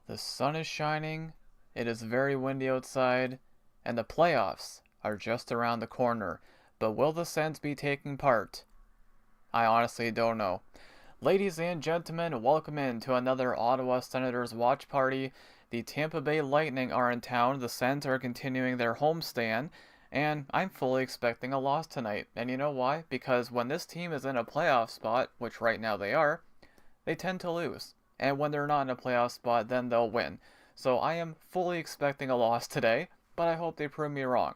The sun is shining, it is very windy outside, and the playoffs are just around the corner. But will the Sens be taking part? I honestly don't know. Ladies and gentlemen, welcome in to another Ottawa Senators watch party. The Tampa Bay Lightning are in town, the Sens are continuing their homestand, and I'm fully expecting a loss tonight. And you know why? Because when this team is in a playoff spot, which right now they are, they tend to lose. And when they're not in a playoff spot, then they'll win. So I am fully expecting a loss today, but I hope they prove me wrong.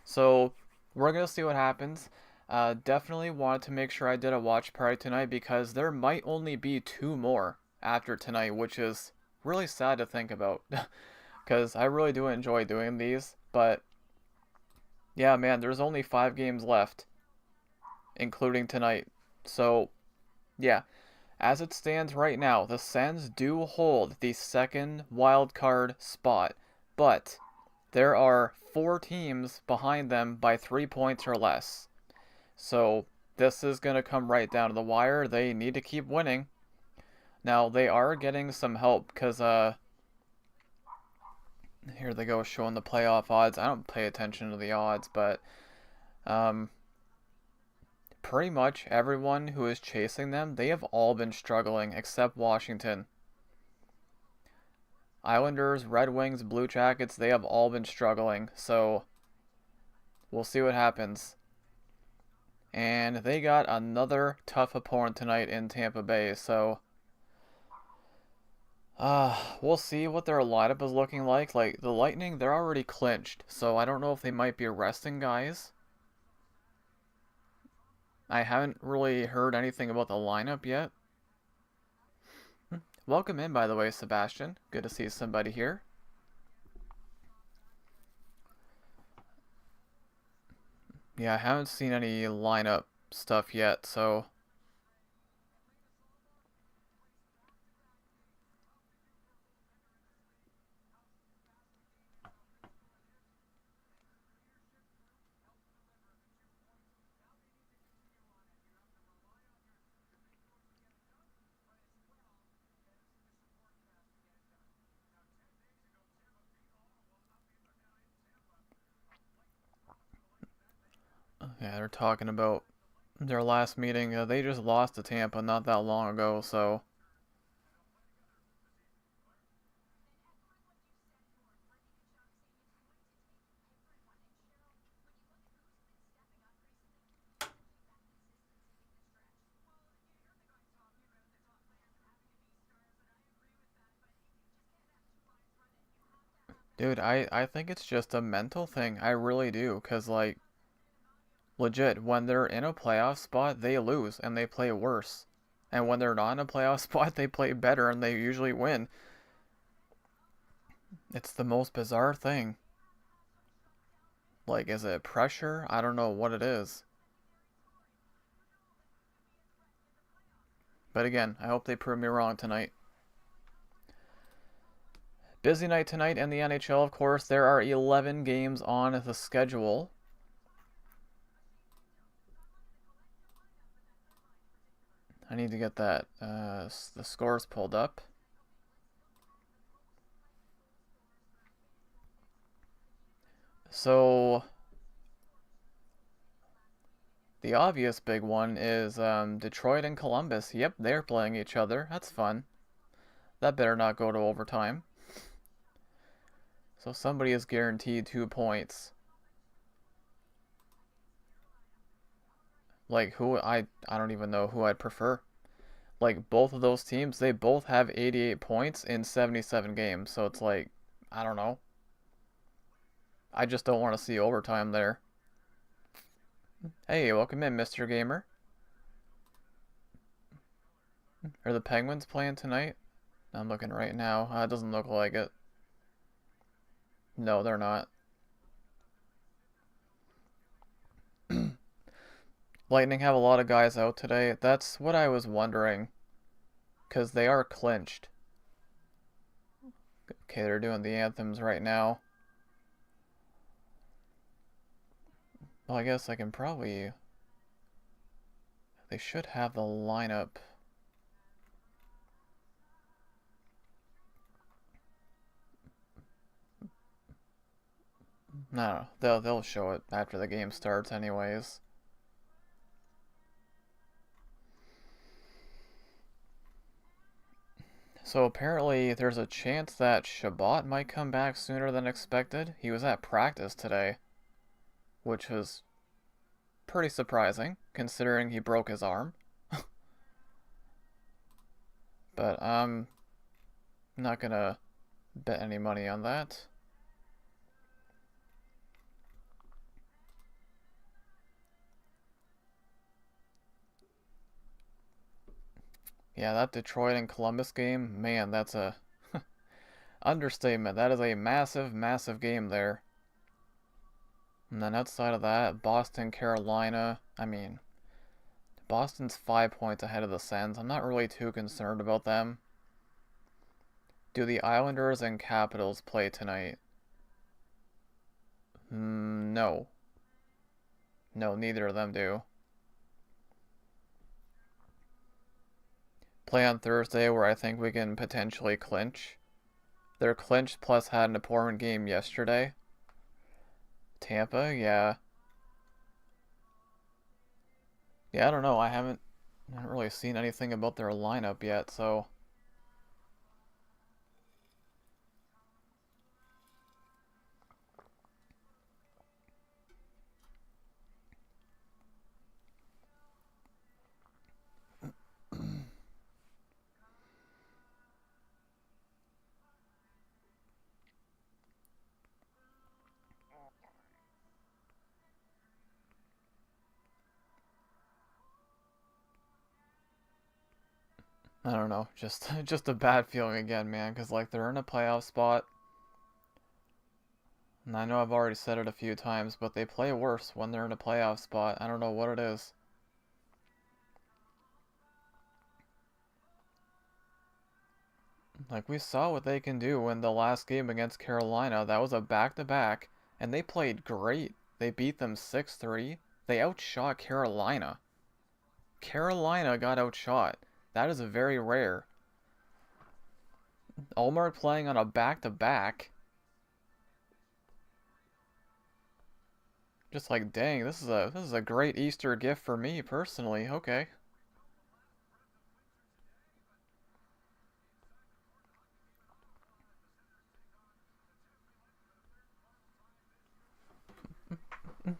So we're going to see what happens. Definitely wanted to make sure I did a watch party tonight because there might only be two more after tonight, which is really sad to think about because I really do enjoy doing these. But yeah, man, there's only 5 games left, including tonight. So yeah, as it stands right now, the Sens do hold the second wild card spot, but there are 4 teams behind them by 3 points or less. So this is going to come right down to the wire. They need to keep winning. Now, they are getting some help because, here they go showing the playoff odds. I don't pay attention to the odds, but um, pretty much everyone who is chasing them, they have all been struggling except Washington. Islanders, Red Wings, Blue Jackets, they have all been struggling. So we'll see what happens. And they got another tough opponent tonight in Tampa Bay, so we'll see what their lineup is looking like. Like, the Lightning, they're already clinched, so I don't know if they might be resting guys. I haven't really heard anything about the lineup yet. Welcome in, by the way, Sebastian. Good to see somebody here. Yeah, I haven't seen any lineup stuff yet, so yeah, they're talking about their last meeting. They just lost to Tampa not that long ago, so dude, I think it's just a mental thing. I really do, cause like legit, when they're in a playoff spot, they lose and they play worse. And when they're not in a playoff spot, they play better and they usually win. It's the most bizarre thing. Like, is it pressure? I don't know what it is. But again, I hope they prove me wrong tonight. Busy night tonight in the NHL, of course. There are 11 games on the schedule. I need to get that the scores pulled up. So the obvious big one is Detroit and Columbus. Yep, they're playing each other. That's fun. That better not go to overtime. So somebody is guaranteed 2 points. Like, who I don't even know who I'd prefer. Like, both of those teams, they both have 88 points in 77 games. So it's like, I don't know. I just don't want to see overtime there. Hey, welcome in, Mr. Gamer. Are the Penguins playing tonight? I'm looking right now. It doesn't look like it. No, they're not. Lightning have a lot of guys out today. That's what I was wondering. Because they are clinched. Okay, they're doing the anthems right now. Well, I guess I can probably... They should have the lineup. No, they'll show it after the game starts anyways. So apparently there's a chance that Shabbat might come back sooner than expected. He was at practice today, which was pretty surprising considering he broke his arm. But I'm not gonna bet any money on that. Yeah, that Detroit and Columbus game, man, that's a understatement. That is a massive, massive game there. And then outside of that, Boston, Carolina. I mean, Boston's 5 points ahead of the Sens. I'm not really too concerned about them. Do the Islanders and Capitals play tonight? No. No, neither of them do. Play on Thursday where I think we can potentially clinch. They're clinched plus had an important game yesterday. Tampa, yeah. Yeah, I don't know. I haven't really seen anything about their lineup yet, so I don't know. Just just a bad feeling again, man, cuz like they're in a playoff spot. And I know I've already said it a few times, but they play worse when they're in a playoff spot. I don't know what it is. Like we saw what they can do in the last game against Carolina. That was a back-to-back, and they played great. They beat them 6-3. They outshot Carolina. Carolina got outshot. That is very rare. Omar playing on a back-to-back. Just like, dang, this is a great Easter gift for me personally. Okay.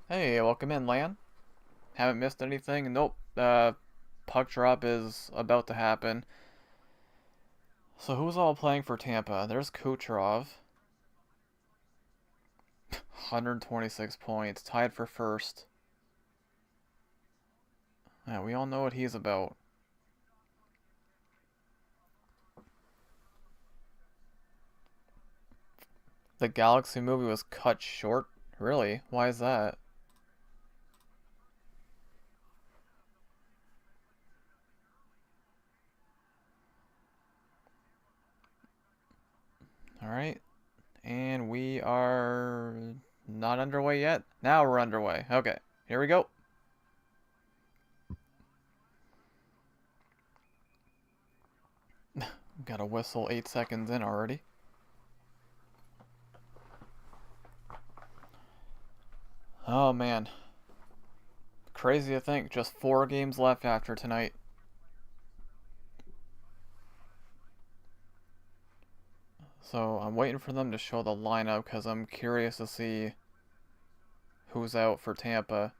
Hey, welcome in, Lan. Haven't missed anything? Nope. Puck drop is about to happen. So who's all playing for Tampa? There's Kucherov. 126 points, tied for first. Yeah, we all know what he's about. The Galaxy movie was cut short? Really? Why is that? Alright. And we are not underway yet? Now we're underway. Okay, here we go. Got a whistle 8 seconds in already. Oh man. Crazy to think, just 4 games left after tonight. So I'm waiting for them to show the lineup because I'm curious to see who's out for Tampa.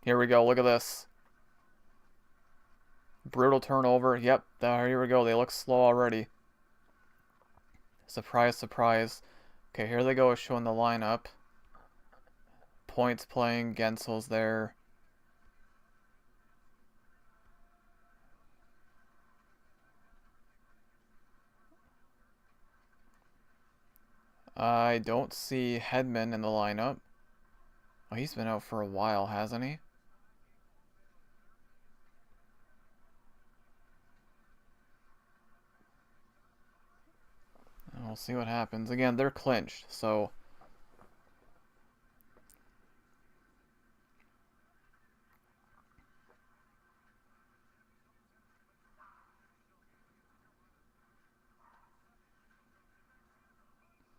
Here we go, look at this. Brutal turnover. Yep, here we go. They look slow already. Surprise, surprise. Okay, here they go showing the lineup. Points playing, Gensel's there. I don't see Hedman in the lineup. Oh, he's been out for a while, hasn't he? We'll see what happens. Again, they're clinched, so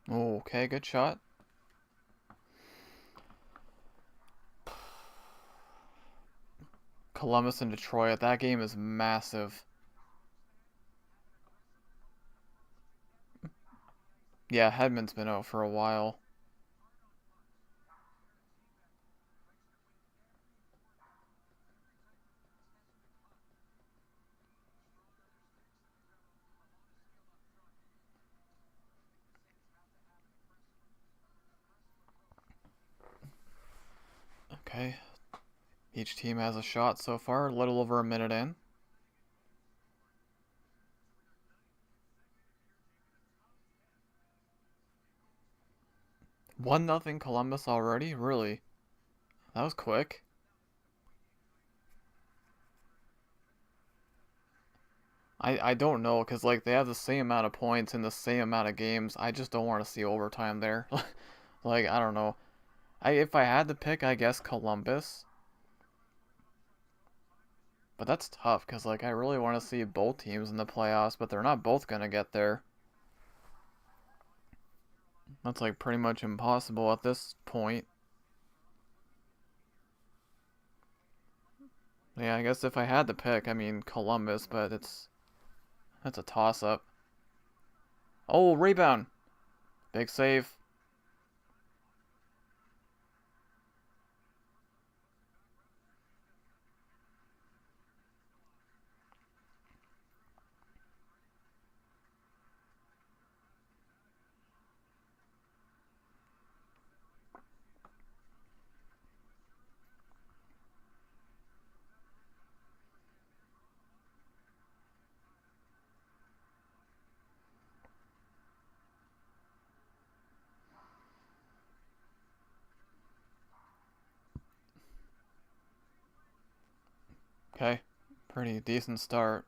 Okay, good shot. Columbus and Detroit. That game is massive. Yeah, Hedman's been out for a while. Okay. Each team has a shot so far, a little over a minute in. 1-0 Columbus already? Really? That was quick. I don't know, because, like, they have the same amount of points in the same amount of games. I just don't want to see overtime there. Like, I don't know. If I had to pick, I guess Columbus. But that's tough, because, like, I really want to see both teams in the playoffs, but they're not both going to get there. That's, like, pretty much impossible at this point. Yeah, I guess if I had to pick, I mean Columbus, but that's a toss-up. Oh, rebound. Big save. Okay, pretty decent start.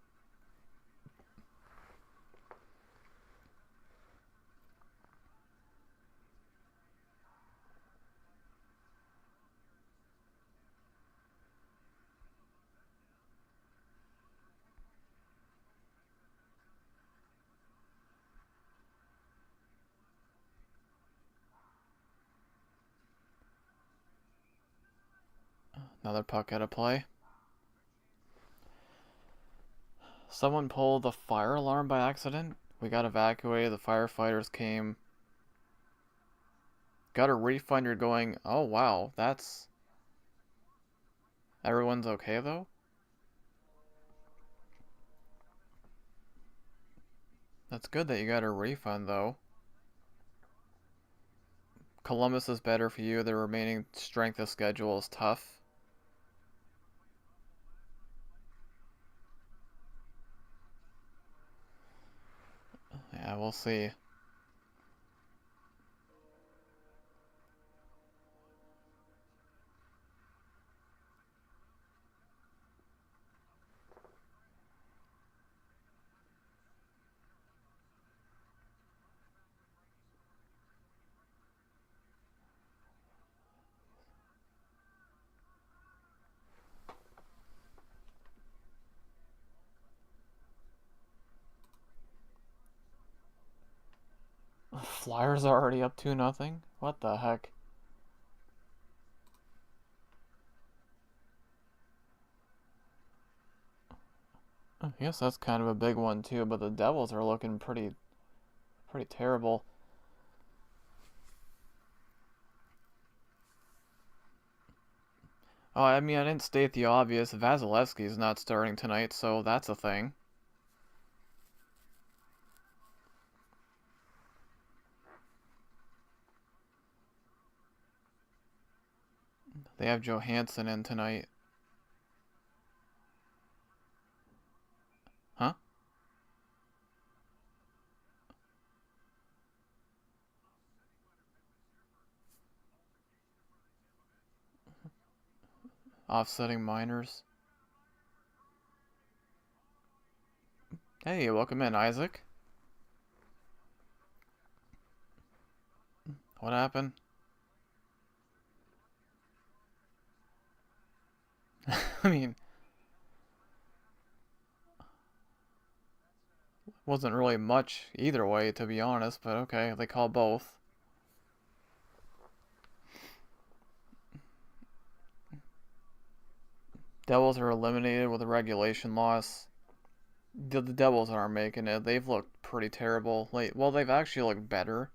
Another puck out of play. Someone pulled the fire alarm by accident. We got evacuated. The firefighters came. Got a refund. You're going, oh wow, that's. Everyone's okay though? That's good that you got a refund though. Columbus is better for you. The remaining strength of schedule is tough. Yeah, we'll see. Flyers are already up 2-0. What the heck? I guess that's kind of a big one too, but the Devils are looking pretty terrible. Oh, I mean, I didn't state the obvious. Vasilevsky's not starting tonight, so that's a thing. They have Johansson in tonight. Huh? Offsetting minors. Hey, welcome in, Isaac. What happened? I mean, Wasn't really much either way, to be honest, but okay, they call both. Devils are eliminated with a regulation loss. The Devils aren't making it. They've looked pretty terrible. Well, they've actually looked better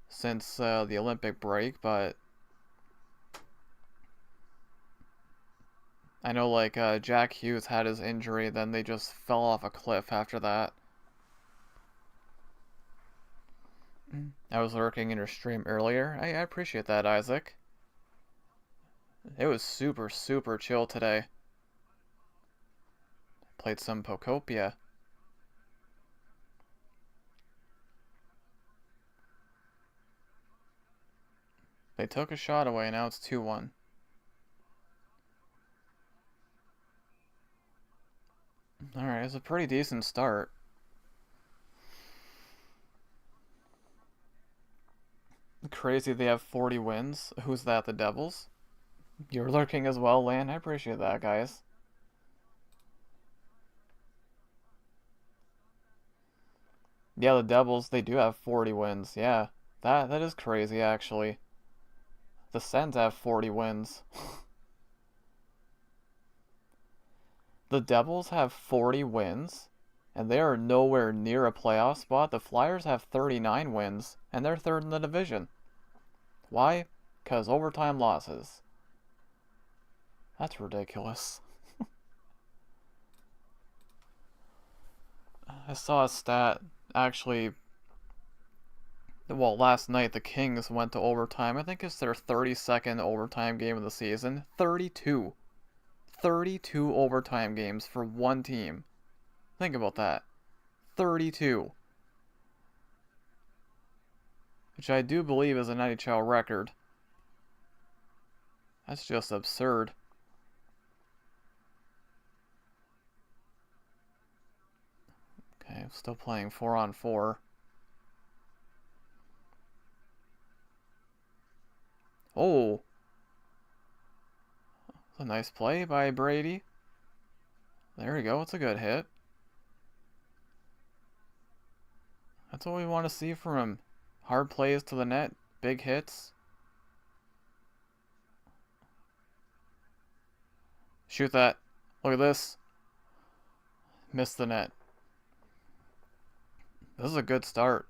since the Olympic break, but I know Jack Hughes had his injury, then they just fell off a cliff after that. I was lurking in your stream earlier. I appreciate that, Isaac. It was super, super chill today. Played some Pocopia. They took a shot away, now it's 2-1. Alright, it's a pretty decent start. Crazy they have 40 wins. Who's that, the Devils? You're lurking as well, Lan. I appreciate that, guys. Yeah, the Devils, they do have 40 wins. Yeah, that is crazy, actually. The Sens have 40 wins. The Devils have 40 wins, and they are nowhere near a playoff spot. The Flyers have 39 wins, and they're third in the division. Why? Because overtime losses. That's ridiculous. I saw a stat, actually, well, last night the Kings went to overtime. I think it's their 32nd overtime game of the season. 32. 32 overtime games for one team. Think about that. 32. Which I do believe is an NHL record. That's just absurd. Okay, I'm still playing 4-on-4. Oh! That's a nice play by Brady. There we go, it's a good hit. That's what we want to see from him. Hard plays to the net, big hits. Shoot that. Look at this. Missed the net. This is a good start.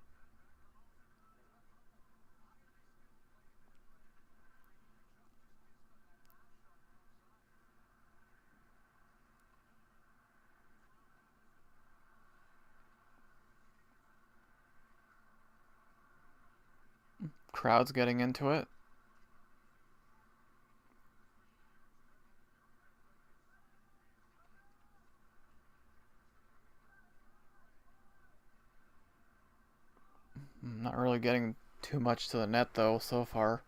Crowd's getting into it. Not really getting too much to the net though so far.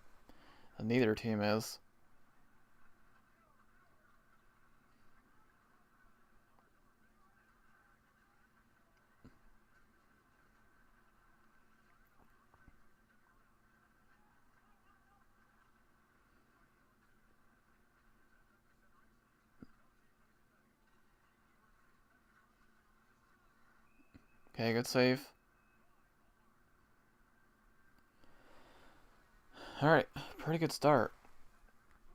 Neither team is. Okay, good save. Alright, pretty good start.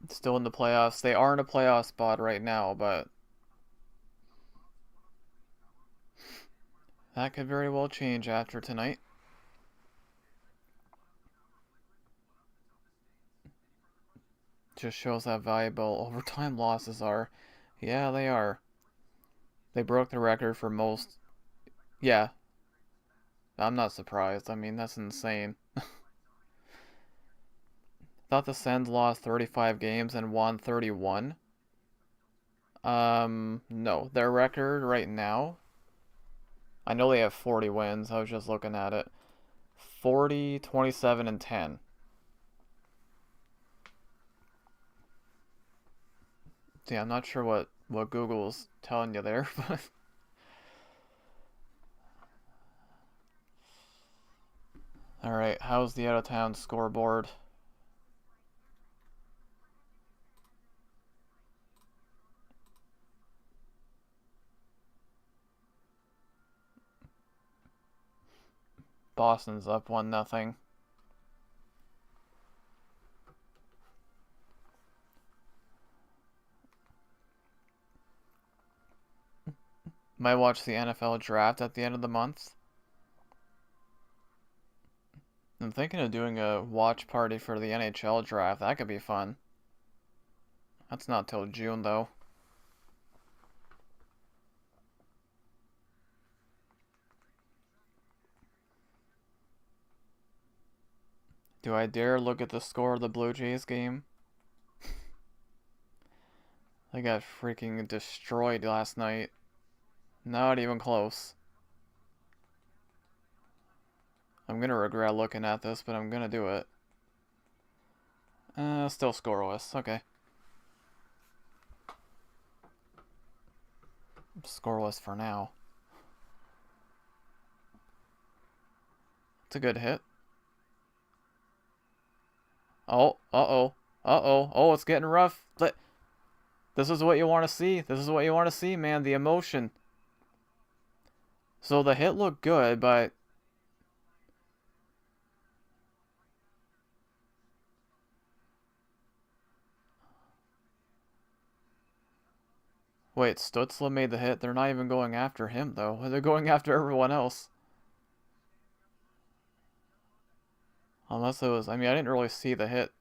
Still in the playoffs. They are in a playoff spot right now, but that could very well change after tonight. Just shows how valuable overtime losses are. Yeah, they are. They broke the record for most. Yeah, I'm not surprised. I mean, that's insane. Thought the Sens lost 35 games and won 31. No. Their record right now, I know they have 40 wins. I was just looking at it. 40, 27, and 10. Yeah, I'm not sure what Google's telling you there, but alright, how's the out-of-town scoreboard? Boston's up 1-0. Might watch the NFL draft at the end of the month. I'm thinking of doing a watch party for the NHL draft. That could be fun. That's not till June, though. Do I dare look at the score of the Blue Jays game? They got freaking destroyed last night. Not even close. I'm gonna regret looking at this, but I'm gonna do it. Still scoreless. Okay. Scoreless for now. It's a good hit. Oh, uh-oh. Uh-oh. Oh, it's getting rough. This is what you want to see. This is what you want to see, man. The emotion. So the hit looked good, but... Wait, Stutzla made the hit. They're not even going after him, though. They're going after everyone else. Unless it was... I mean, I didn't really see the hit.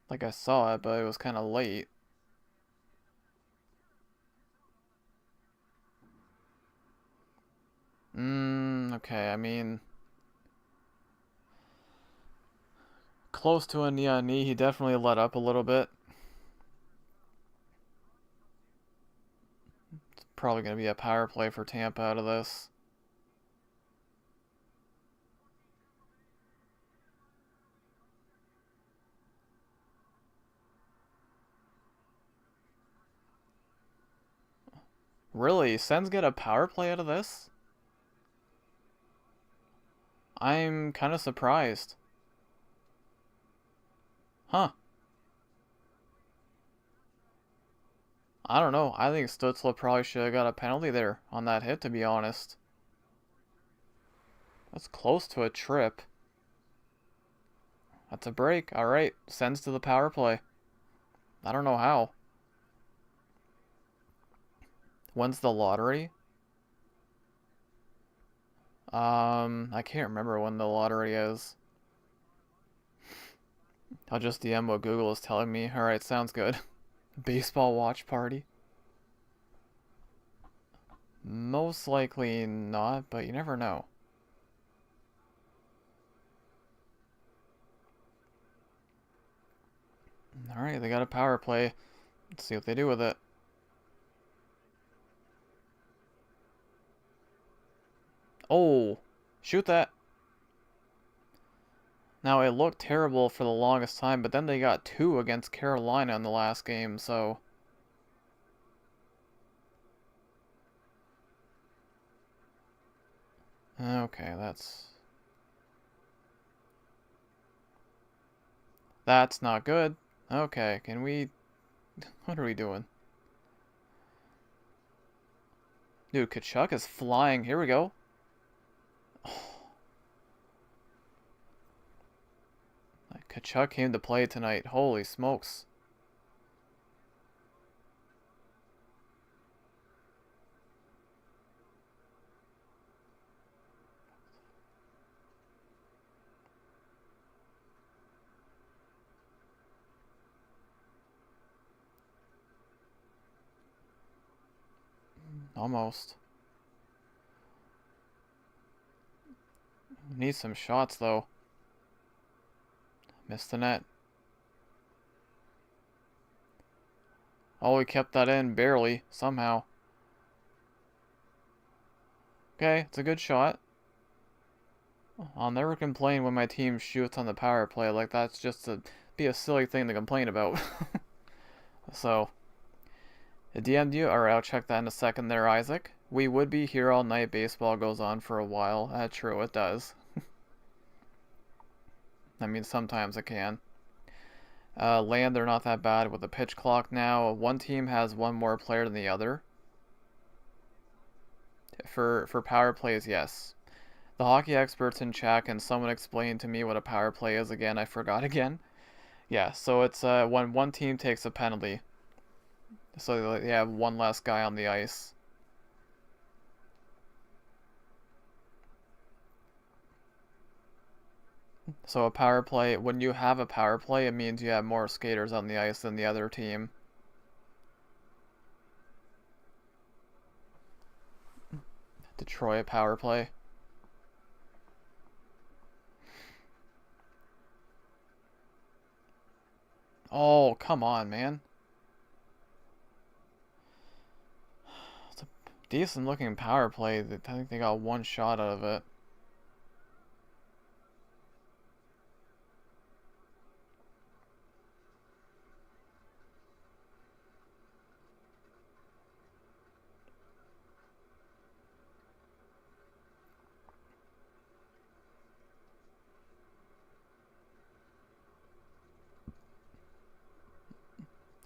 Like, I saw it, but it was kind of late. Okay, I mean... Close to a knee. He definitely let up a little bit. It's probably going to be a power play for Tampa out of this. Really? Sens get a power play out of this? I'm kind of surprised. Huh. I don't know. I think Stutzla probably should have got a penalty there on that hit, to be honest. That's close to a trip. That's a break. Alright. Sends to the power play. I don't know how. When's the lottery? I can't remember when the lottery is. I'll just DM what Google is telling me. Alright, sounds good. Baseball watch party? Most likely not, but you never know. Alright, they got a power play. Let's see what they do with it. Oh, shoot that. Now, it looked terrible for the longest time, but then they got 2 against Carolina in the last game, so... Okay, That's not good. Okay, can we... What are we doing? Dude, Kachuk is flying. Here we go. Kachuk came to play tonight. Holy smokes. Almost. Need some shots, though. Missed the net. Oh, we kept that in, barely, somehow. Okay, it's a good shot. I'll never complain when my team shoots on the power play. Like, that's just be a silly thing to complain about. So, the DM'd you? Alright, I'll check that in a second there, Isaac. We would be here all night. Baseball goes on for a while. True, it does. I mean, sometimes it can. Land, they're not that bad with the pitch clock now. One team has one more player than the other. For power plays, yes. The hockey experts in chat, can someone explain to me what a power play is again? I forgot again. Yeah, so it's when one team takes a penalty. So they have one less guy on the ice. So a power play, when you have a power play, it means you have more skaters on the ice than the other team. Detroit power play. Oh, come on, man. It's a decent looking power play. I think they got one shot out of it.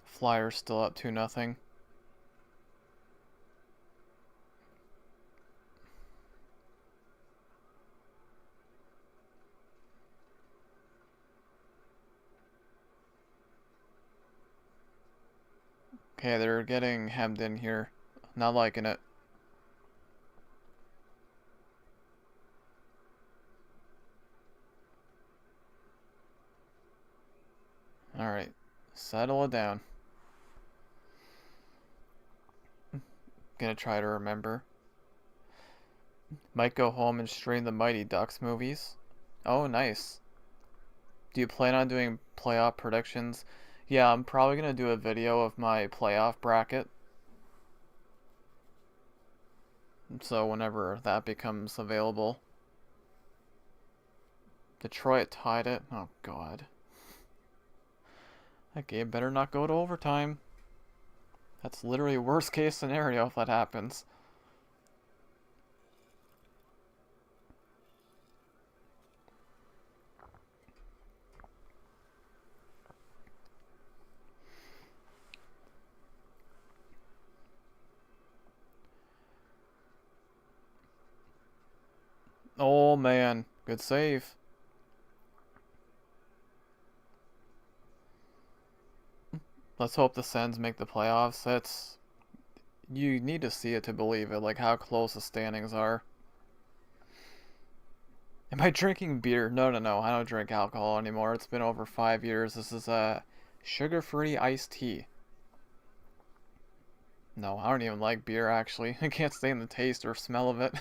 Flyers still up 2-0. Okay, they're getting hemmed in here. Not liking it. Alright, settle it down. Gonna try to remember. Might go home and stream the Mighty Ducks movies. Oh, nice. Do you plan on doing playoff predictions? Yeah, I'm probably gonna do a video of my playoff bracket. So whenever that becomes available. Detroit tied it. Oh, God. That game better not go to overtime. That's literally worst case scenario if that happens. Oh man, good save. Let's hope the Sens make the playoffs. That's, you need to see it to believe it, like how close the standings are. Am I drinking beer? No, no, no. I don't drink alcohol anymore. It's been over 5 years. This is a sugar-free iced tea. No, I don't even like beer, actually. I can't stand the taste or smell of it.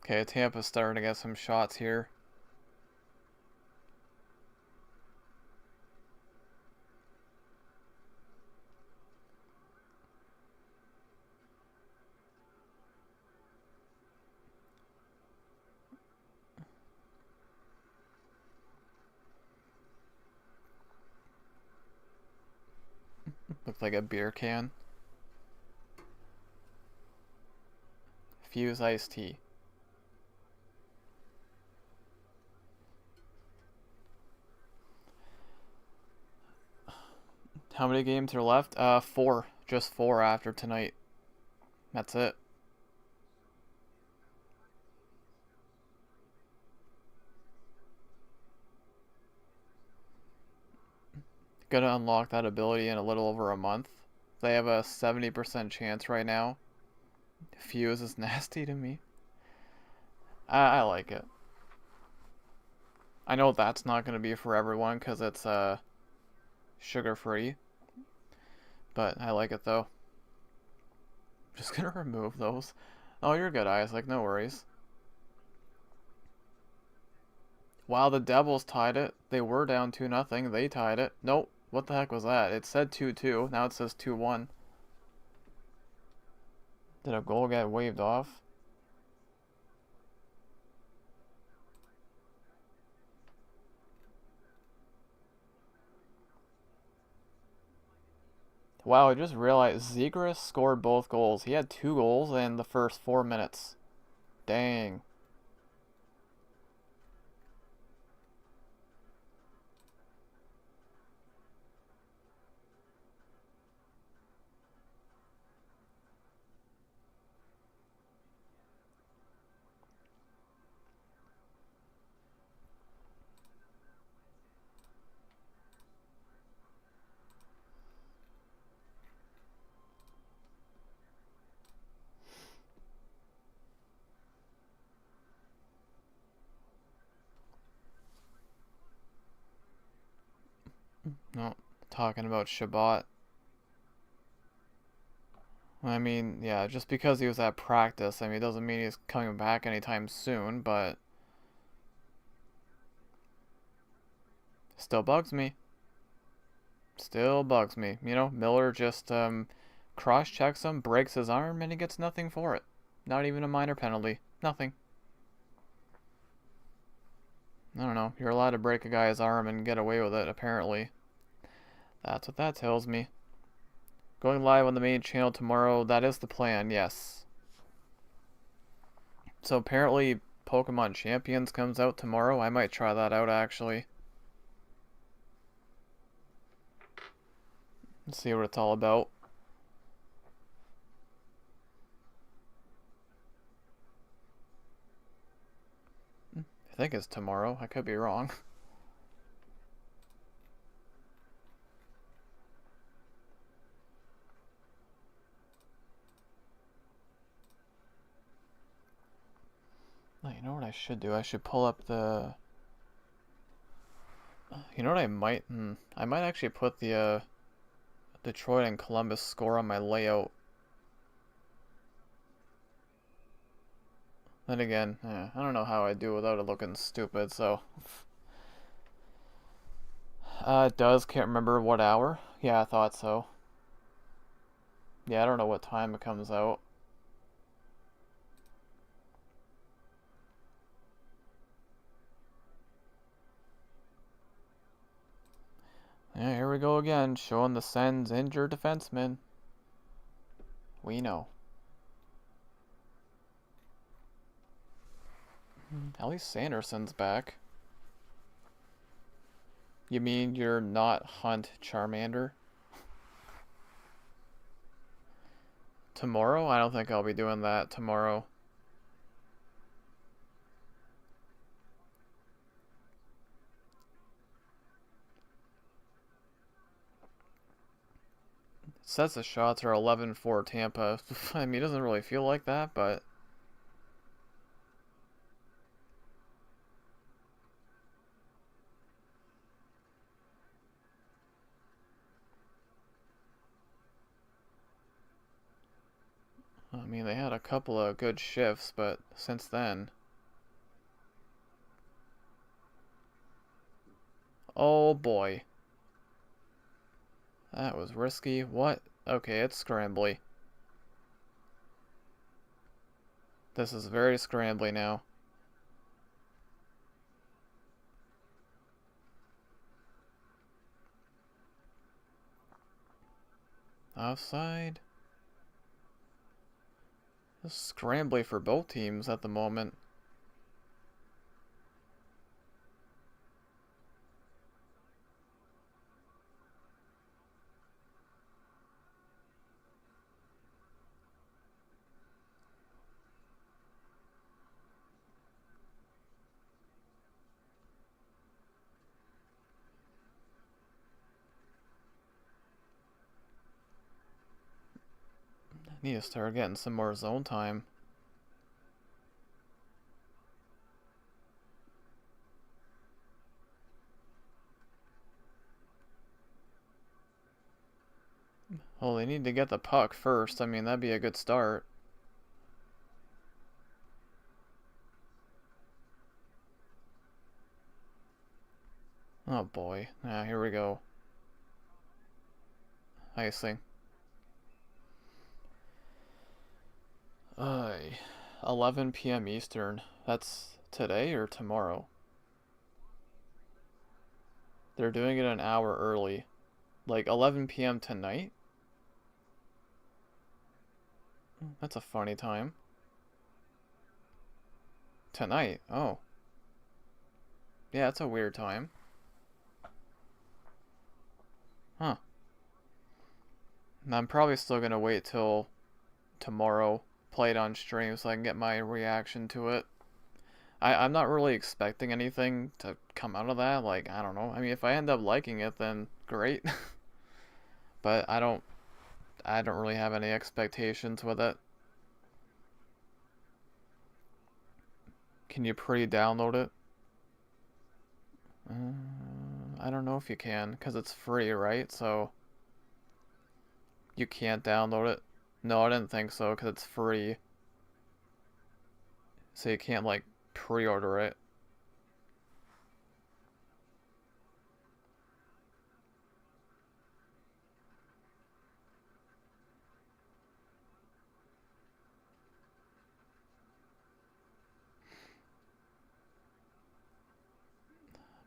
Okay, Tampa's starting to get some shots here. Looks like a beer can. Fuse iced tea. How many games are left? 4. Just 4 after tonight. That's it. Gonna unlock that ability in a little over a month. They have a 70% chance right now. Fuse is nasty to me. I like it. I know that's not gonna be for everyone because it's sugar free, but I like it though. Just gonna remove those. Oh, you're good, Isaac. No worries. Wow, the Devils tied it. They were down 2-0. They tied it. Nope. What the heck was that? It said 2-2. Now it says 2-1. Did a goal get waved off? Wow, I just realized Zegras scored both goals. He had 2 goals in the first 4 minutes. Dang. No, talking about Shabbat. I mean, yeah, just because he was at practice, I mean, it doesn't mean he's coming back anytime soon, but still bugs me. Still bugs me. You know, Miller just cross-checks him, breaks his arm, and he gets nothing for it. Not even a minor penalty. Nothing. I don't know. You're allowed to break a guy's arm and get away with it, apparently. That's what that tells me. Going live on the main channel tomorrow, that is the plan, yes. So apparently Pokemon Champions comes out tomorrow. I might try that out, actually. Let's see what it's all about. I think it's tomorrow. I could be wrong. You know what I should do? I should pull up the... You know what I might... I might actually put the Detroit and Columbus score on my layout. Then again, I don't know how I do without it looking stupid, so... it does. Can't remember what hour. Yeah, I thought so. Yeah, I don't know what time it comes out. Yeah, here we go again, showing the Sens injured defenseman. We know. At least Sanderson's back. You mean you're not Hunt Charmander? Tomorrow? I don't think I'll be doing that tomorrow. It says the shots are 11-4 Tampa. I mean, it doesn't really feel like that, but... I mean, they had a couple of good shifts, but since then... Oh boy. That was risky. What? Okay, it's scrambly. This is very scrambly now. Offside. It's scrambly for both teams at the moment. Need to start getting some more zone time. Well, they need to get the puck first. I mean, that'd be a good start. Oh boy. Ah, here we go. Icing. 11 p.m. Eastern. That's today or tomorrow? They're doing it an hour early. Like 11 p.m. tonight? That's a funny time. Tonight? Oh. Yeah, it's a weird time. Huh. And I'm probably still gonna wait till tomorrow, play it on stream so I can get my reaction to it. I'm not really expecting anything to come out of that. Like, I don't know. I mean, if I end up liking it, then great. But I don't really have any expectations with it. Can you pre-download it? I don't know if you can, because it's free, right? So you can't download it. No, I didn't think so, because it's free. So you can't, like, pre-order it.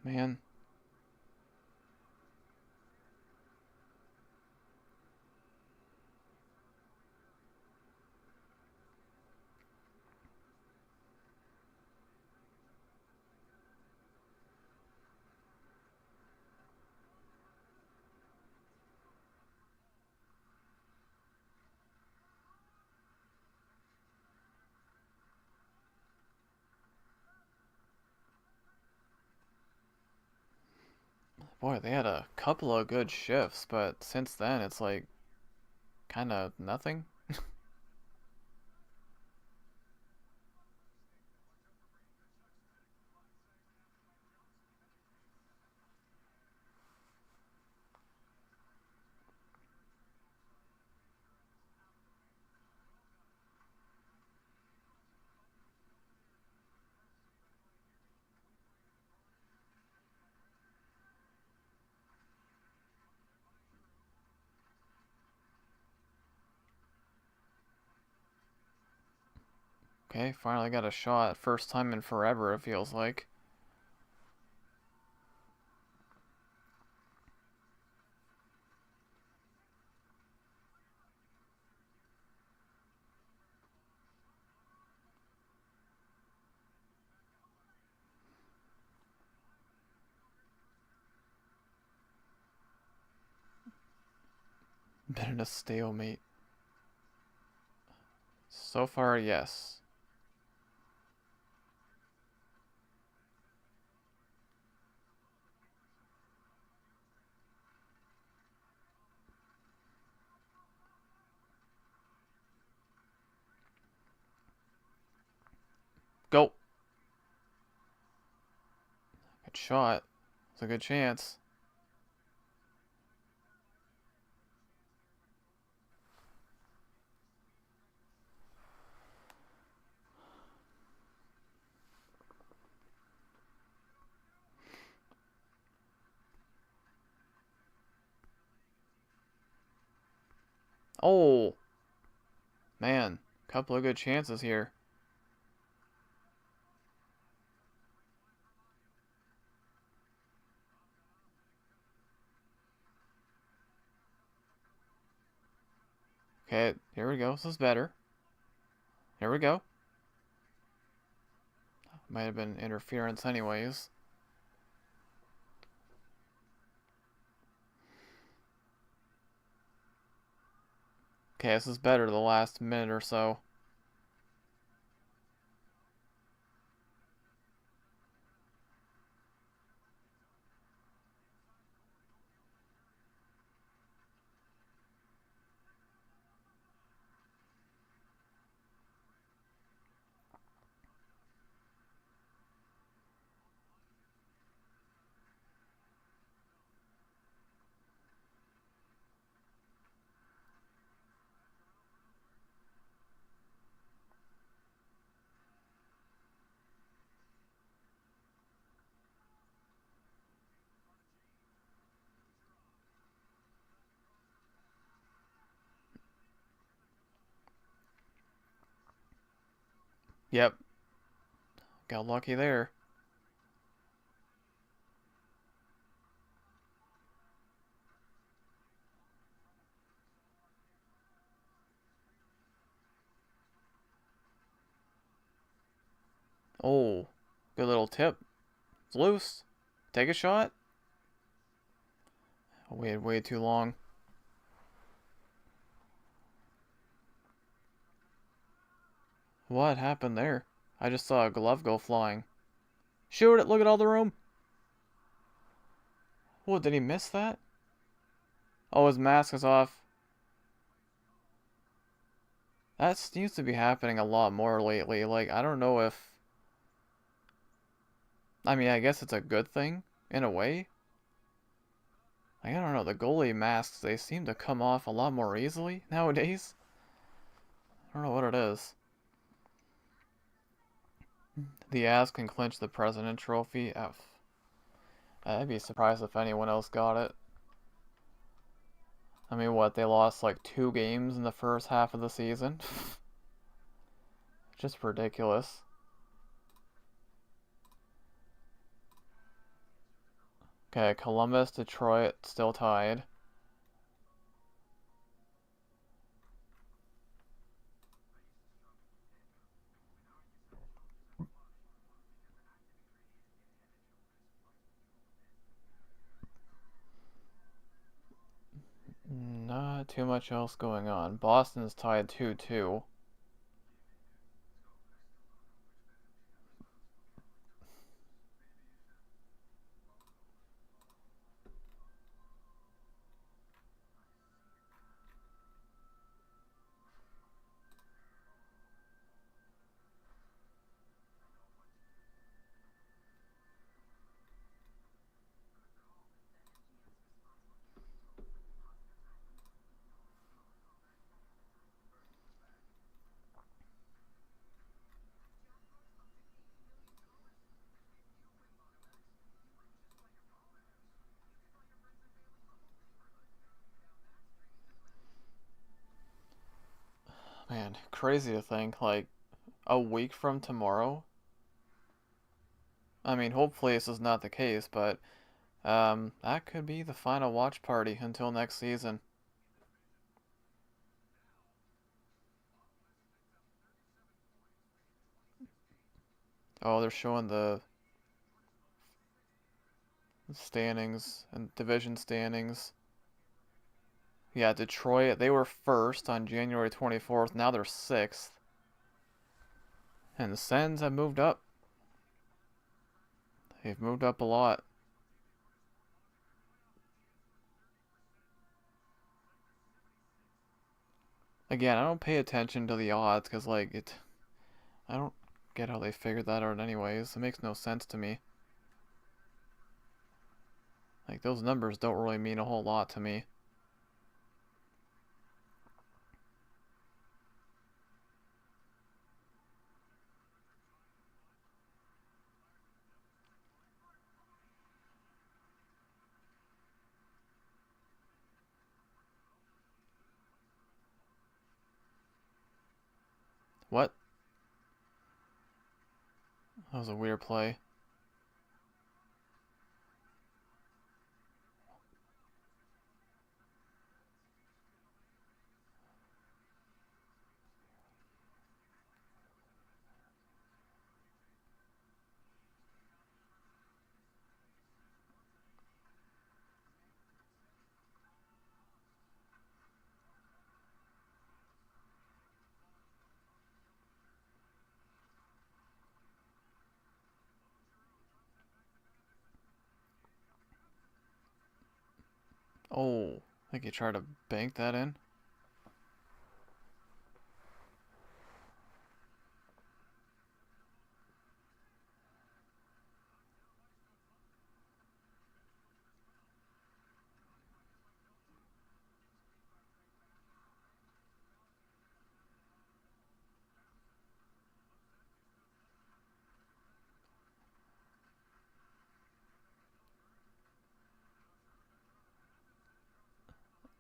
Man. Boy, they had a couple of good shifts, but since then it's like kind of nothing. Okay, finally got a shot. First time in forever, it feels like. Been in a stalemate. So far, yes. Go! Good shot. It's a good chance. Oh! Man, couple of good chances here. Okay, here we go. This is better. Here we go. Might have been interference anyways. Okay, this is better the last minute or so. Yep, got lucky there. Oh, good little tip. It's loose. Take a shot. I waited way too long. What happened there? I just saw a glove go flying. Shoot it! Look at all the room! What, did he miss that? Oh, his mask is off. That seems to be happening a lot more lately. Like, I don't know if... I mean, I guess it's a good thing, in a way. I don't know, the goalie masks, they seem to come off a lot more easily nowadays. I don't know what it is. The Avs can clinch the President Trophy. I'd be surprised if anyone else got it. I mean, what, they lost like 2 games in the first half of the season? Just ridiculous. Okay, Columbus, Detroit, still tied. Not too much else going on. Boston's tied 2-2. Man, crazy to think, like, a week from tomorrow. I mean, hopefully this is not the case, but that could be the final watch party until next season. Oh, they're showing the standings and division standings. Yeah, Detroit, they were first on January 24th. Now they're sixth. And the Sens have moved up. They've moved up a lot. Again, I don't pay attention to the odds because, like, I don't get how they figured that out anyways. It makes no sense to me. Like, those numbers don't really mean a whole lot to me. What? That was a weird play. Oh, I think he tried to bank that in.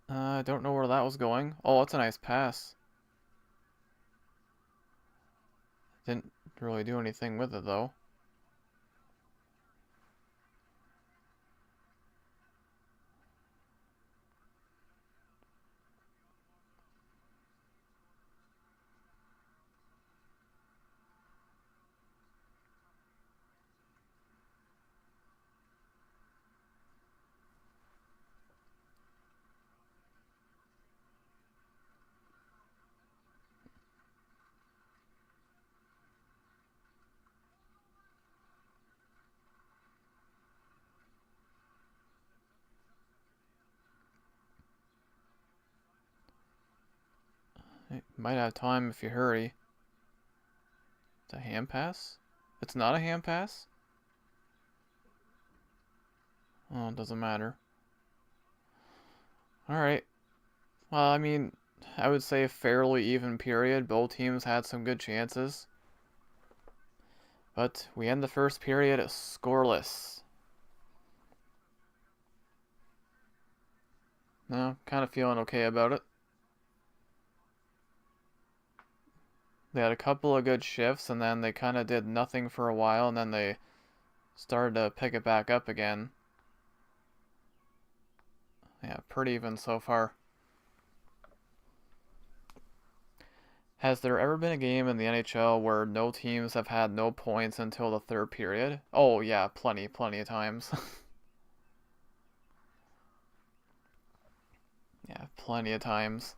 I don't know where that was going. Oh, that's a nice pass. Didn't really do anything with it, though. You might have time if you hurry. It's a hand pass? It's not a hand pass? Oh, it doesn't matter. Alright. Well, I mean, I would say fairly even period. Both teams had some good chances. But we end the first period scoreless. No, kind of feeling okay about it. They had a couple of good shifts, and then they kind of did nothing for a while, and then they started to pick it back up again. Yeah, pretty even so far. Has there ever been a game in the NHL where no teams have had no points until the third period? Oh, yeah, plenty of times. Yeah, plenty of times.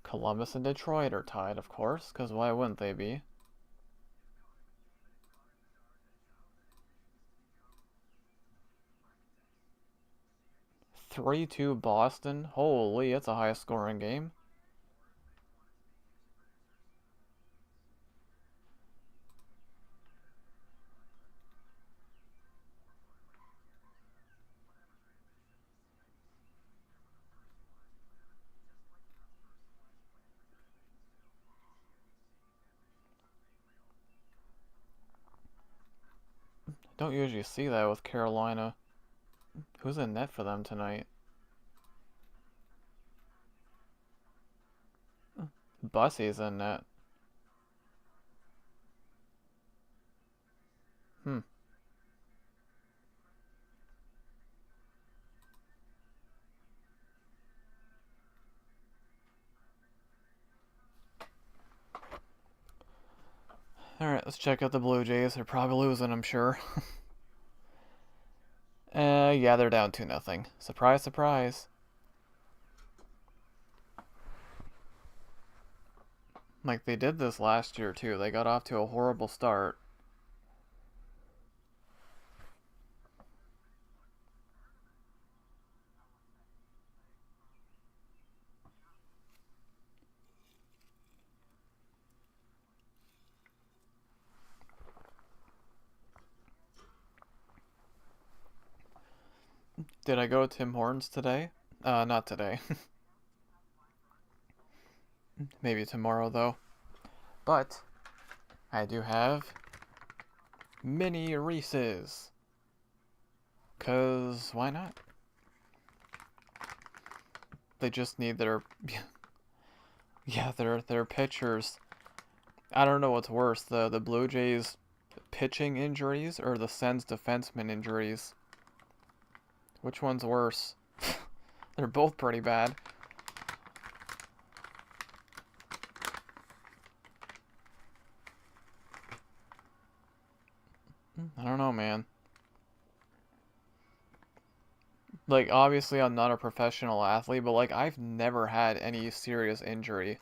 Columbus and Detroit are tied, of course, because why wouldn't they be? 3-2 Boston. Holy, it's a high scoring game. Don't usually see that with Carolina. Who's in net for them tonight? Bussy's in net. Hmm. Alright, let's check out the Blue Jays. They're probably losing, I'm sure. Yeah, they're down 2-0. Surprise, surprise. Like they did this last year too. They got off to a horrible start. Did I go to Tim Hortons today? Not today. Maybe tomorrow though. But I do have mini Reese's. 'Cause why not? They just need their yeah, their pitchers. I don't know what's worse, the Blue Jays pitching injuries or the Sens defenseman injuries. Which one's worse? They're both pretty bad. I don't know, man. Like, obviously, I'm not a professional athlete, but, like, I've never had any serious injury.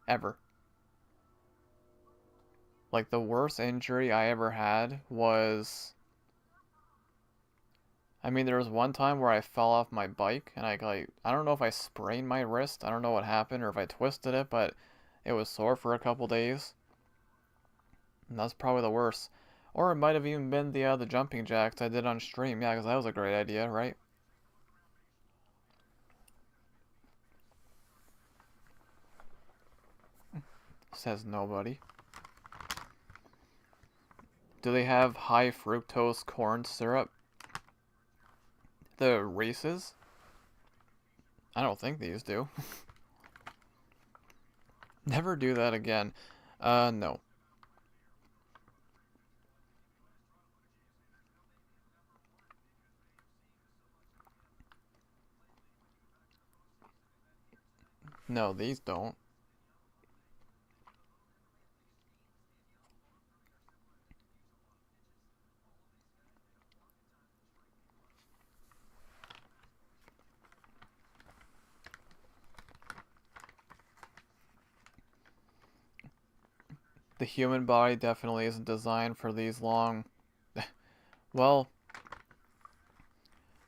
Ever. Like, the worst injury I ever had was... I mean, there was one time where I fell off my bike, and I don't know if I sprained my wrist, I don't know what happened, or if I twisted it, but it was sore for a couple days. And that's probably the worst. Or it might have even been the jumping jacks I did on stream. Yeah, because that was a great idea, right? Says nobody. Do they have high fructose corn syrup? The Reese's? I don't think these do. Never do that again. No. No, these don't. The human body definitely isn't designed for these long... Well,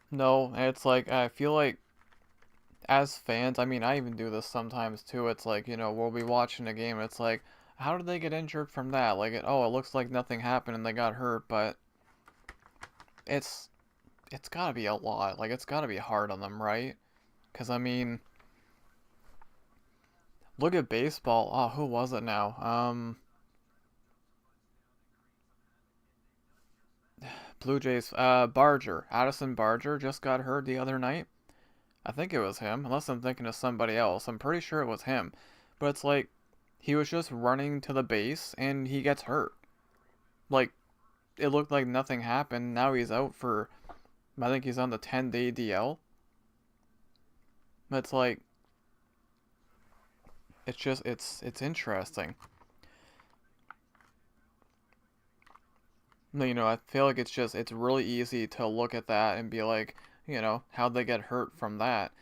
no, it's like, I feel like, as fans, I mean, I even do this sometimes too, it's like, we'll be watching a game, it's like, how did they get injured from that? Like, oh, it looks like nothing happened and they got hurt, but it's it's gotta be a lot. Like, it's gotta be hard on them, right? Because, I mean, look at baseball. Oh, who was it now? Blue Jays, Barger. Addison Barger just got hurt the other night. I think it was him, unless I'm thinking of somebody else. I'm pretty sure it was him. But it's like, he was just running to the base and he gets hurt. Like, it looked like nothing happened. Now he's out for, I think he's on the 10-day DL. But it's like, it's just, it's interesting. You know, I feel like it's really easy to look at that and be like, how'd they get hurt from that?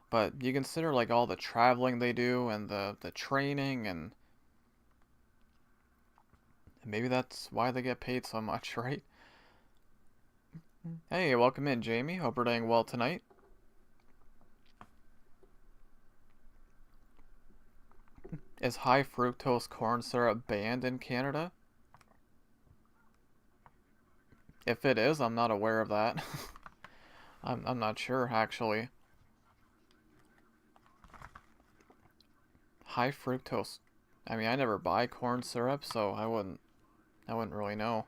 But you consider like all the traveling they do and the training, and maybe that's why they get paid so much, right? Hey, welcome in, Jamie. Hope we're doing well tonight. Is high fructose corn syrup banned in Canada? If it is, I'm not aware of that. I'm not sure actually. High fructose. I mean, I never buy corn syrup, so I wouldn't really know.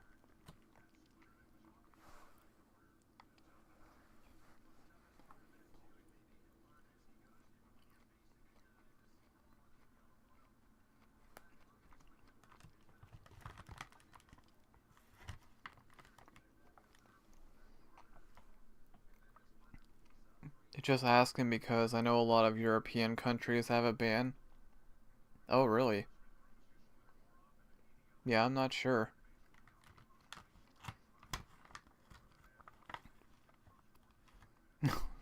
Just asking because I know a lot of European countries have a ban. Oh, really? Yeah, I'm not sure.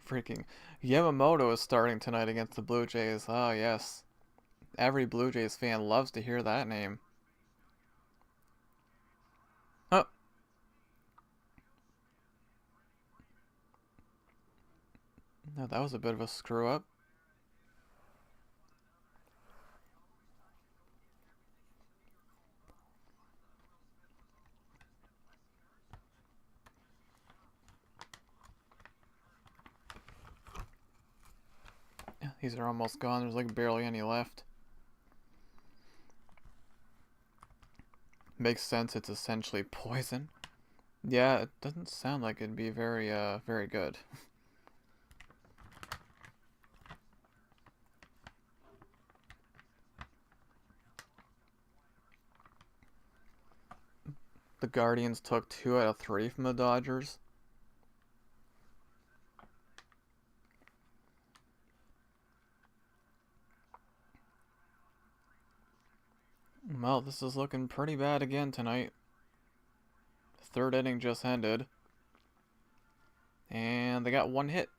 Freaking Yamamoto is starting tonight against the Blue Jays. Oh, yes. Every Blue Jays fan loves to hear that name. Oh, no, that was a bit of a screw up. Yeah, these are almost gone. There's like barely any left. Makes sense. It's essentially poison. Yeah, it doesn't sound like it'd be very good. The Guardians took 2 out of 3 from the Dodgers. Well, this is looking pretty bad again tonight. Third inning just ended. And they got 1 hit.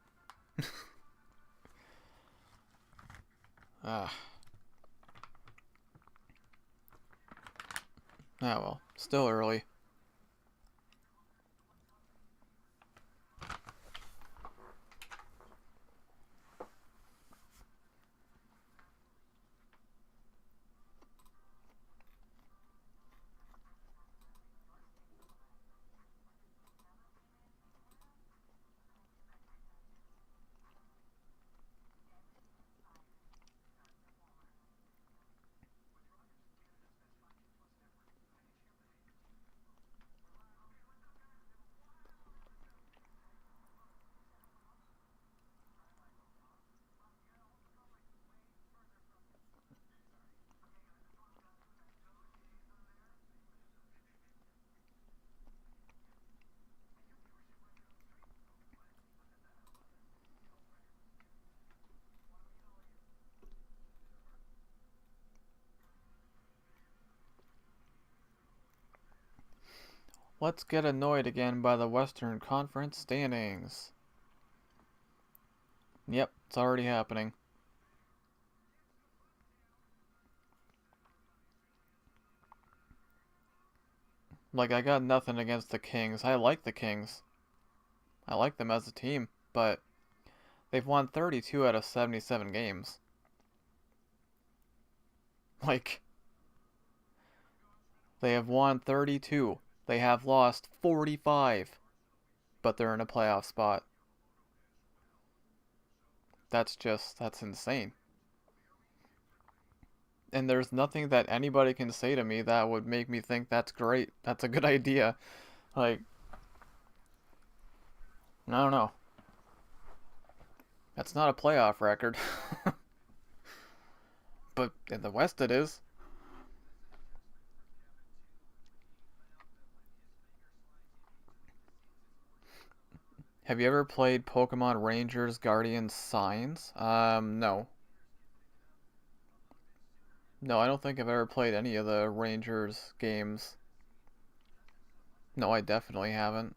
Ah. Ah well, still early. Let's get annoyed again by the Western Conference standings. Yep, it's already happening. Like, I got nothing against the Kings. I like the Kings. I like them as a team, but they've won 32 out of 77 games. Like, they have won 32. They have lost 45. but they're in a playoff spot. That's insane. And there's nothing that anybody can say to me that would make me think that's great. That's a good idea. Like, I don't know. That's not a playoff record. But in the West it is. Have you ever played Pokemon Rangers Guardians Signs? No. No, I don't think I've ever played any of the Rangers games. No, I definitely haven't.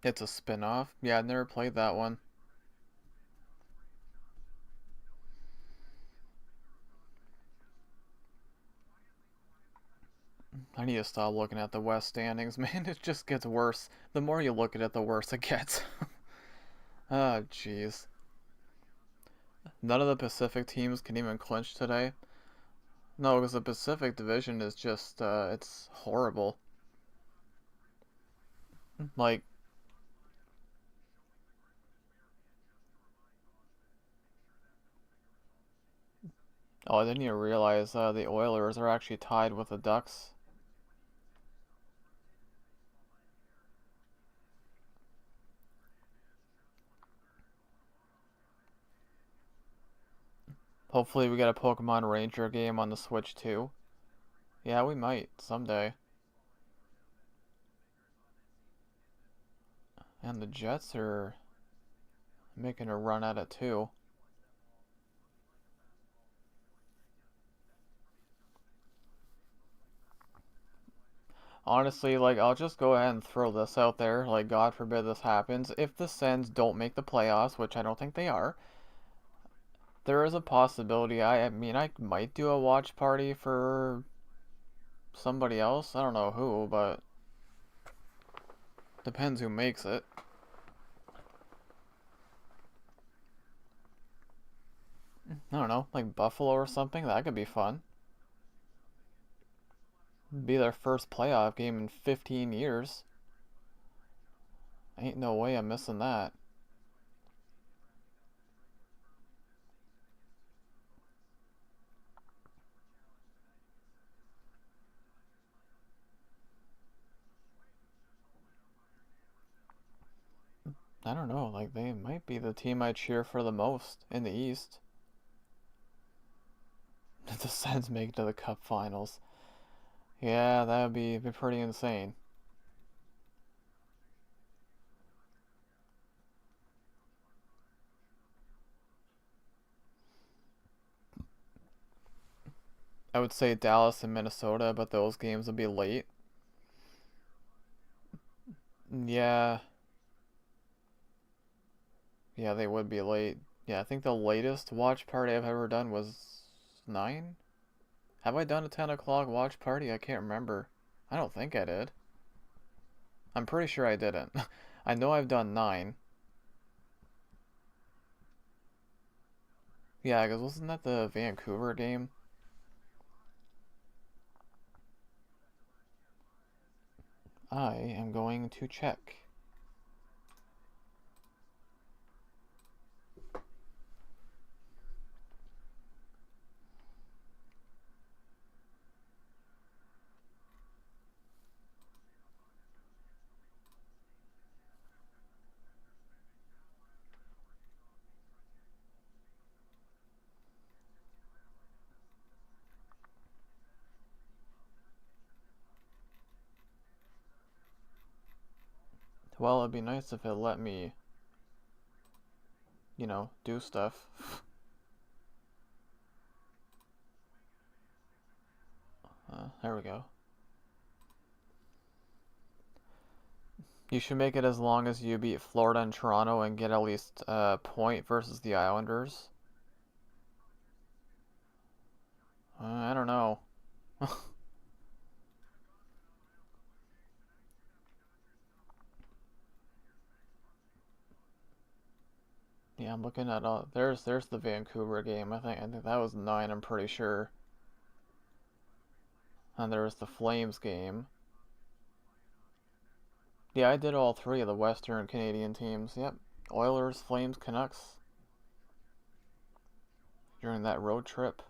It's a spin-off? Yeah, I've never played that one. I need to stop looking at the West standings, man. It just gets worse. The more you look at it, the worse it gets. Ah, jeez. None of the Pacific teams can even clinch today. No, because the Pacific Division is just, it's horrible. Like, oh, I didn't even realize the Oilers are actually tied with the Ducks. Hopefully we get a Pokemon Ranger game on the Switch too. Yeah, we might someday. And the Jets are making a run at it too. Honestly, like, I'll just go ahead and throw this out there. Like, God forbid this happens. If the Sens don't make the playoffs, which I don't think they are, there is a possibility. I mean, I might do a watch party for somebody else. I don't know who, but depends who makes it. I don't know, like Buffalo or something. That could be fun. Be their first playoff game in 15 years. Ain't no way I'm missing that. I don't know, like they might be the team I cheer for the most in the East. If the Sens make it to the Cup Finals. Yeah, that would be pretty insane. I would say Dallas and Minnesota, but those games would be late. Yeah, yeah, they would be late. Yeah, I think the latest watch party I've ever done was 9? Have I done a 10 o'clock watch party? I can't remember. I don't think I did. I'm pretty sure I didn't. I know I've done 9. Yeah, because wasn't that the Vancouver game? I am going to check. Well, it'd be nice if it let me, do stuff. There we go. You should make it as long as you beat Florida and Toronto and get at least a point versus the Islanders. I don't know. Yeah, I'm looking at all. There's the Vancouver game. I think that was 9. I'm pretty sure. And there's the Flames game. Yeah, I did all 3 of the Western Canadian teams. Yep, Oilers, Flames, Canucks during that road trip.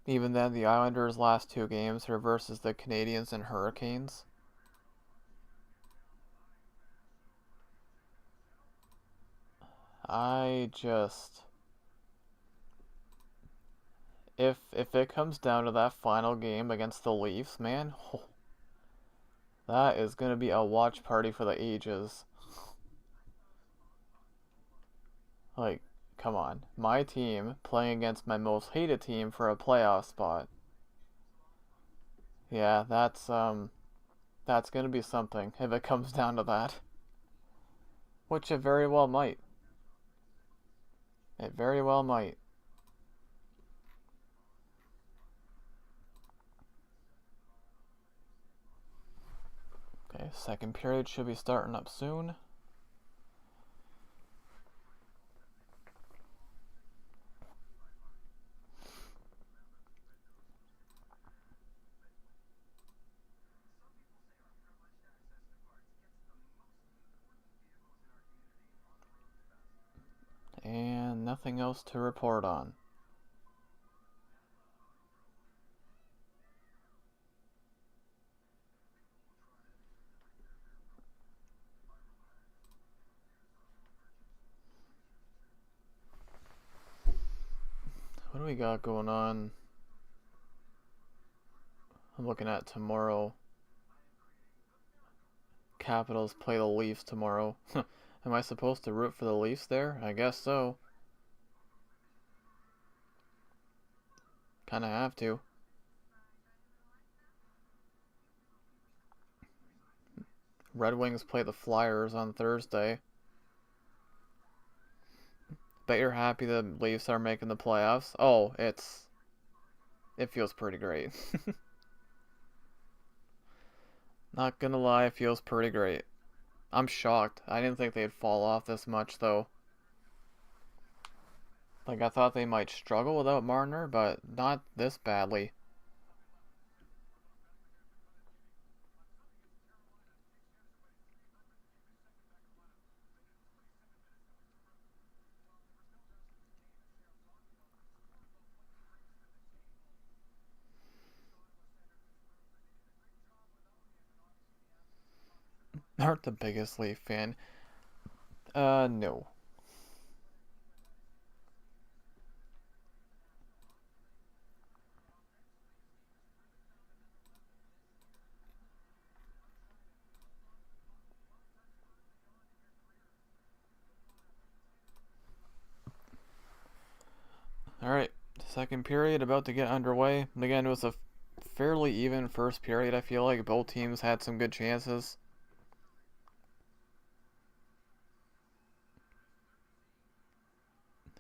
Even then, the Islanders' last 2 games are versus the Canadiens and Hurricanes. I just if it comes down to that final game against the Leafs, man, that is gonna be a watch party for the ages. Like, come on, my team playing against my most hated team for a playoff spot. Yeah, that's gonna be something if it comes down to that, which it very well might. It very well might. Okay, second period should be starting up soon. And nothing else to report on. What do we got going on? I'm looking at tomorrow. Capitals play the Leafs tomorrow. Am I supposed to root for the Leafs there? I guess so. Kinda have to. Red Wings play the Flyers on Thursday. Bet you're happy the Leafs are making the playoffs. Oh, it feels pretty great. Not gonna lie, it feels pretty great. I'm shocked. I didn't think they'd fall off this much though. Like I thought they might struggle without Marner, but not this badly. Aren't the biggest Leaf fan. No. Alright, second period about to get underway. Again, it was a fairly even first period. I feel like both teams had some good chances.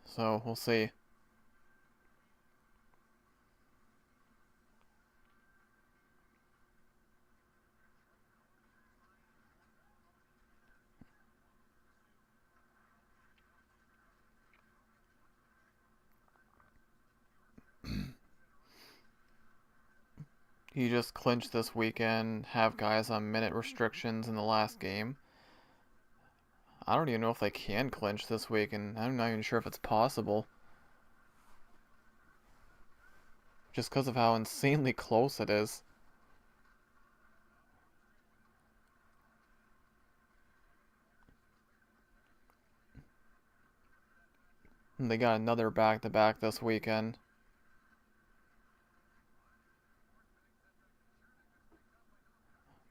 So, we'll see. You just clinch this weekend, have guys on minute restrictions in the last game. I don't even know if they can clinch this week, and I'm not even sure if it's possible. Just because of how insanely close it is. And they got another back-to-back this weekend.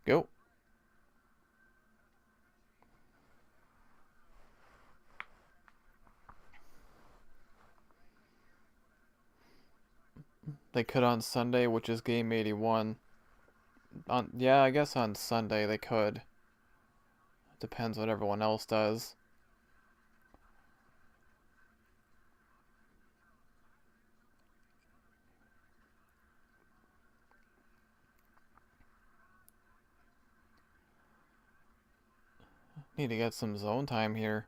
Go. They could on Sunday, which is game 81. Yeah, I guess on Sunday they could. Depends what everyone else does. Need to get some zone time here.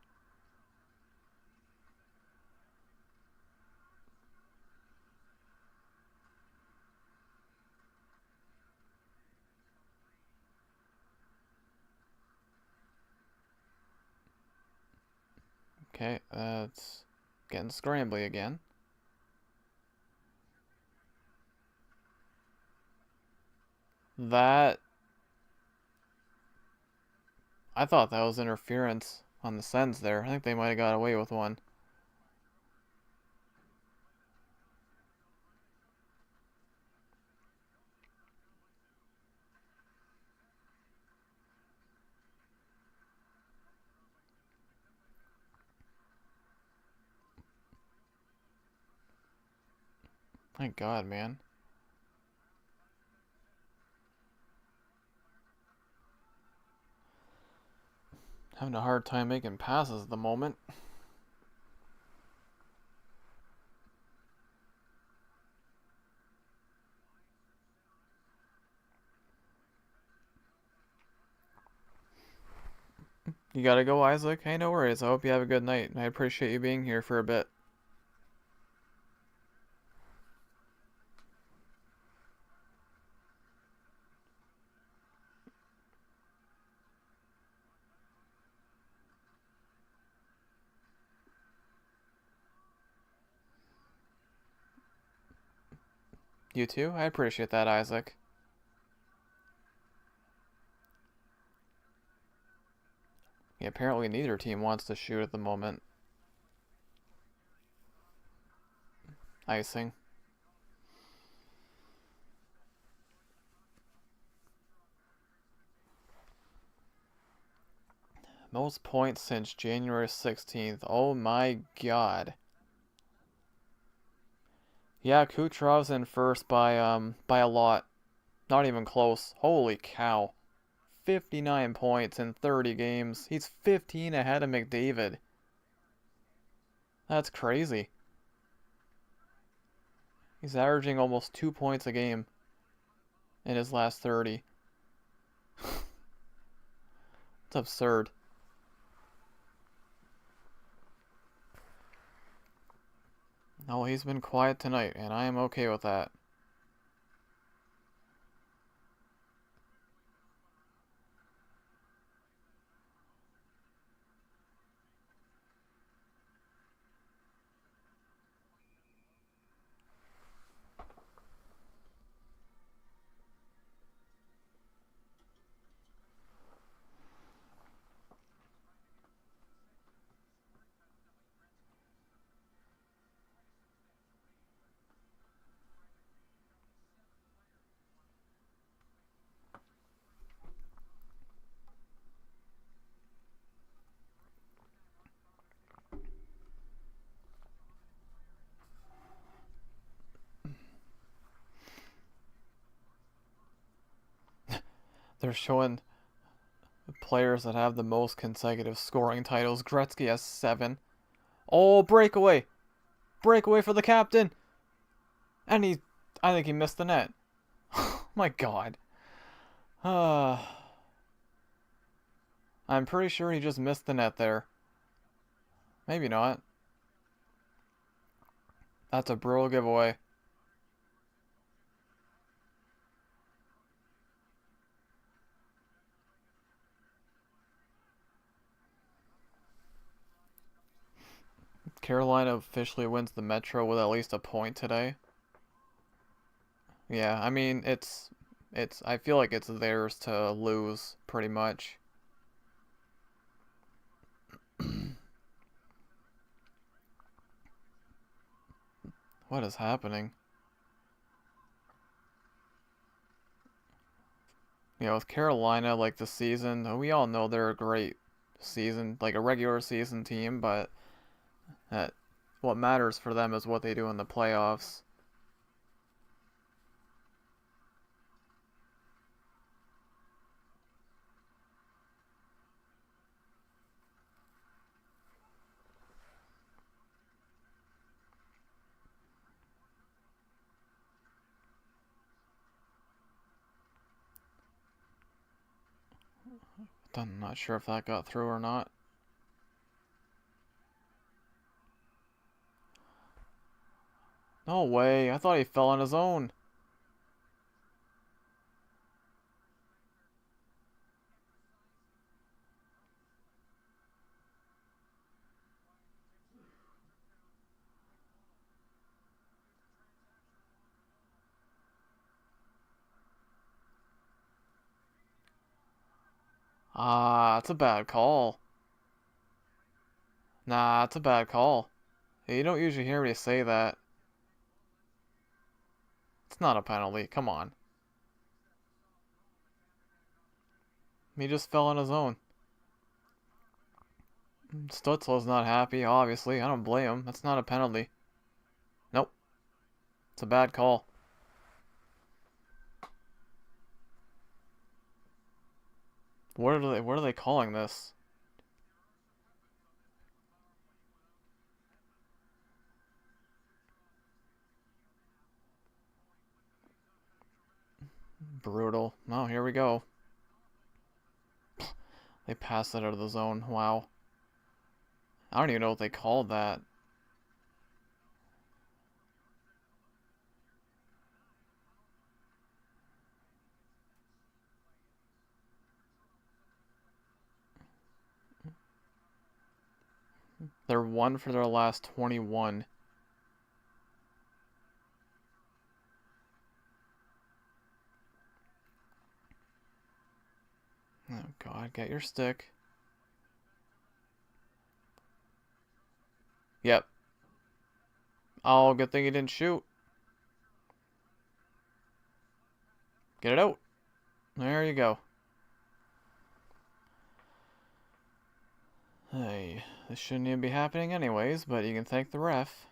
Okay, that's getting scrambly again. That... I thought that was interference on the Sens there. I think they might have got away with one. Thank God, man. Having a hard time making passes at the moment. You gotta go, Isaac? Hey, no worries. I hope you have a good night, and I appreciate you being here for a bit. You too? I appreciate that, Isaac. Yeah, apparently neither team wants to shoot at the moment. Icing. Most points since January 16th. Oh my God. Yeah, Kucherov's in first by a lot. Not even close. Holy cow. 59 points in 30 games. He's 15 ahead of McDavid. That's crazy. He's averaging almost 2 points a game in his last 30. It's absurd. Oh, he's been quiet tonight, and I am okay with that. They're showing players that have the most consecutive scoring titles. Gretzky has 7. Oh, breakaway! Breakaway for the captain! And I think he missed the net. My God. I'm pretty sure he just missed the net there. Maybe not. That's a brutal giveaway. Carolina officially wins the Metro with at least a point today. Yeah, I mean, I feel like it's theirs to lose, pretty much. What is happening? You know, with Carolina, like the season, we all know they're a great season, like a regular season team, but that what matters for them is what they do in the playoffs. I'm not sure if that got through or not. No way. I thought he fell on his own. Ah, it's a bad call. Nah, it's a bad call. You don't usually hear me say that. It's not a penalty. Come on. He just fell on his own. Stutzel's not happy, obviously. I don't blame him. That's not a penalty. Nope. It's a bad call. What are they calling this? Brutal. Oh, here we go. They passed it out of the zone. Wow. I don't even know what they called that. They're 1 for their last 21. Oh god, get your stick. Yep. Oh, good thing he didn't shoot. Get it out. There you go. Hey, this shouldn't even be happening anyways, but you can thank the ref.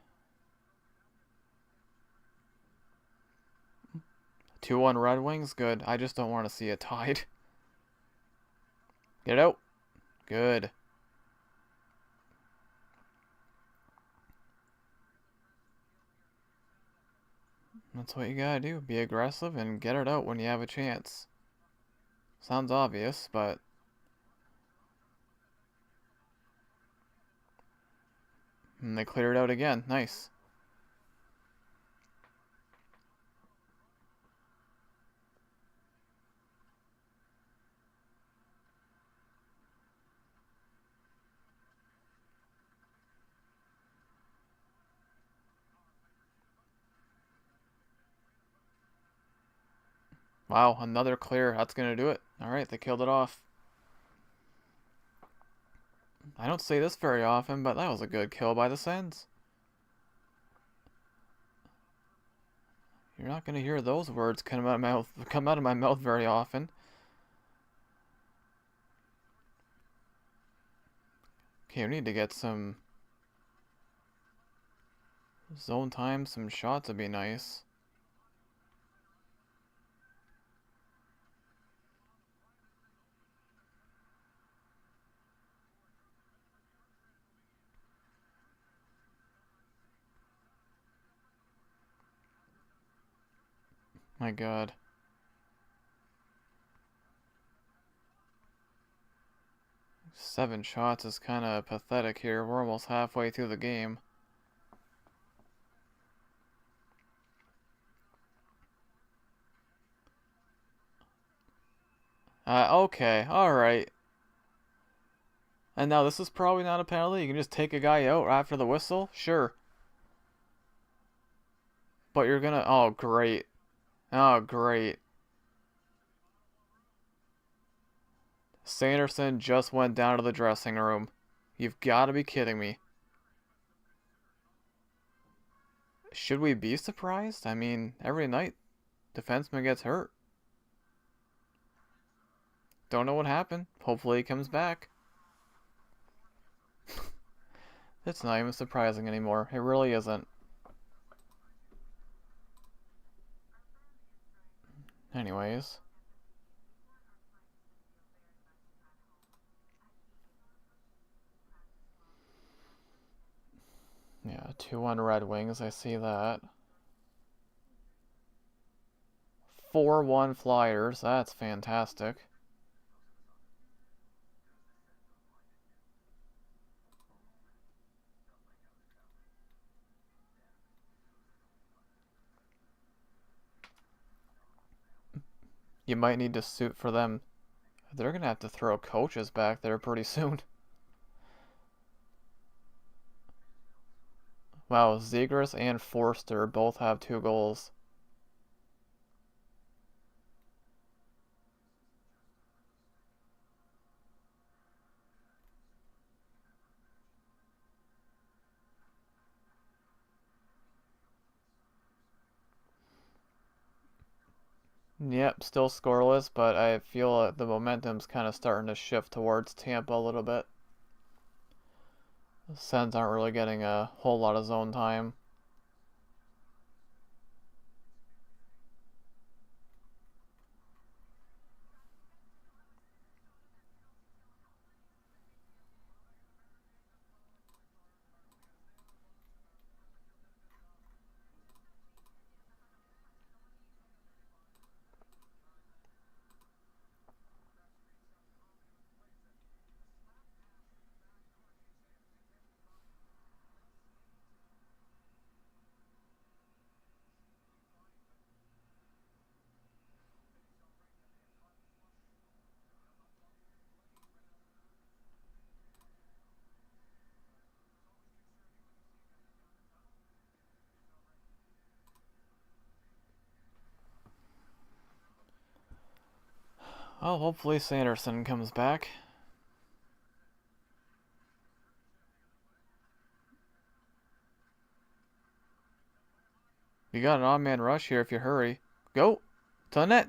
2-1 Red Wings, good. I just don't want to see it tied. Get it out. Good. That's what you gotta do. Be aggressive and get it out when you have a chance. Sounds obvious, but... And they cleared it out again. Nice. Wow, another clear. That's gonna do it. Alright, they killed it off. I don't say this very often, but that was a good kill by the Sens. You're not gonna hear those words come out of my mouth very often. Okay, we need to get some zone time, some shots would be nice. My god. Seven shots is kind of pathetic here. We're almost halfway through the game. Okay, alright. And now this is probably not a penalty. You can just take a guy out after the whistle? Sure. But you're gonna... Oh, great. Oh, great. Sanderson just went down to the dressing room. You've got to be kidding me. Should we be surprised? I mean, every night, defenseman gets hurt. Don't know what happened. Hopefully he comes back. It's not even surprising anymore. It really isn't. Anyways. Yeah, 2-1 Red Wings, I see that. 4-1 Flyers, that's fantastic. You might need to suit for them. They're gonna have to throw coaches back there pretty soon. Wow, Zegras and Forster both have 2 goals. Yep, still scoreless, but I feel like the momentum's kind of starting to shift towards Tampa a little bit. The Sens aren't really getting a whole lot of zone time. Oh, hopefully Sanderson comes back. You got an odd man rush here if you hurry. Go! To the net!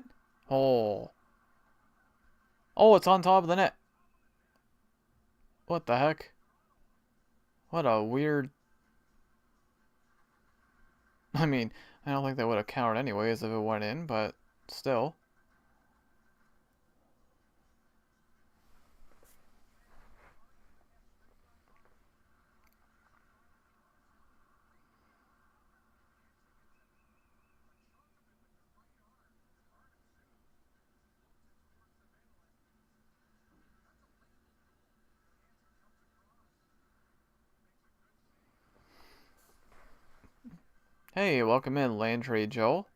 Oh. Oh, it's on top of the net. What the heck? What a weird... I mean, I don't think they would have counted anyways if it went in, but still. Hey, welcome in, Landry Joe.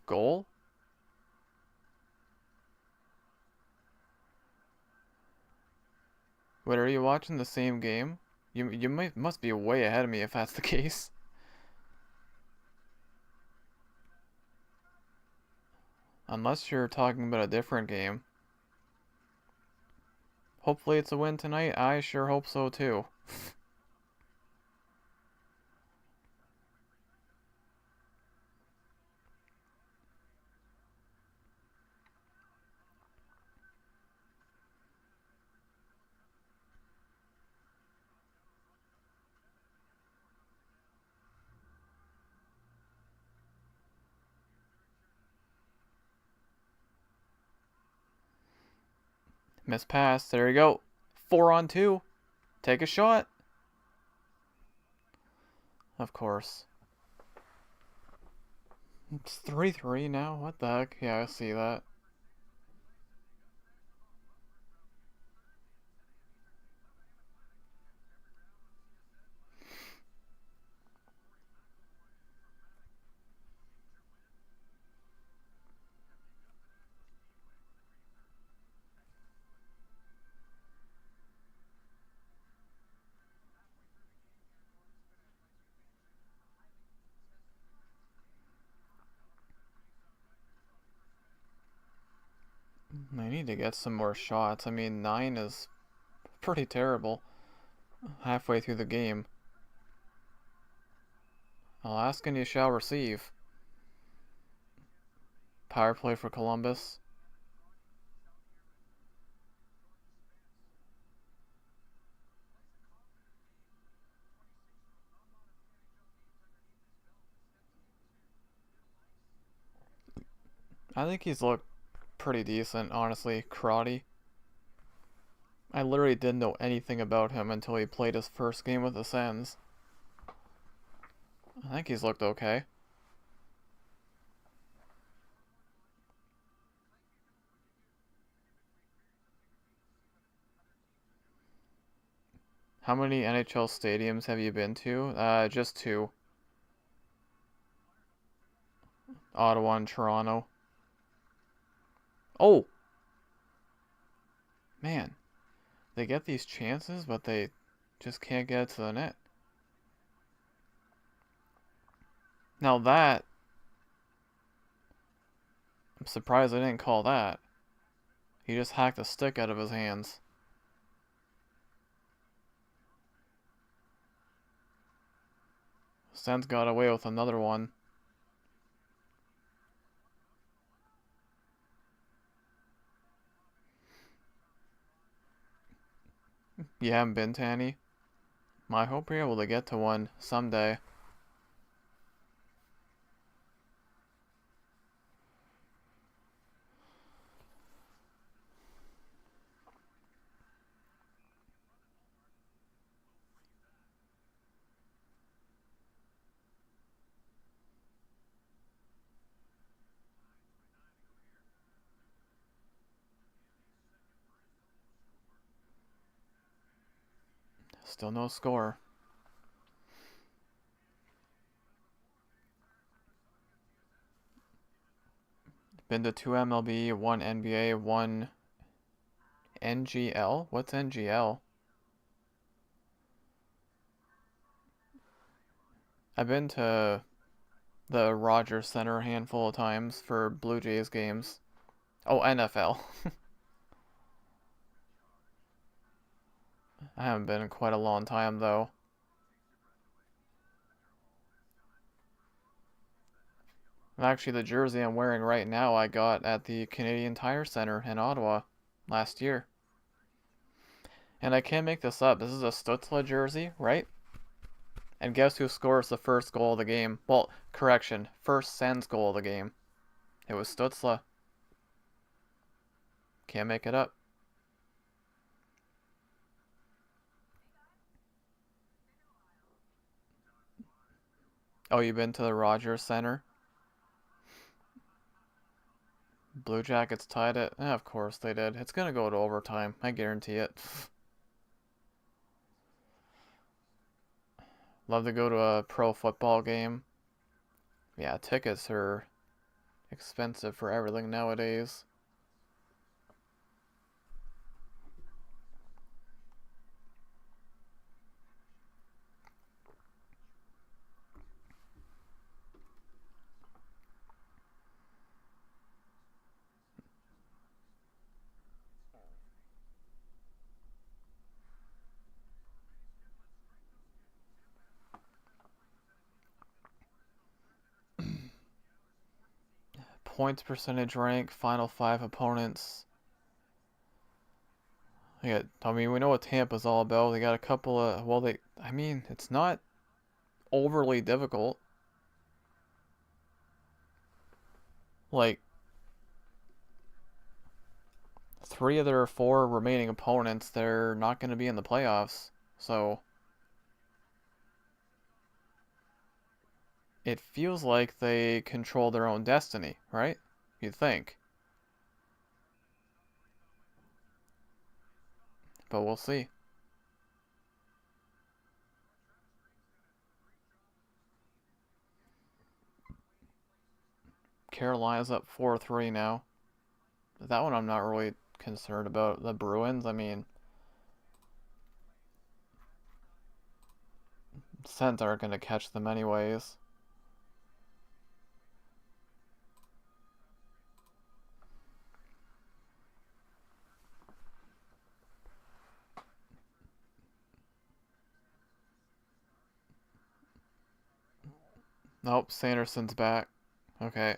Goal? Wait, are you watching the same game? You must be way ahead of me if that's the case. Unless you're talking about a different game. Hopefully it's a win tonight. I sure hope so too. Miss pass. There you go. 4-on-2. Take a shot. Of course. It's 3-3 now. What the heck? Yeah, I see that. I need to get some more shots. I mean, 9 is pretty terrible. Halfway through the game. I'll ask and you shall receive. Power play for Columbus. I think he's looked pretty decent, honestly. Crotty. I literally didn't know anything about him until he played his first game with the Sens. I think he's looked okay. How many NHL stadiums have you been to? Just 2. Ottawa and Toronto. Oh! Man. They get these chances, but they just can't get it to the net. Now that... I'm surprised they didn't call that. He just hacked the stick out of his hands. Sens got away with another one. You haven't been to any? I hope you're able to get to one someday. Still no score. Been to 2 MLB, 1 NBA, 1 NGL? What's NGL? I've been to the Rogers Center a handful of times for Blue Jays games. Oh, NFL. I haven't been in quite a long time, though. Actually, the jersey I'm wearing right now I got at the Canadian Tire Center in Ottawa last year. And I can't make this up. This is a Stützle jersey, right? And guess who scores the first goal of the game? Well, correction, first Sens goal of the game. It was Stützle. Can't make it up. Oh, you've been to the Rogers Center? Blue Jackets tied it? Of course they did. It's gonna go to overtime. I guarantee it. Love to go to a pro football game. Yeah, tickets are expensive for everything nowadays. Points percentage rank, final 5 opponents. We know what Tampa's all about. They got a couple of, well, it's not overly difficult. Like, 3 of their 4 remaining opponents, they're not going to be in the playoffs. So, it feels like they control their own destiny, right? You'd think. But we'll see. Carolina's up 4-3 now. That one I'm not really concerned about. The Bruins, Sens aren't going to catch them anyways. Nope, Sanderson's back. Okay.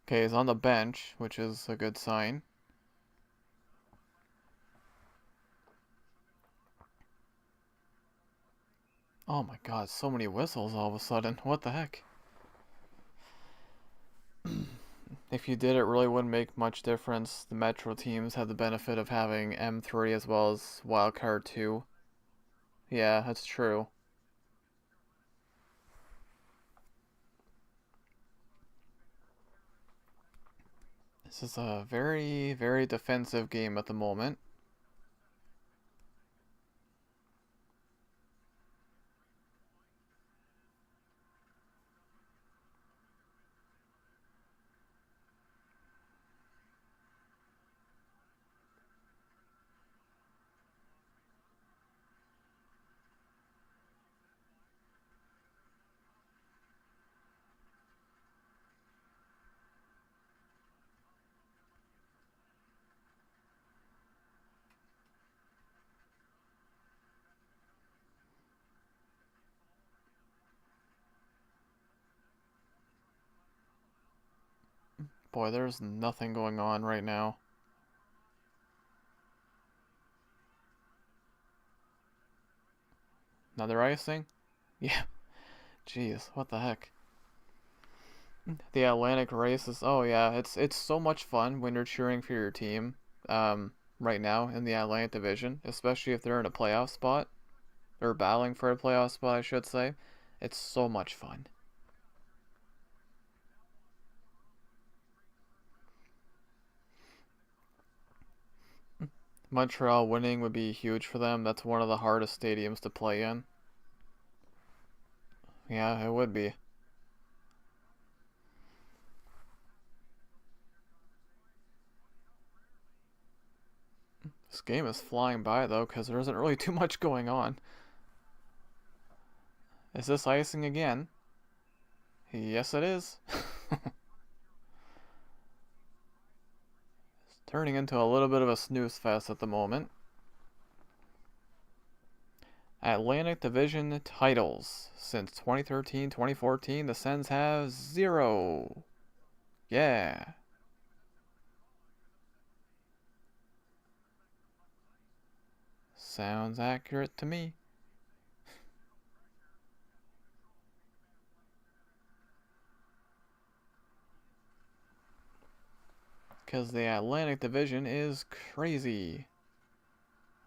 Okay, he's on the bench, which is a good sign. Oh my god, so many whistles all of a sudden. What the heck? If you did, it really wouldn't make much difference. The Metro teams have the benefit of having M3 as well as Wildcard 2. Yeah, that's true. This is a very, very defensive game at the moment. Boy, there's nothing going on right now. Another icing? Yeah. Jeez, what the heck? The Atlantic race is, oh yeah, it's so much fun when you're cheering for your team. Right now in the Atlantic Division, especially if they're in a playoff spot or battling for a playoff spot, I should say. It's so much fun. Montreal winning would be huge for them. That's one of the hardest stadiums to play in. Yeah, it would be. This game is flying by though, because there isn't really too much going on. Is this icing again? Yes, it is. It's turning into a little bit of a snooze fest at the moment. Atlantic Division titles. Since 2013-2014, the Sens have 0. Yeah. Sounds accurate to me. Because the Atlantic Division is crazy.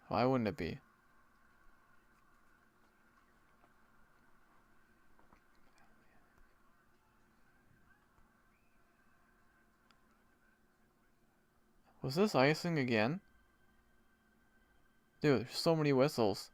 Why wouldn't it be? Was this icing again? Dude, there's so many whistles.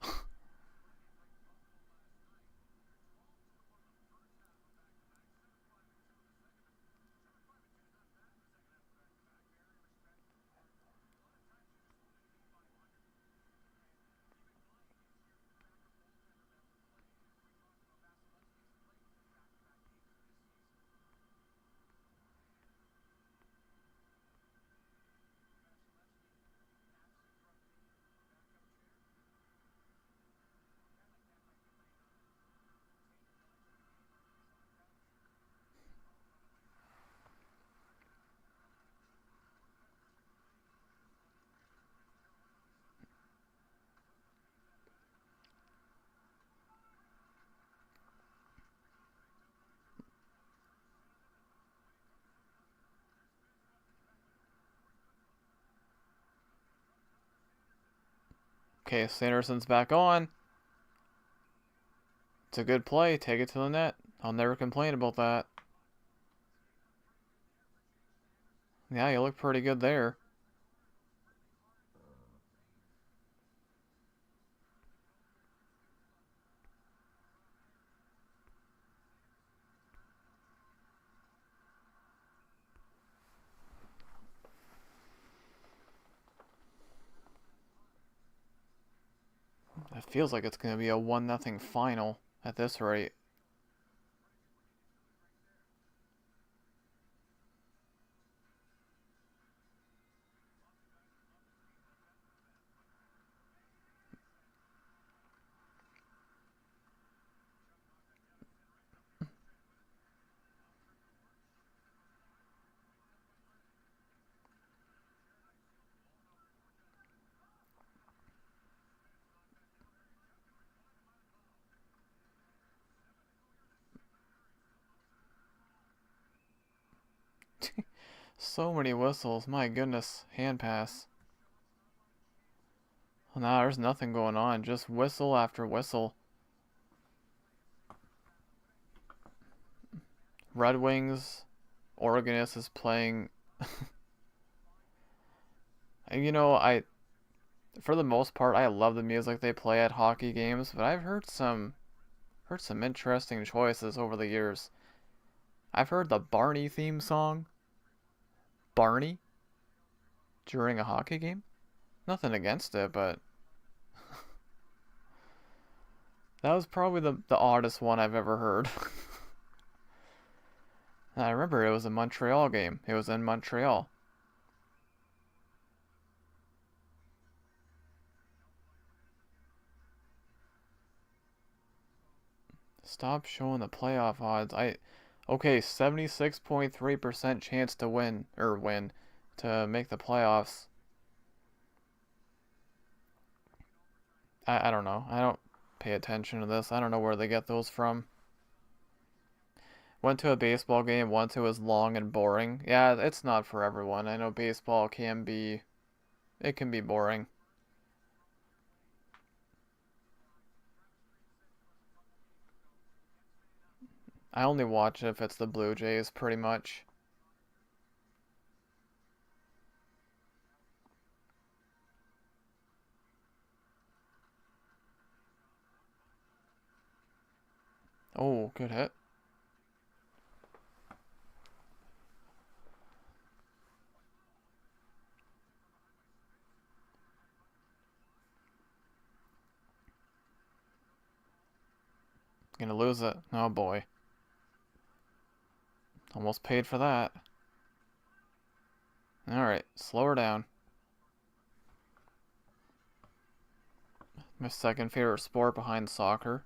Okay, Sanderson's back on. It's a good play. Take it to the net. I'll never complain about that. Yeah, you look pretty good there. It feels like it's going to be a 1-0 final at this rate. So many whistles. My goodness. Hand pass. Well, nah, there's nothing going on. Just whistle after whistle. Red Wings. Organist is playing. You know, for the most part, I love the music they play at hockey games, but I've heard some interesting choices over the years. I've heard the Barney theme song. Barney during a hockey game. Nothing against it, but that was probably the oddest one I've ever heard. And I remember it was a Montreal game. It was in Montreal. Stop showing the playoff odds. Okay, 76.3% chance to win, to make the playoffs. I don't know. I don't pay attention to this. I don't know where they get those from. Went to a baseball game once. It was long and boring. Yeah, it's not for everyone. I know baseball it can be boring. I only watch it if it's the Blue Jays, pretty much. Oh, good hit. Gonna lose it. Oh boy. Almost paid for that. Alright, slow her down. My second favorite sport behind soccer.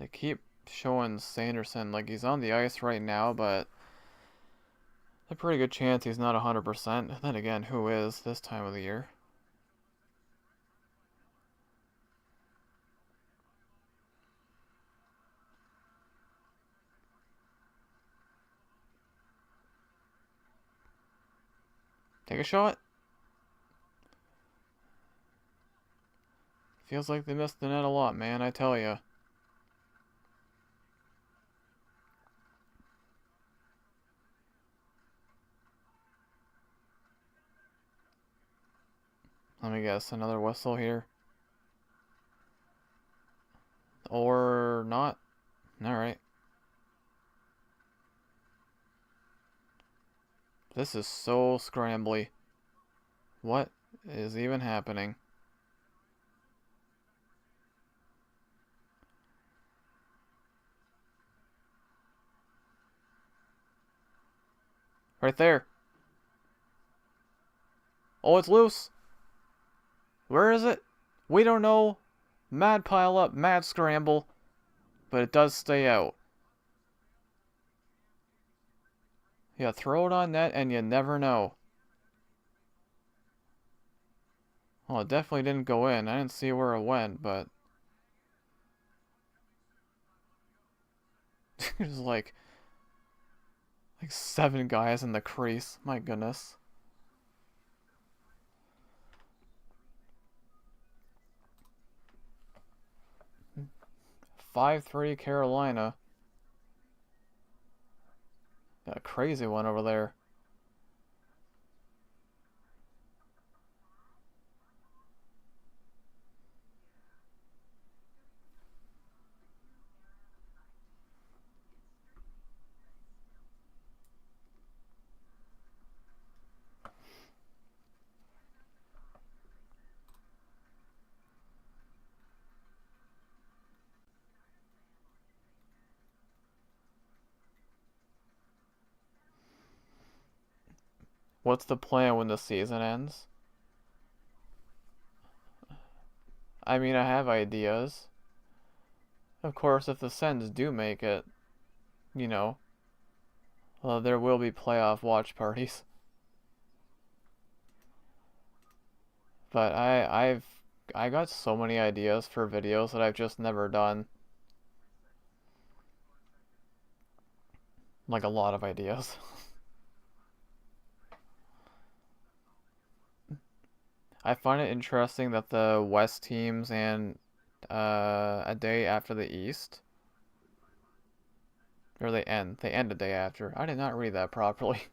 They keep showing Sanderson like he's on the ice right now, but a pretty good chance he's not 100%. Then again, who is this time of the year? Take a shot. Feels like they missed the net a lot, man, I tell ya. Let me guess, another whistle here. Or not. Alright. This is so scrambly. What is even happening? Right there. Oh, it's loose. Where is it? We don't know. Mad pile up, mad scramble. But it does stay out. Yeah, throw it on net and you never know. Well, it definitely didn't go in. I didn't see where it went, but... There's like 7 guys in the crease. My goodness. 5-3 Carolina. Got a crazy one over there. What's the plan when the season ends? I mean, I have ideas. Of course, if the Sens do make it, you know, well, there will be playoff watch parties. But I got so many ideas for videos that I've just never done. Like a lot of ideas. I find it interesting that the West teams and a day after the East, or they end a day after. I did not read that properly.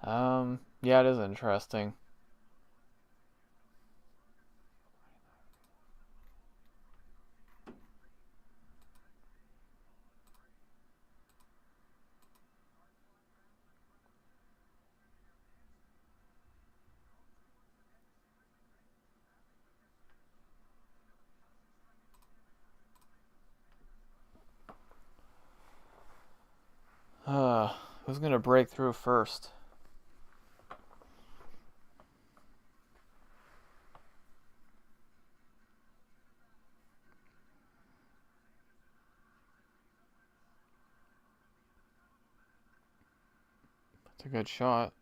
Yeah, it is interesting. Who's gonna break through first? That's a good shot.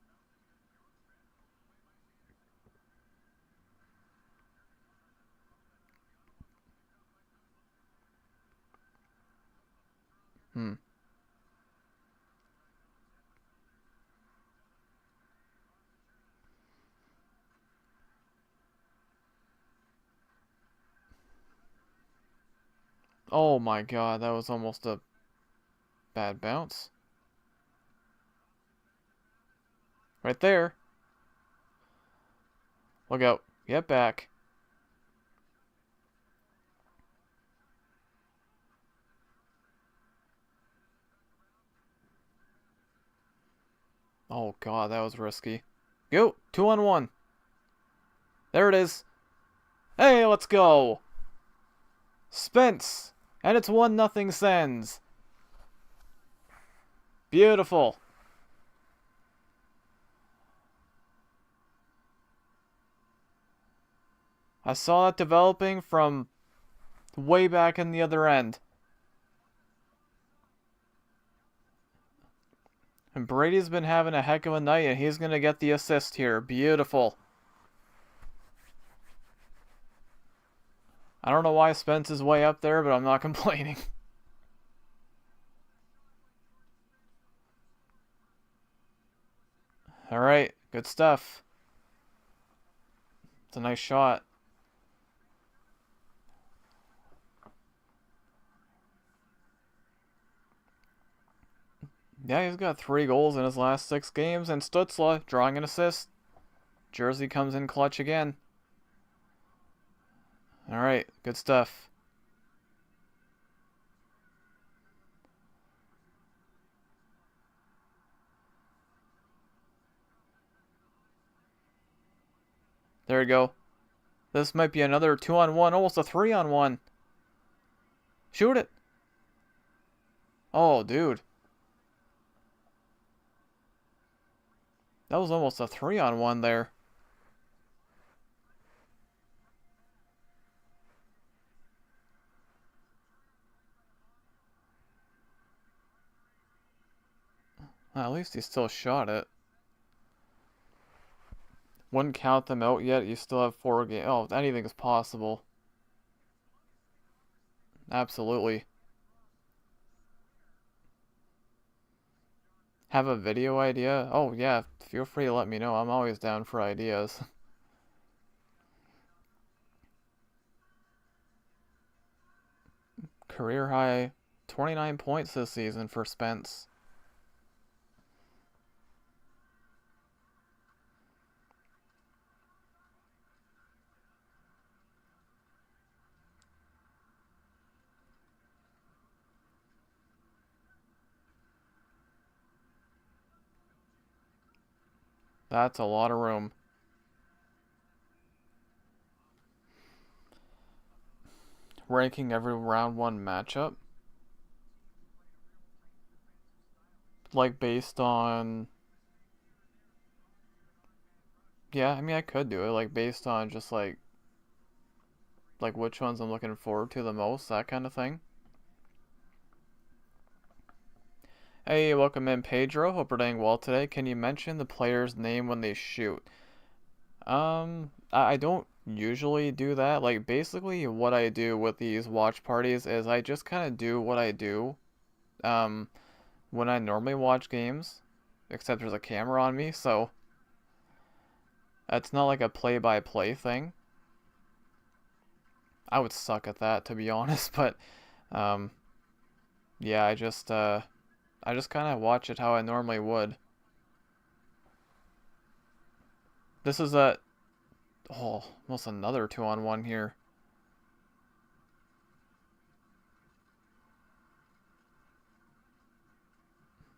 Oh my god, that was almost a bad bounce. Right there. Look out. Get back. Oh god, that was risky. Go! 2-on-1. There it is. Hey, let's go! Spence! And it's 1-0 Sens. Beautiful. I saw that developing from way back in the other end. And Brady's been having a heck of a night, and he's going to get the assist here. Beautiful. I don't know why Spence is way up there, but I'm not complaining. Alright, good stuff. It's a nice shot. Yeah, he's got 3 goals in his last 6 games, and Stützle drawing an assist. Jersey comes in clutch again. Alright, good stuff. There we go. This might be another 2-on-1, almost a 3-on-1. Shoot it. Oh, dude. That was almost a 3-on-1 there. Well, at least he still shot it. Wouldn't count them out yet. You still have 4 games. Oh, anything is possible. Absolutely. Have a video idea? Oh, yeah. Feel free to let me know. I'm always down for ideas. Career high 29 points this season for Spence. That's a lot of room. Ranking every round 1 matchup? Like based on... Yeah, I mean I could do it. Like based on just like which ones I'm looking forward to the most, that kind of thing. Hey, welcome in Pedro. Hope you're doing well today. Can you mention the player's name when they shoot? I don't usually do that. Like, basically what I do with these watch parties is I just kind of do what I do, um, when I normally watch games, except there's a camera on me, so it's not like a play-by-play thing. I would suck at that, to be honest, but, um, yeah, I just kind of watch it how I normally would. This is a... Oh, almost another 2-on-1 here.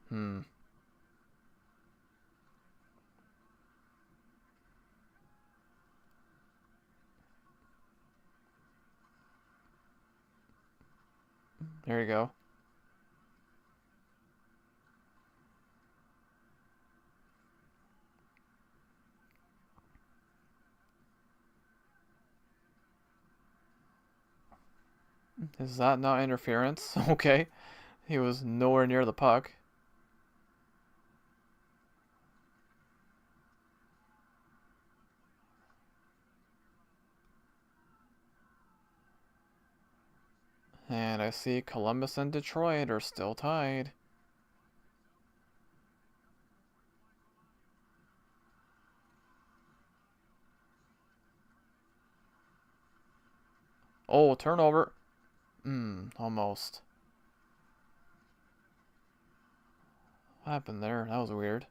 Hmm. There you go. Is that not interference? Okay. He was nowhere near the puck. And I see Columbus and Detroit are still tied. Oh, turnover. Almost. What happened there? That was weird.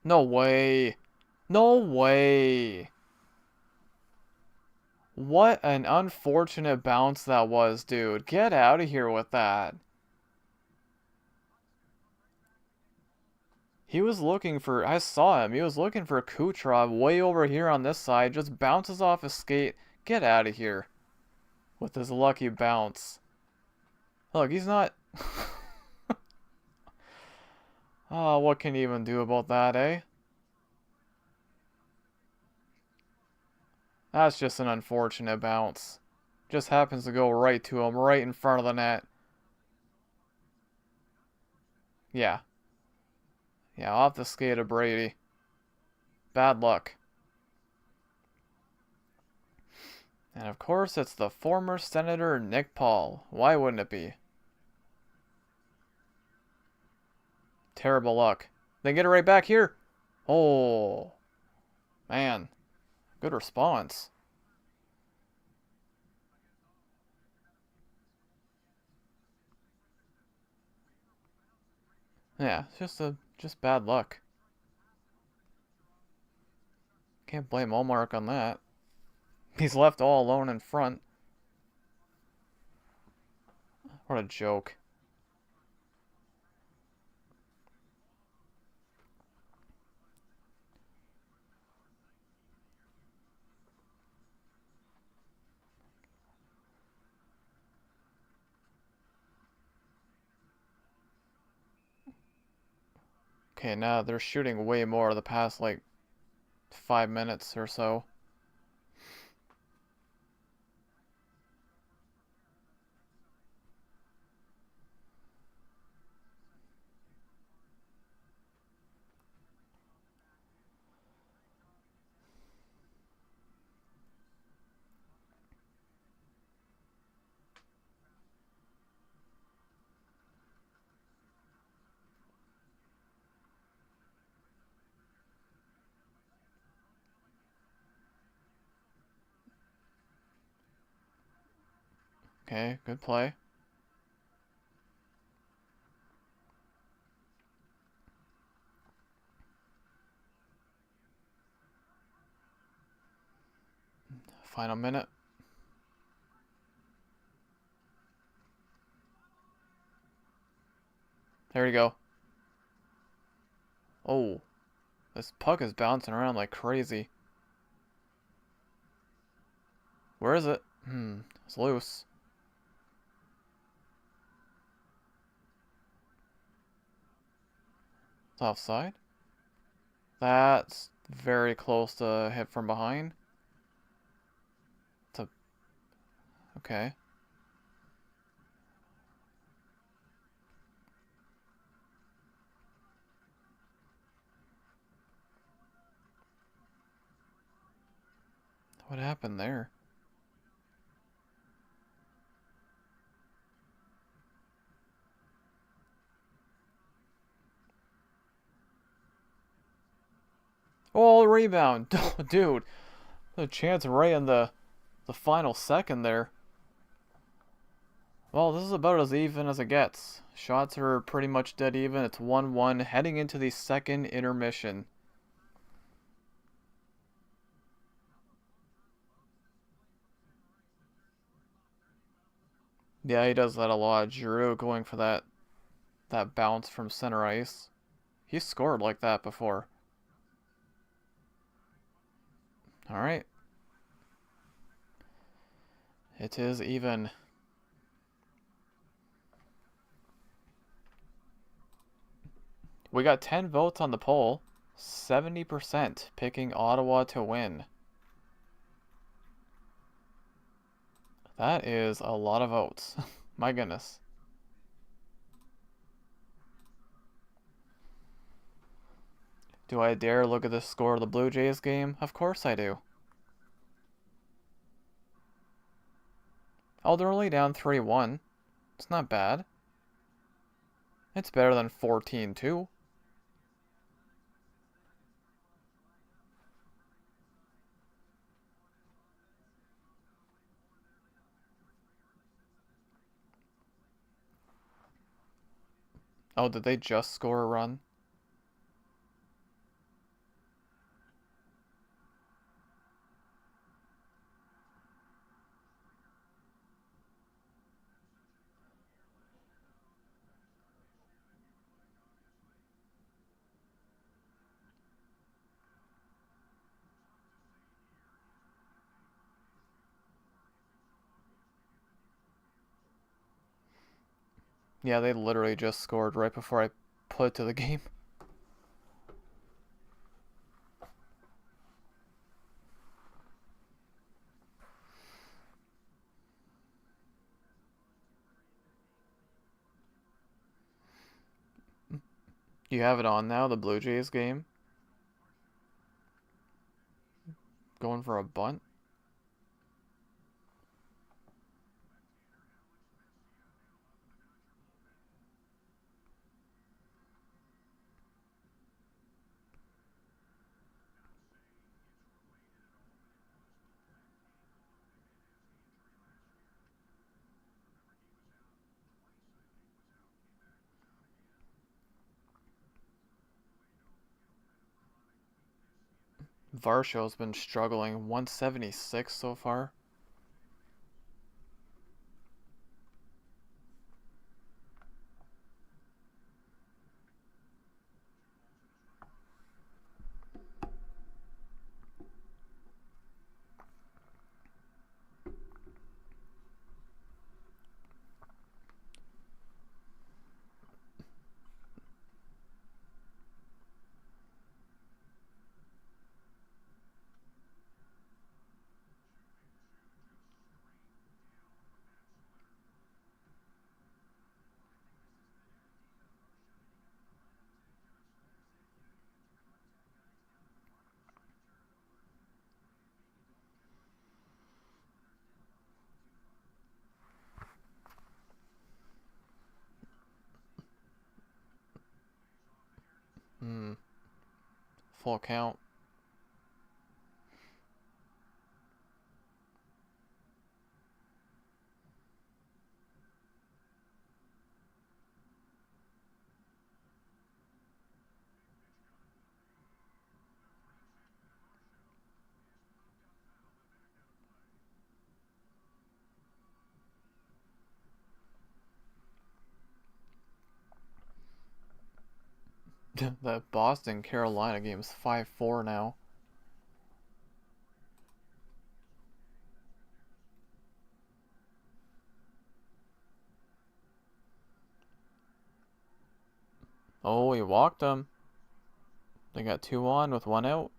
No way. No way. What an unfortunate bounce that was, dude. Get out of here with that. He was looking for, I saw him. He was looking for Kucherov way over here on this side. Just bounces off his skate. Get out of here with his lucky bounce. Look, he's not... Oh, what can you even do about that, eh? That's just an unfortunate bounce. Just happens to go right to him, right in front of the net. Yeah. Yeah, off the skate of Brady. Bad luck. And of course, it's the former Senator Nick Paul. Why wouldn't it be? Terrible luck. Then get it right back here. Oh, man. Good response. Yeah, it's just bad luck. Can't blame Allmark on that. He's left all alone in front. What a joke. Okay, now they're shooting way more the past, like, 5 minutes or so. Okay, good play. Final minute. There you go. Oh, this puck is bouncing around like crazy. Where is it? It's loose. It's offside. That's very close to hit from behind. It's a... Okay. What happened there? Oh, rebound. Dude, the chance right in the final second there. Well, this is about as even as it gets. Shots are pretty much dead even. It's 1-1 heading into the second intermission. Yeah, he does that a lot. Giroux going for that bounce from center ice. He scored like that before. All right. It is even. We got 10 votes on the poll. 70% picking Ottawa to win. That is a lot of votes. My goodness. Do I dare look at the score of the Blue Jays game? Of course I do. Oh, they're only down 3-1. It's not bad. It's better than 14-2. Oh, did they just score a run? Yeah, they literally just scored right before I put it to the game. You have it on now, the Blue Jays game? Going for a bunt? Varsho's been struggling. 176 so far. Hmm. Full count. That Boston Carolina game is 5-4 now. Oh, he walked them. They got 2 on with 1 out.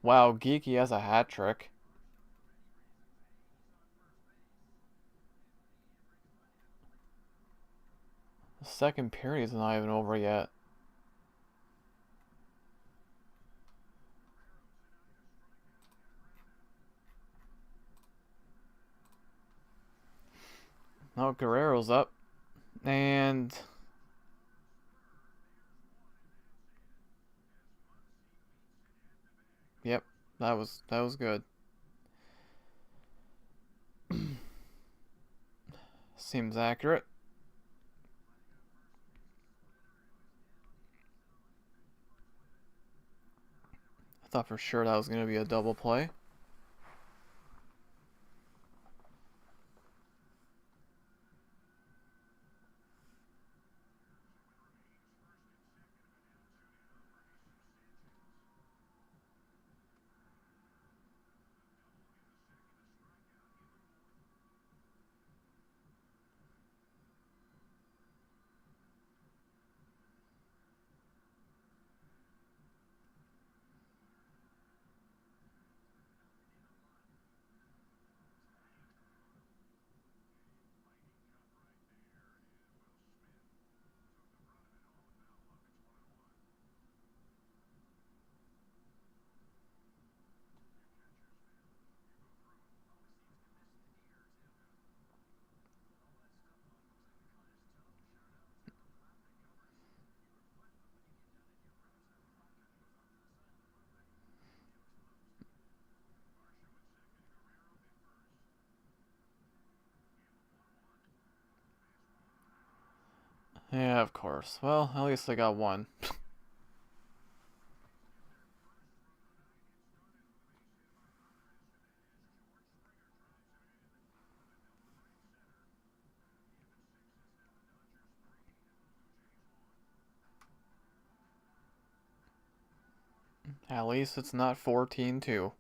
Wow, Geeky has a hat trick. The second period is not even over yet. No, Guerrero's up. And yep, that was good. Seems accurate. I thought for sure that was going to be a double play. Yeah, of course. Well, at least I got one. At least it's not 14-2.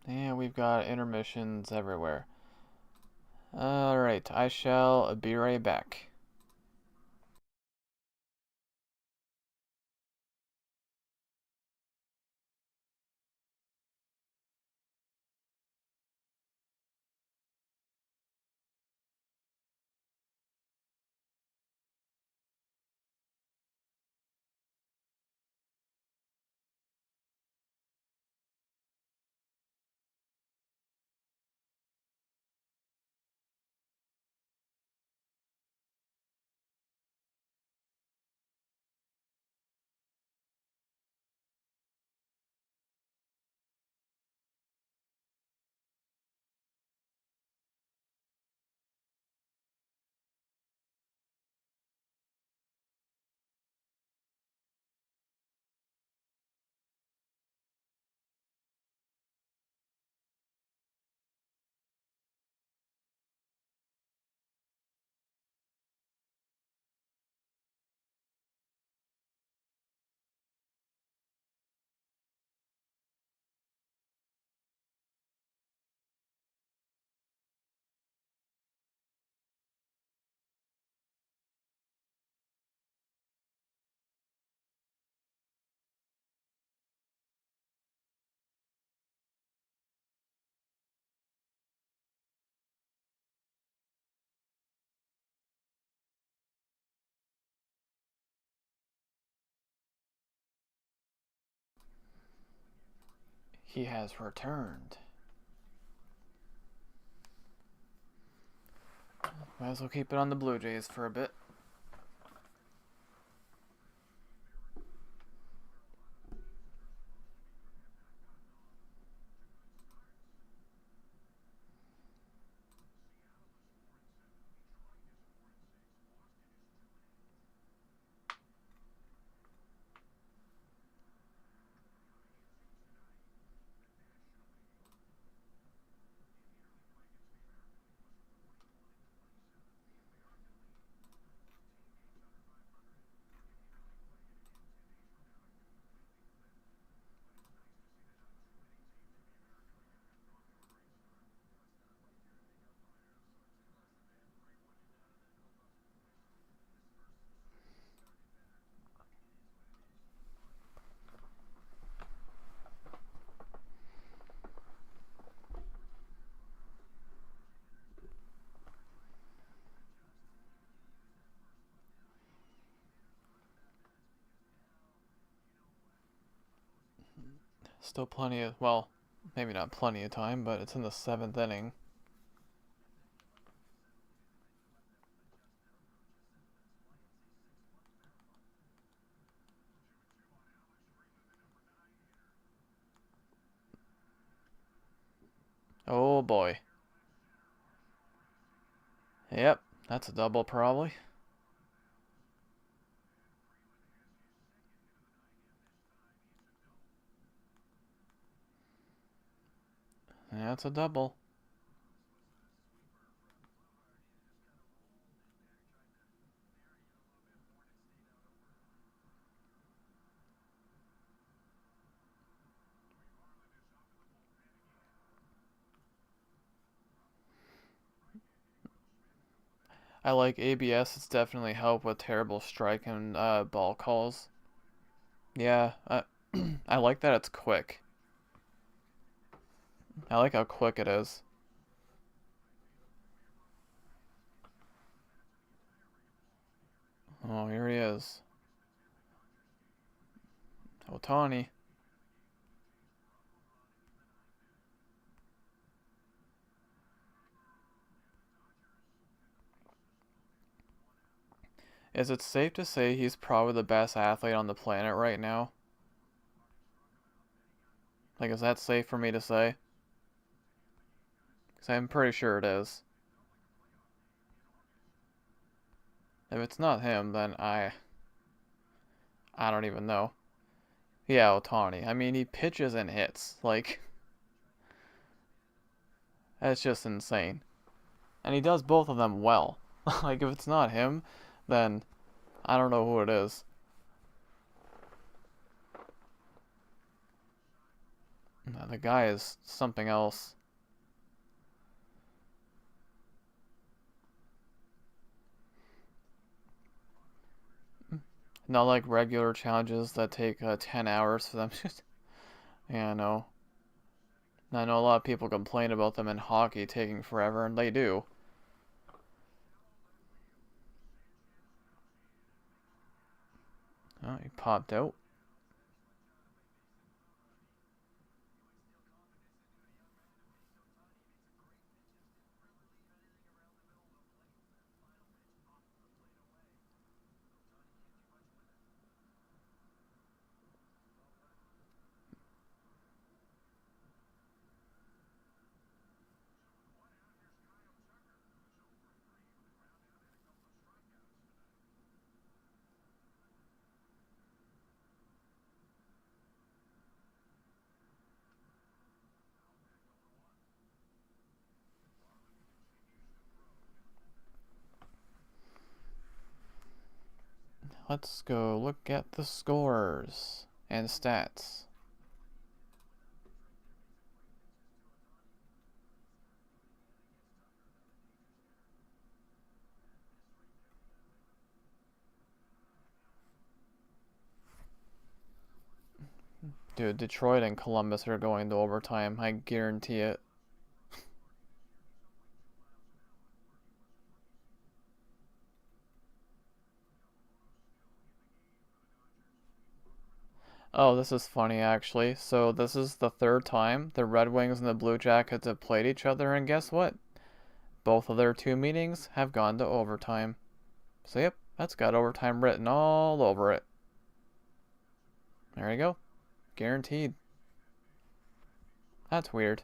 And we've got intermissions everywhere. Alright, I shall be right back. He has returned. Might as well keep it on the Blue Jays for a bit. Still plenty of, well, maybe not plenty of time, but it's in the 7th inning. Oh boy. Yep, that's a double probably. That's a double. I like ABS. It's definitely helped with terrible strike and ball calls. Yeah, I like that it's quick. I like how quick it is. Oh, here he is. Otani. Is it safe to say he's probably the best athlete on the planet right now? Like, is that safe for me to say? Because I'm pretty sure it is. If it's not him, then I don't even know. Yeah, Otani. I mean, he pitches and hits. Like, that's just insane. And he does both of them well. Like, if it's not him, then I don't know who it is. The guy is something else. Not like regular challenges that take 10 hours for them. Yeah, I know. I know a lot of people complain about them in hockey taking forever, and they do. Oh, he popped out. Let's go look at the scores and stats. Dude, Detroit and Columbus are going to overtime. I guarantee it. Oh, this is funny actually. So this is the third time the Red Wings and the Blue Jackets have played each other, and guess what? Both of their two meetings have gone to overtime. So yep, that's got overtime written all over it. There you go. Guaranteed. That's weird.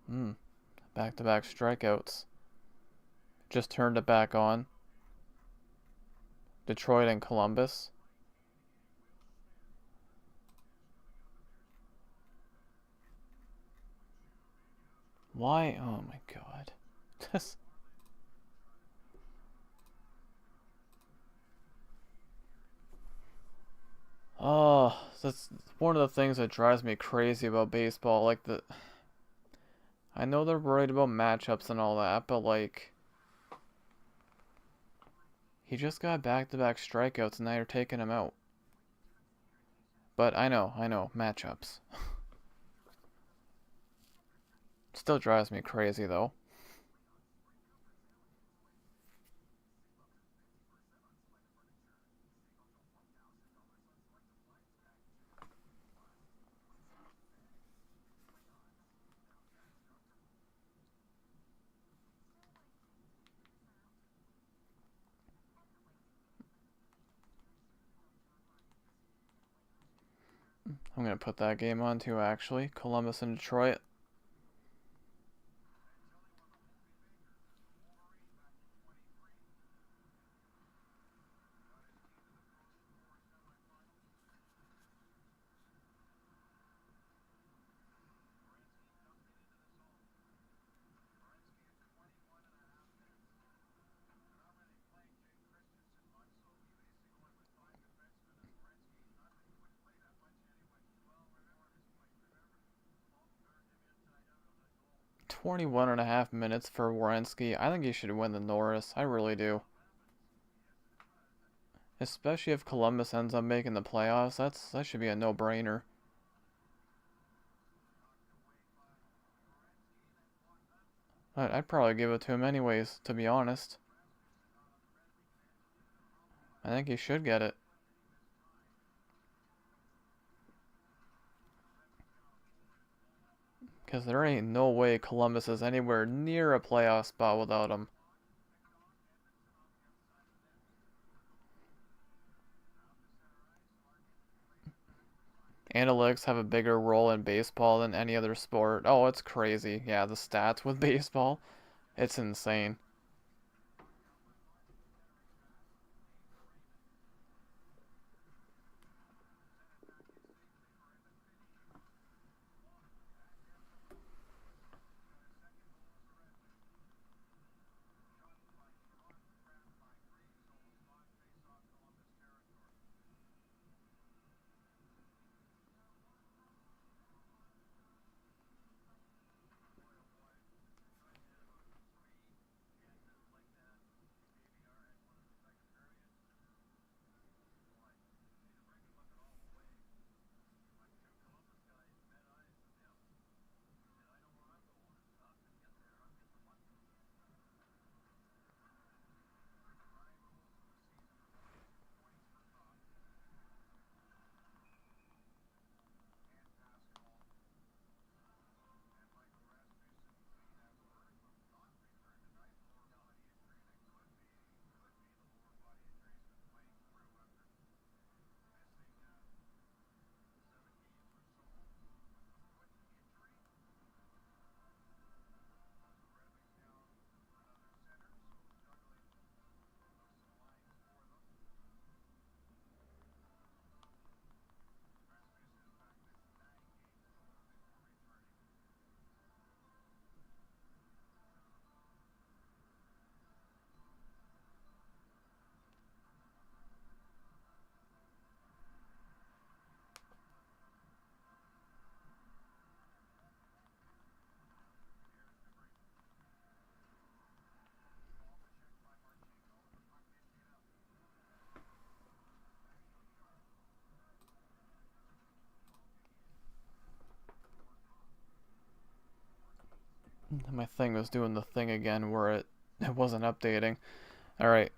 Hmm. Back-to-back strikeouts. Just turned it back on. Detroit and Columbus. Why? Oh my god. Oh, that's one of the things that drives me crazy about baseball. Like I know they're worried about matchups and all that, but like, he just got back-to-back strikeouts and now you're taking him out. But I know, matchups. Still drives me crazy though. I'm gonna put that game on too, actually. Columbus and Detroit. 21 and a half minutes for Werenski. I think he should win the Norris. I really do. Especially if Columbus ends up making the playoffs. That should be a no-brainer. I'd probably give it to him anyways, to be honest. I think he should get it. Because there ain't no way Columbus is anywhere near a playoff spot without him. Analytics have a bigger role in baseball than any other sport. Oh, it's crazy. Yeah, the stats with baseball, it's insane. My thing was doing the thing again where it wasn't updating. Alright,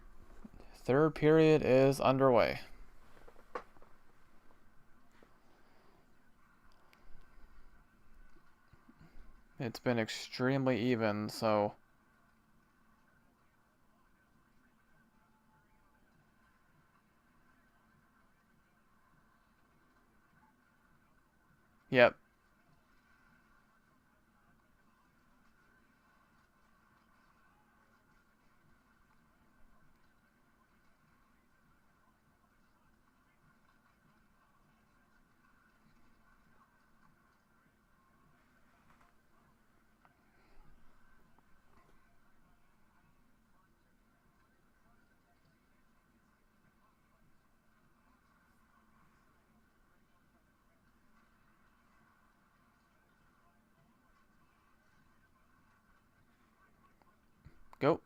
third period is underway. It's been extremely even, so... Yep. Go.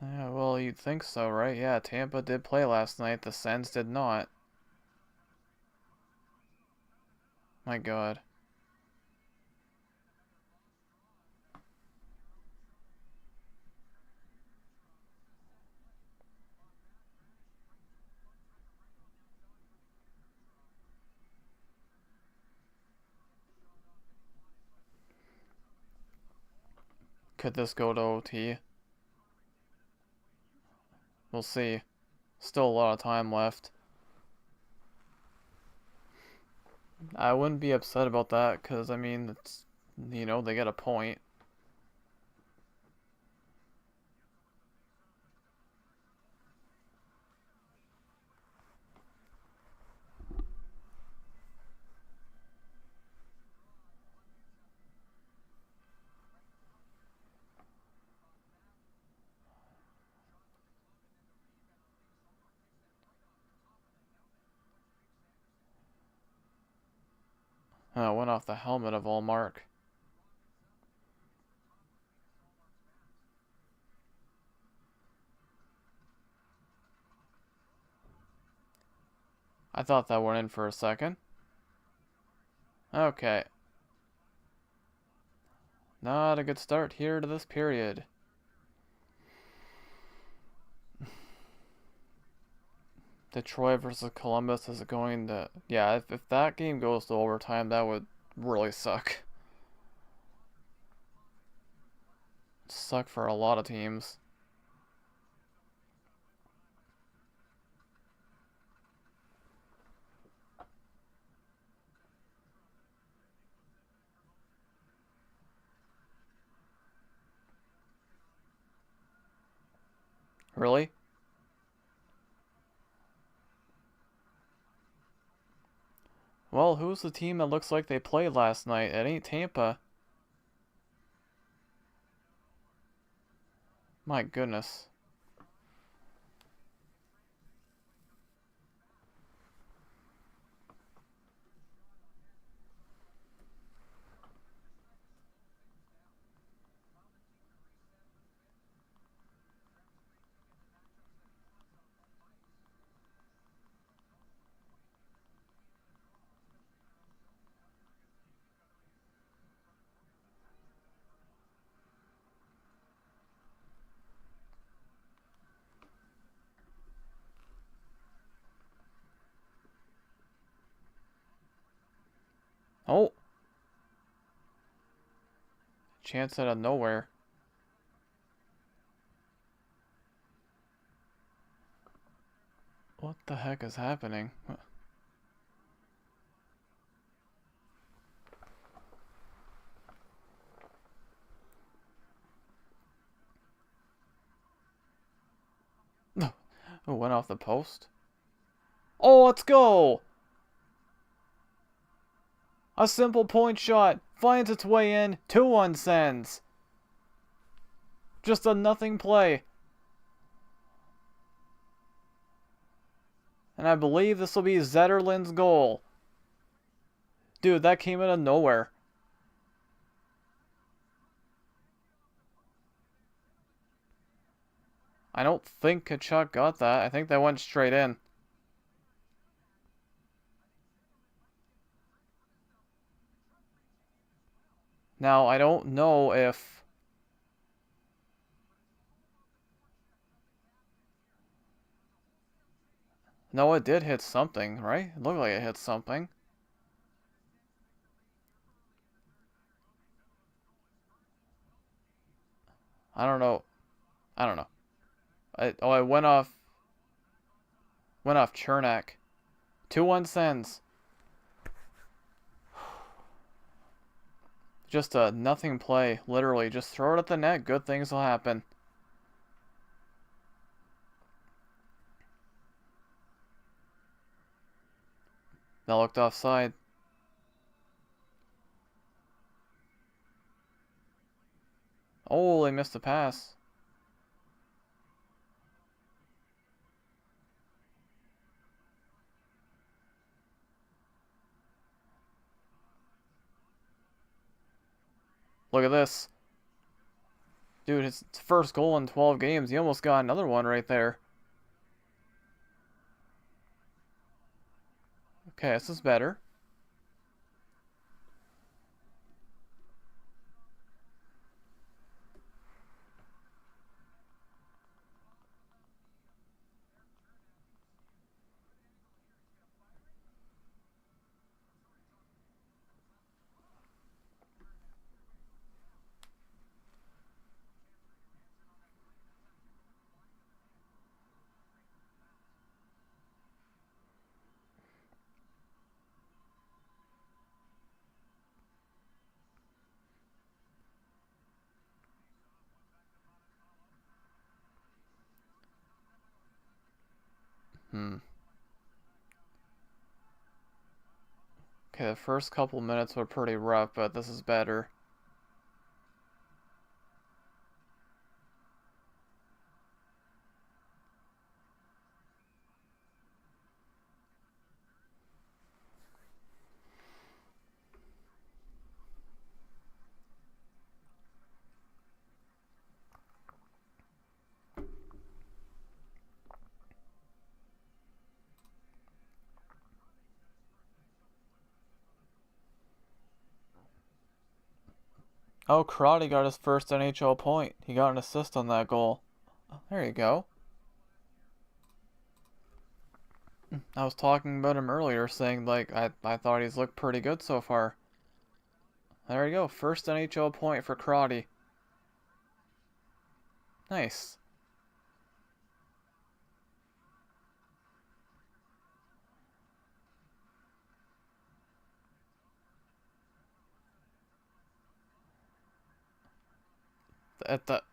Yeah, well, you'd think so, right? Yeah, Tampa did play last night. The Sens did not. My God. Could this go to OT? We'll see. Still a lot of time left. I wouldn't be upset about that, because, I mean, it's, they get a point. Oh, went off the helmet of Allmark. I thought that went in for a second. Okay. Not a good start here to this period. Detroit versus Columbus is going to... Yeah, if that game goes to overtime, that would really suck. Suck for a lot of teams. Really? Well, who's the team that looks like they played last night? It ain't Tampa. My goodness. Oh! Chance out of nowhere. What the heck is happening? Oh, went off the post. Oh, let's go! A simple point shot finds its way in. 2-1 Sens. Just a nothing play. And I believe this will be Zetterlund's goal. Dude, that came out of nowhere. I don't think Kachuk got that. I think that went straight in. Now, I don't know if... No, it did hit something, right? It looked like it hit something. I don't know. I don't know. It went off... Went off Chernak. 2-1 Sens. Just a nothing play. Literally, just throw it at the net. Good things will happen. That looked offside. Oh, they missed the pass. Look at this. Dude, his first goal in 12 games. He almost got another one right there. Okay, this is better. Okay, the first couple minutes were pretty rough, but this is better. Oh, Karate got his first NHL point. He got an assist on that goal. There you go. I was talking about him earlier, saying, like, I thought he's looked pretty good so far. There you go. First NHL point for Karate. Nice. At the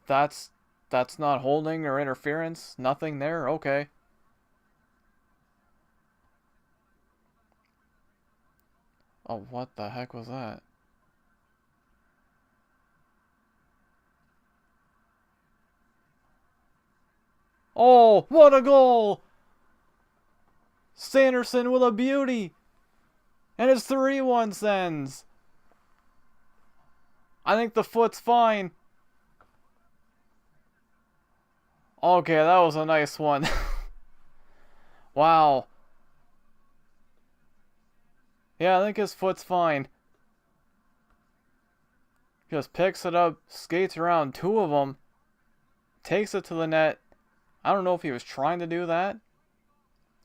That's not holding or interference. Nothing there. Okay. Oh, what the heck was that? Oh, what a goal! Sanderson with a beauty! And it's 3-1 Sens. I think the foot's fine. Okay, that was a nice one. Wow. Yeah, I think his foot's fine. Just picks it up, skates around two of them, takes it to the net. I don't know if he was trying to do that.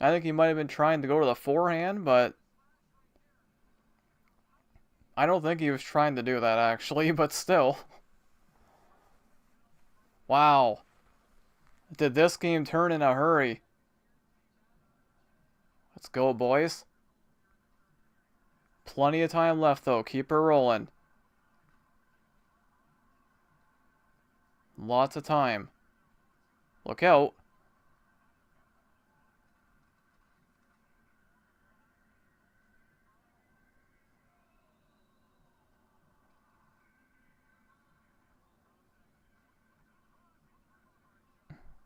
I think he might have been trying to go to the forehand, but I don't think he was trying to do that actually, but still. Wow. Did this game turn in a hurry? Let's go, boys. Plenty of time left, though. Keep her rolling. Lots of time. Look out.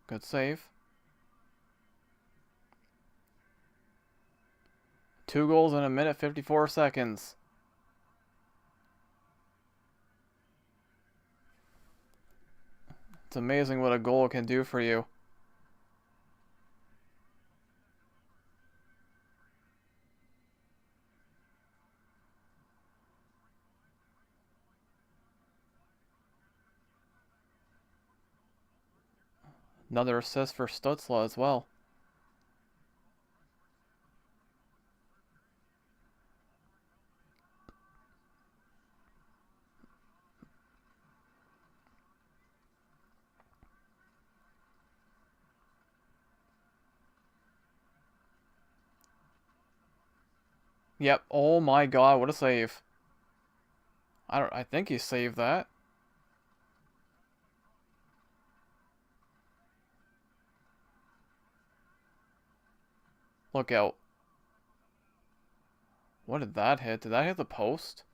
Good save. 2 goals in a minute, 54 seconds. It's amazing what a goal can do for you. Another assist for Stutzla as well. Yep. Oh my god, what a save. I think he saved that. Look out. What did that hit? Did that hit the post?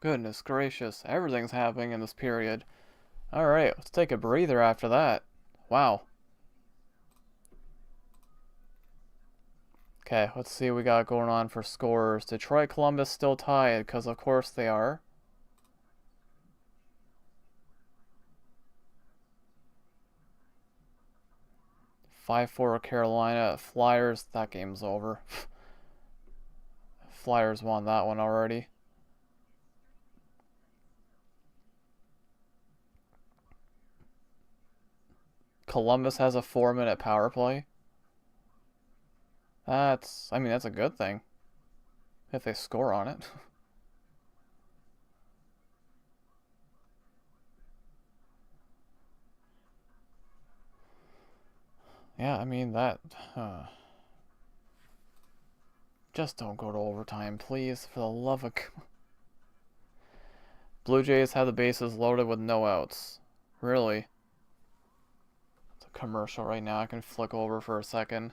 Goodness gracious. Everything's happening in this period. Alright, let's take a breather after that. Wow. Okay, let's see what we got going on for scores. Detroit Columbus still tied, because of course they are. Five 4 Carolina. Flyers, that game's over. Flyers won that one already. Columbus has a 4-minute power play. That's a good thing. If they score on it. Yeah, I mean, that... Just don't go to overtime, please, for the love of... Blue Jays have the bases loaded with no outs. Really? It's a commercial right now. I can flick over for a second.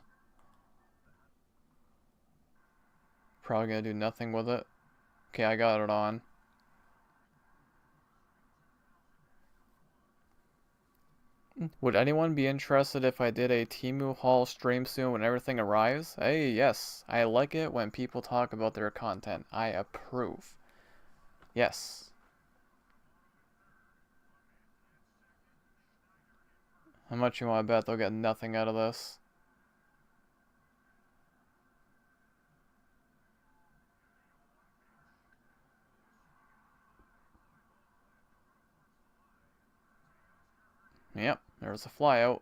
Probably gonna do nothing with it. Okay, I got it on. Would anyone be interested if I did a Temu Hall stream soon when everything arrives? Hey, yes. I like it when people talk about their content. I approve. Yes. How much you want to bet they'll get nothing out of this? Yep, there's a flyout.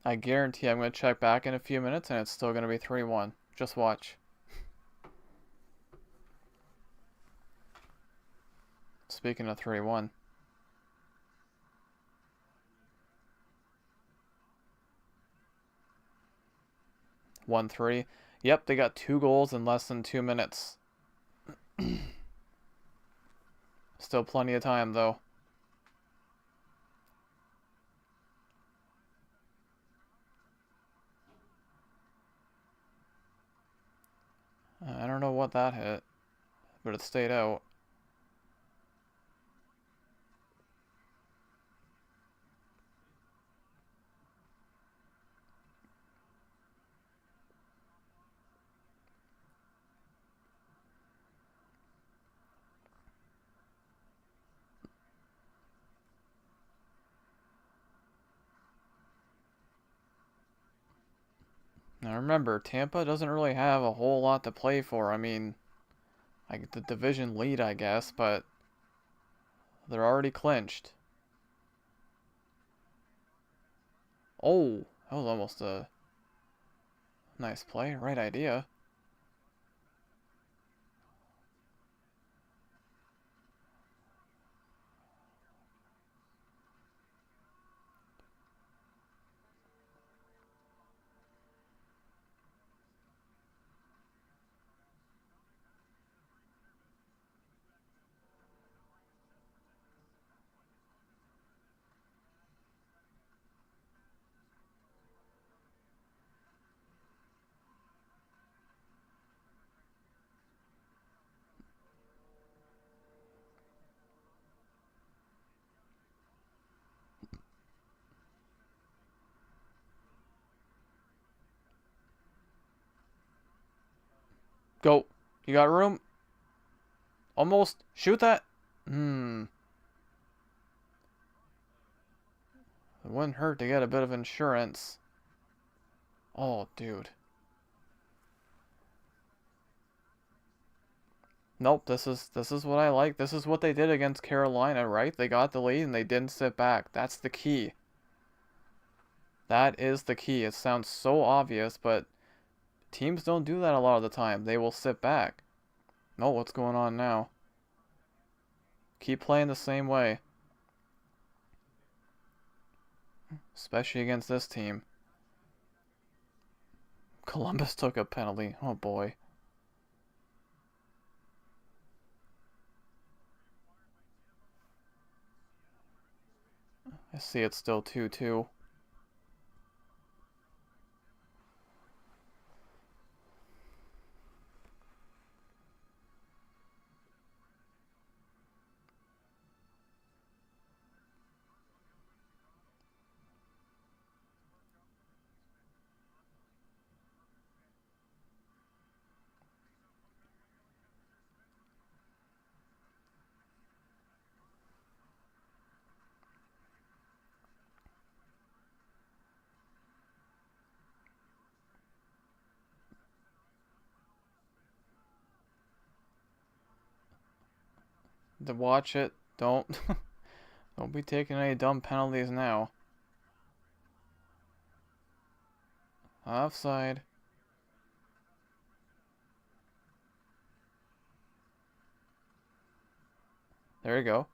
I guarantee I'm going to check back in a few minutes and it's still going to be 3-1. Just watch. Speaking of 3-1. 1-3. Yep, they got 2 goals in less than 2 minutes. Still plenty of time, though. I don't know what that hit, but it stayed out. Now remember, Tampa doesn't really have a whole lot to play for. I mean, I get the division lead, I guess, but they're already clinched. Oh, that was almost a nice play. Right idea. Go. You got room? Almost. Shoot that. It wouldn't hurt to get a bit of insurance. Oh, dude. Nope, this is what I like. This is what they did against Carolina, right? They got the lead and they didn't sit back. That's the key. That is the key. It sounds so obvious, but teams don't do that a lot of the time. They will sit back. Oh, what's going on now? Keep playing the same way. Especially against this team. Columbus took a penalty. Oh boy. I see it's still 2-2. To watch it. Don't don't be taking any dumb penalties now. Offside. There you go.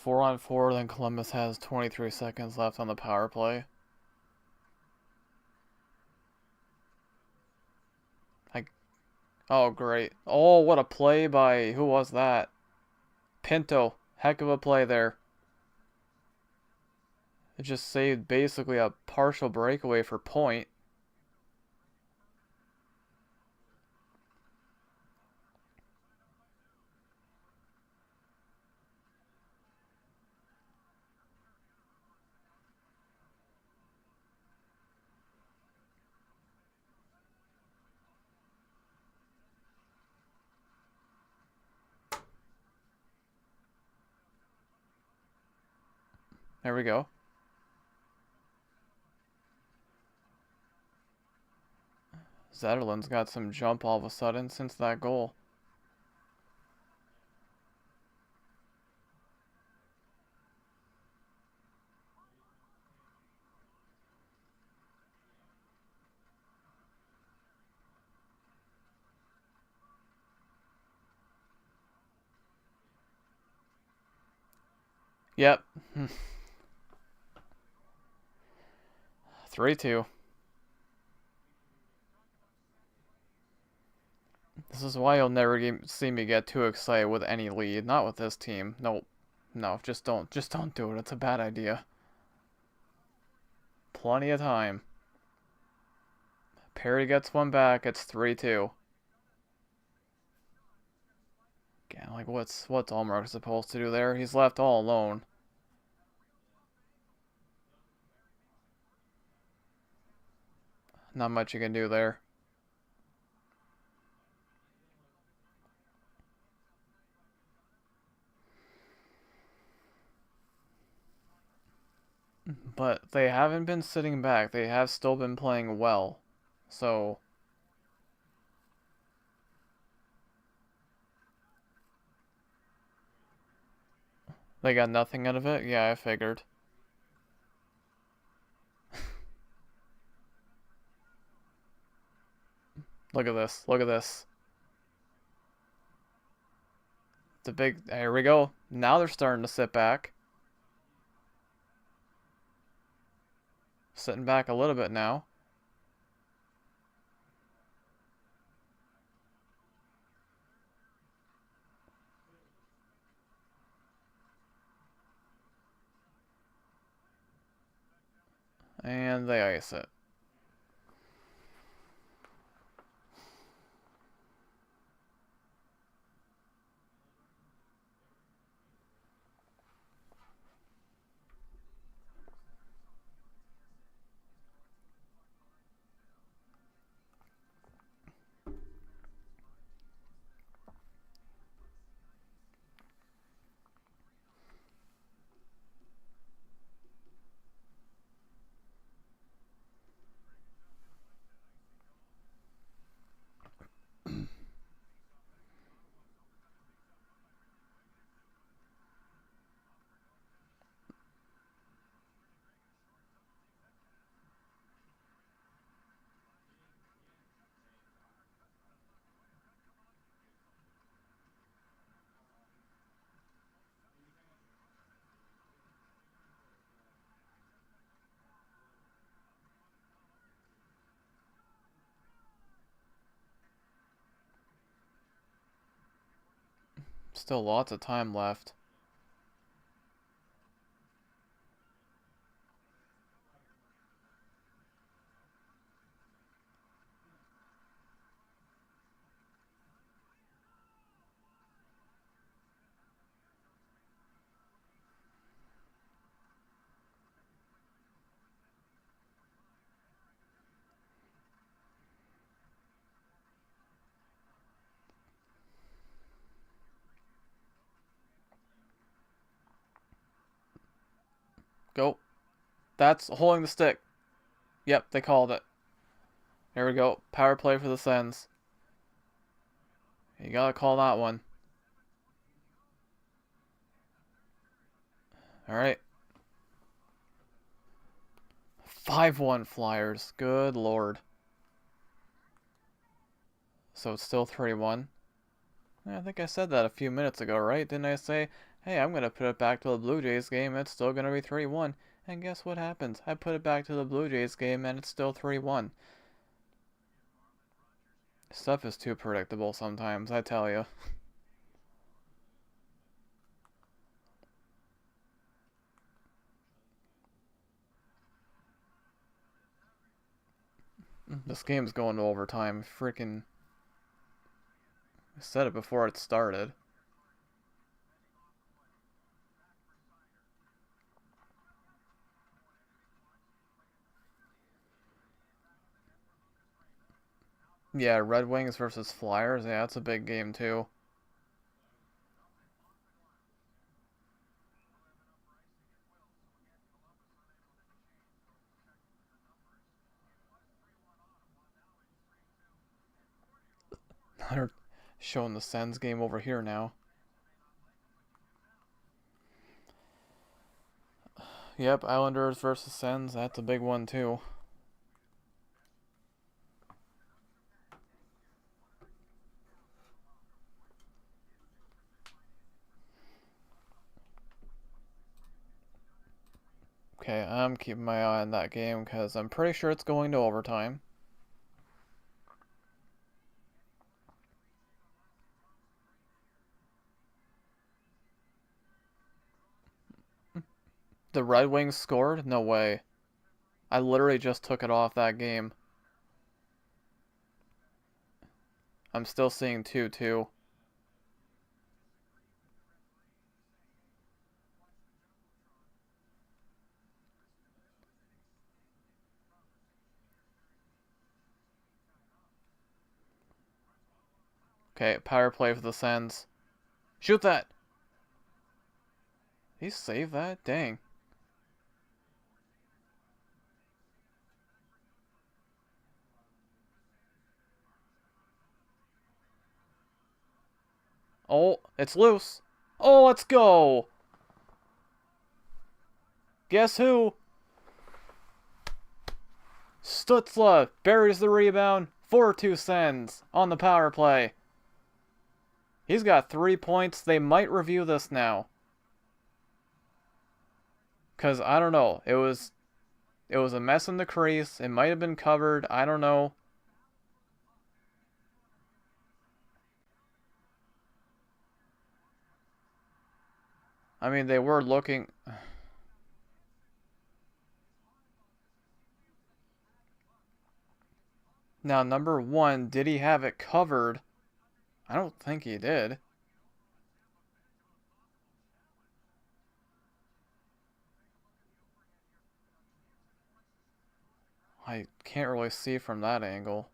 4-on-4, then Columbus has 23 seconds left on the power play. Oh, great. Oh, what a play by... Who was that? Pinto. Heck of a play there. It just saved basically a partial breakaway for point. There we go. Zetterlund's got some jump all of a sudden since that goal. Yep. 3-2. This is why you'll never see me get too excited with any lead. Not with this team. Nope. No, just don't do it. It's a bad idea. Plenty of time. Perry gets one back. It's 3-2. Again, like what's Allmark supposed to do there? He's left all alone. Not much you can do there. But they haven't been sitting back. They have still been playing well. So they got nothing out of it? Yeah, I figured. Look at this. Look at this. It's a big... Here we go. Now they're starting to sit back. Sitting back a little bit now. And they ice it. Still lots of time left. Go. That's holding the stick. Yep, they called it. There we go. Power play for the Sens. You gotta call that one. Alright. 5-1 Flyers. Good lord. So it's still 3-1. I think I said that a few minutes ago, right? Didn't I say, hey, I'm going to put it back to the Blue Jays game, it's still going to be 3-1. And guess what happens? I put it back to the Blue Jays game, and it's still 3-1. Stuff is too predictable sometimes, I tell you. This game's going to overtime. Freaking... I said it before it started. Yeah, Red Wings versus Flyers. Yeah, that's a big game too. They're showing the Sens game over here now. Yep, Islanders versus Sens. That's a big one too. Okay, I'm keeping my eye on that game because I'm pretty sure it's going to overtime. The Red Wings scored? No way. I literally just took it off that game. I'm still seeing 2-2. Okay, power play for the Sens. Shoot that! Did he save that? Dang. Oh, it's loose. Oh, let's go! Guess who? Stützle buries the rebound. 4-2 Sens on the power play. He's got 3 points. They might review this now. Because, I don't know. It was a mess in the crease. It might have been covered. I don't know. I mean, they were looking... Now, number one, did he have it covered? I don't think he did. I can't really see from that angle.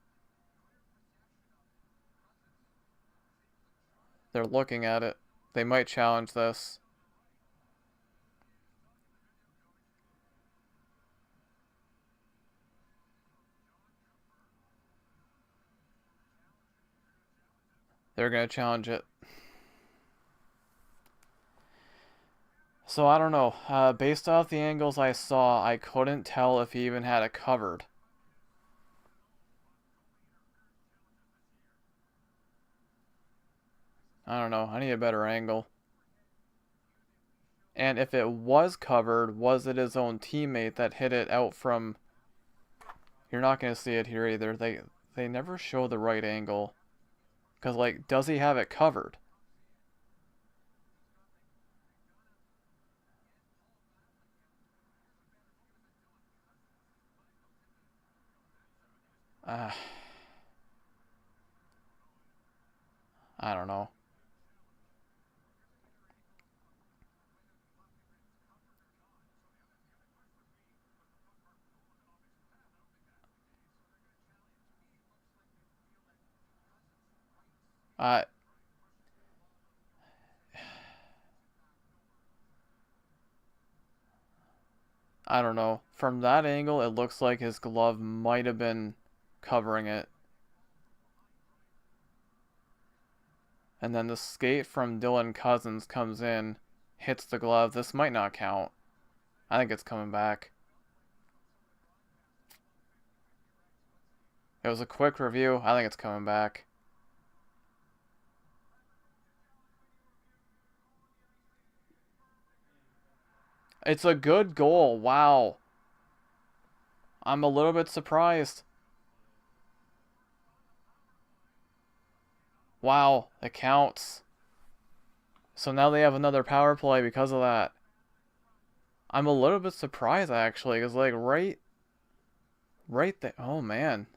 They're looking at it. They might challenge this. They're going to challenge it. So I don't know. Based off the angles I saw, I couldn't tell if he even had it covered. I don't know. I need a better angle. And if it was covered, was it his own teammate that hit it out from... You're not going to see it here either. They never show the right angle. Because, like, does he have it covered? I don't know. I don't know. From that angle, it looks like his glove might have been covering it. And then the skate from Dylan Cousins comes in, hits the glove. This might not count. I think it's coming back. It was a quick review. I think it's coming back. It's a good goal. Wow. I'm a little bit surprised. Wow, it counts. So now they have another power play because of that. I'm a little bit surprised actually, because like right there. Oh man.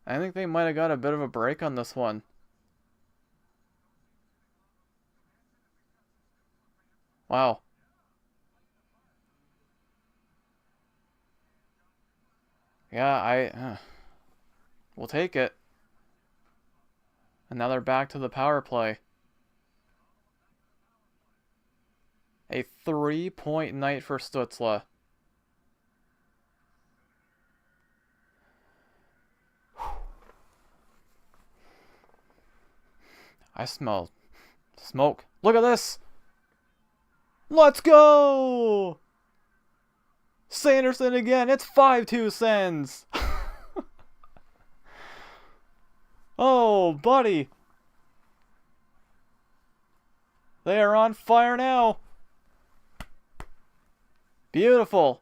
I think they might have got a bit of a break on this one. Wow. Yeah, we'll take it. And now they're back to the power play. A 3-point night for Stützle. I smell smoke. Look at this! Let's go! Sanderson again. It's 5-2 Sens. Oh, buddy. They are on fire now. Beautiful.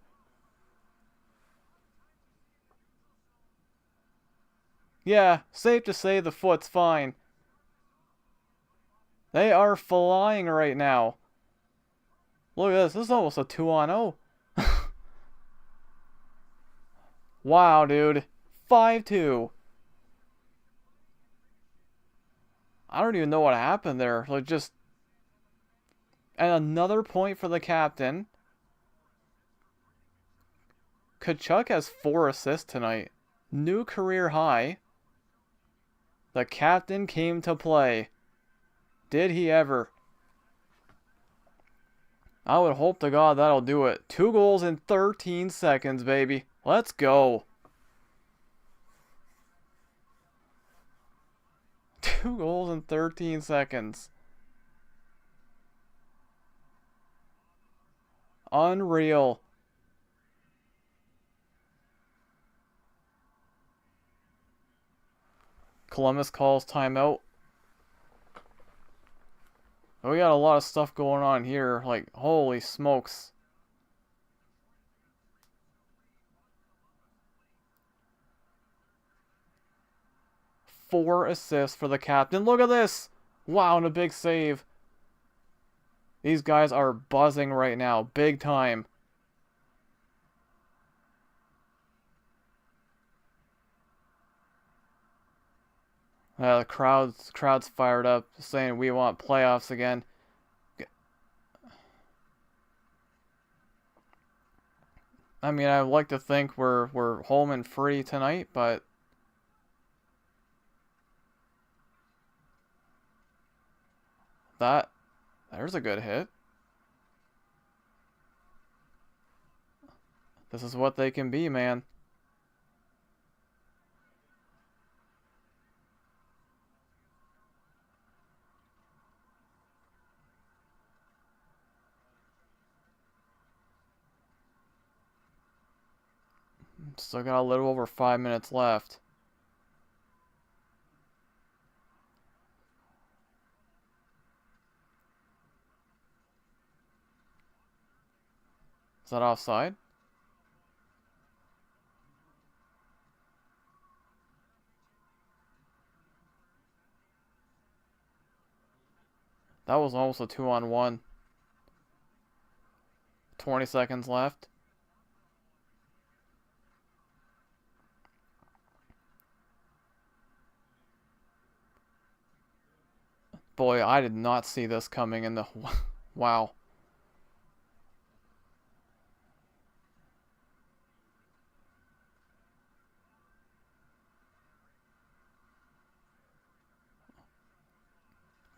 Yeah, safe to say the foot's fine. They are flying right now. Look at this. This is almost a 2-on-0. Wow, dude. 5-2. I don't even know what happened there. Like, just... And another point for the captain. Kachuk has 4 assists tonight. New career high. The captain came to play. Did he ever? I would hope to God that'll do it. 2 goals in 13 seconds, baby. Let's go. 2 goals in 13 seconds. Unreal. Columbus calls timeout. We got a lot of stuff going on here. Like, holy smokes. Four assists for the captain. Look at this. Wow, and a big save. These guys are buzzing right now. Big time. The crowd's fired up, saying we want playoffs again. I mean, I'd like to think we're home and free tonight, but there's a good hit. This is what they can be, man. Still got a little over 5 minutes left. Is that offside? That was almost a 2-on-1. 20 seconds left. Boy, I did not see this coming in the... Wow.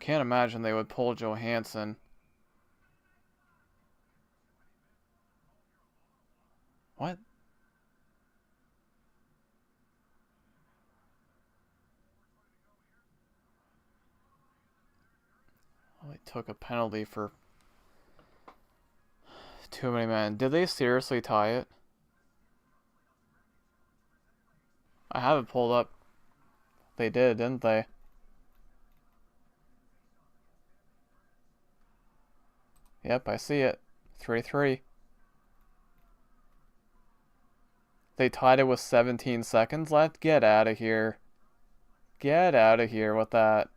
Can't imagine they would pull Johansson. What? Oh, they took a penalty for too many men. Did they seriously tie it? I have it pulled up. They did, didn't they? Yep, I see it. 3-3. They tied it with 17 seconds left? Get out of here. Get out of here with that.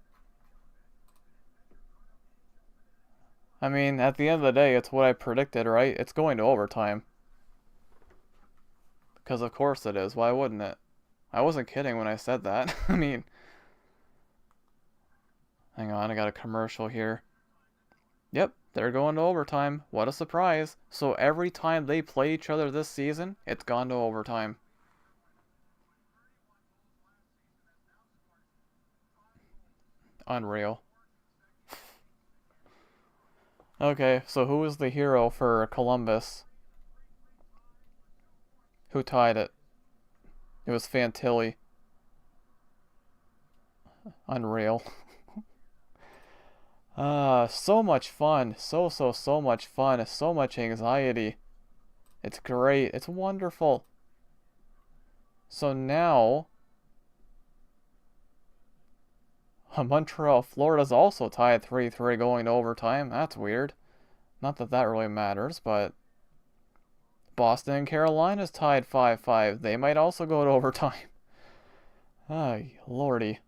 I mean, at the end of the day, it's what I predicted, right? It's going to overtime. Because of course it is. Why wouldn't it? I wasn't kidding when I said that. I mean... Hang on, I got a commercial here. Yep, they're going to overtime. What a surprise. So every time they play each other this season, it's gone to overtime. Unreal. Okay, so who was the hero for Columbus? Who tied it? It was Fantilli. Unreal. So much fun. So much fun. So much anxiety. It's great. It's wonderful. So now, Montreal, Florida's also tied 3-3 going to overtime. That's weird. Not that that really matters, but Boston and Carolina's tied 5-5. They might also go to overtime. Ay, lordy.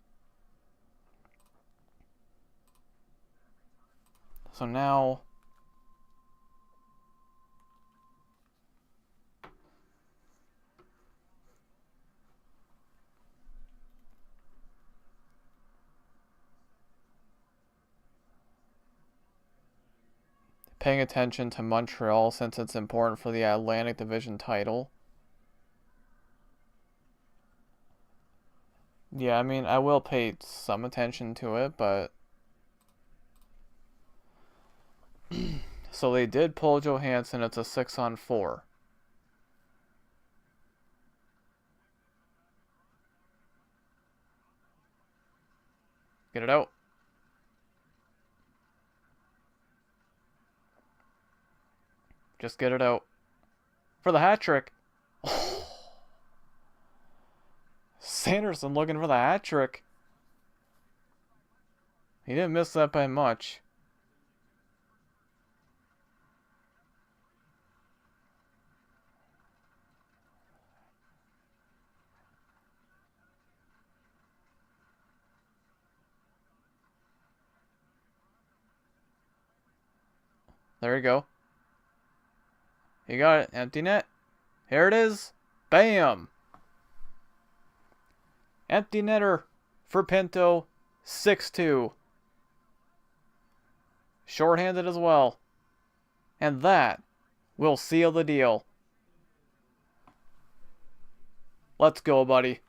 So now, paying attention to Montreal since it's important for the Atlantic Division title. Yeah, I mean, I will pay some attention to it, but... So they did pull Johansson. It's a 6-on-4. Get it out. Just get it out. For the hat trick. Sanderson looking for the hat trick. He didn't miss that by much. There you go. You got it. Empty net. Here it is. Bam! Empty netter for Pinto. 6-2. Shorthanded as well. And that will seal the deal. Let's go, buddy.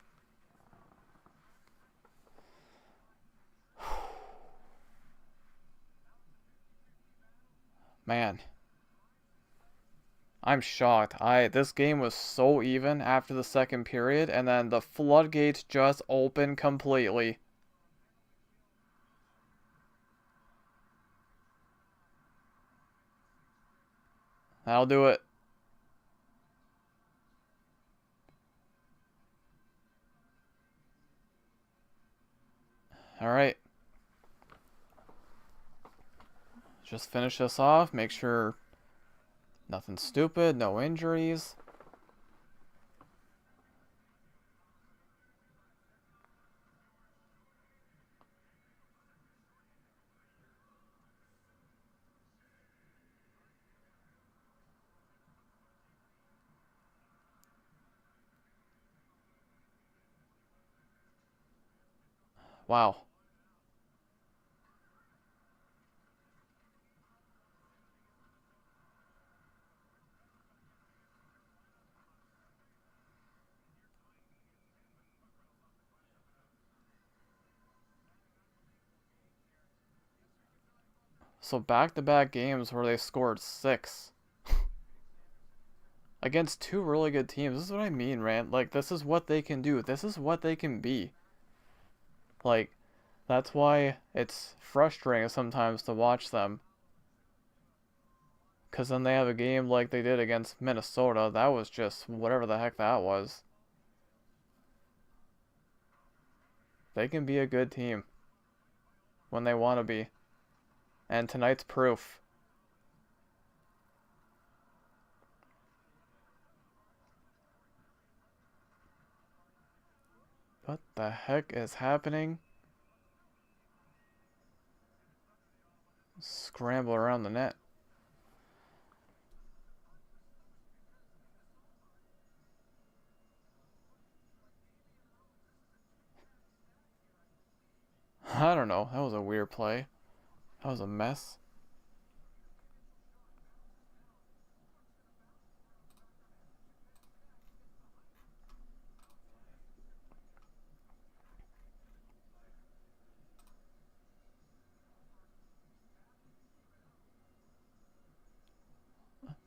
Man. I'm shocked. This game was so even after the second period, and then the floodgates just opened completely. That'll do it. Alright. Just finish this off. Make sure nothing stupid, no injuries. Wow. So back-to-back games where they scored 6. Against two really good teams. This is what I mean, Rand. Like, this is what they can do. This is what they can be. Like, that's why it's frustrating sometimes to watch them. Because then they have a game like they did against Minnesota. That was just whatever the heck that was. They can be a good team when they want to be. And tonight's proof. What the heck is happening? Scramble around the net. I don't know. That was a weird play. That was a mess.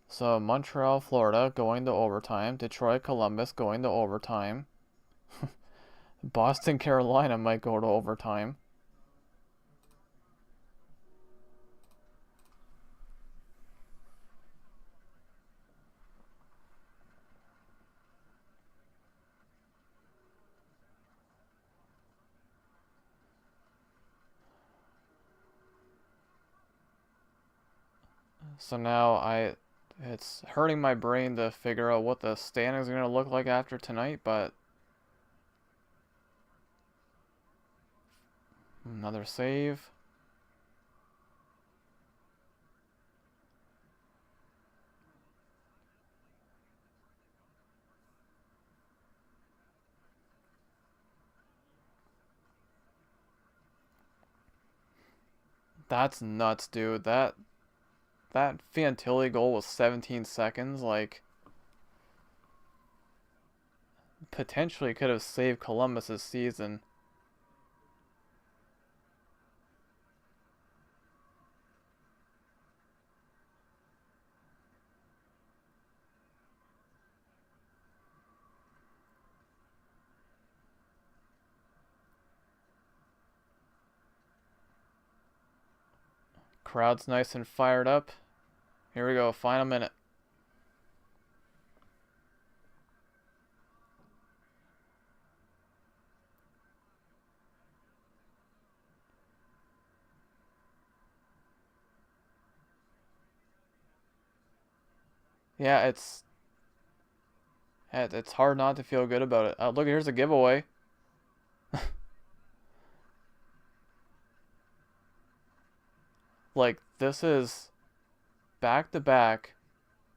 So Montreal, Florida going to overtime. Detroit, Columbus going to overtime. Boston, Carolina might go to overtime. So now it's hurting my brain to figure out what the standings are going to look like after tonight, but another save. That's nuts, dude. That Fantilli goal was 17 seconds. Like, potentially could have saved Columbus's season. Crowd's nice and fired up. Here we go, final minute. Yeah, it's hard not to feel good about it. Look, here's a giveaway. Like, this is back-to-back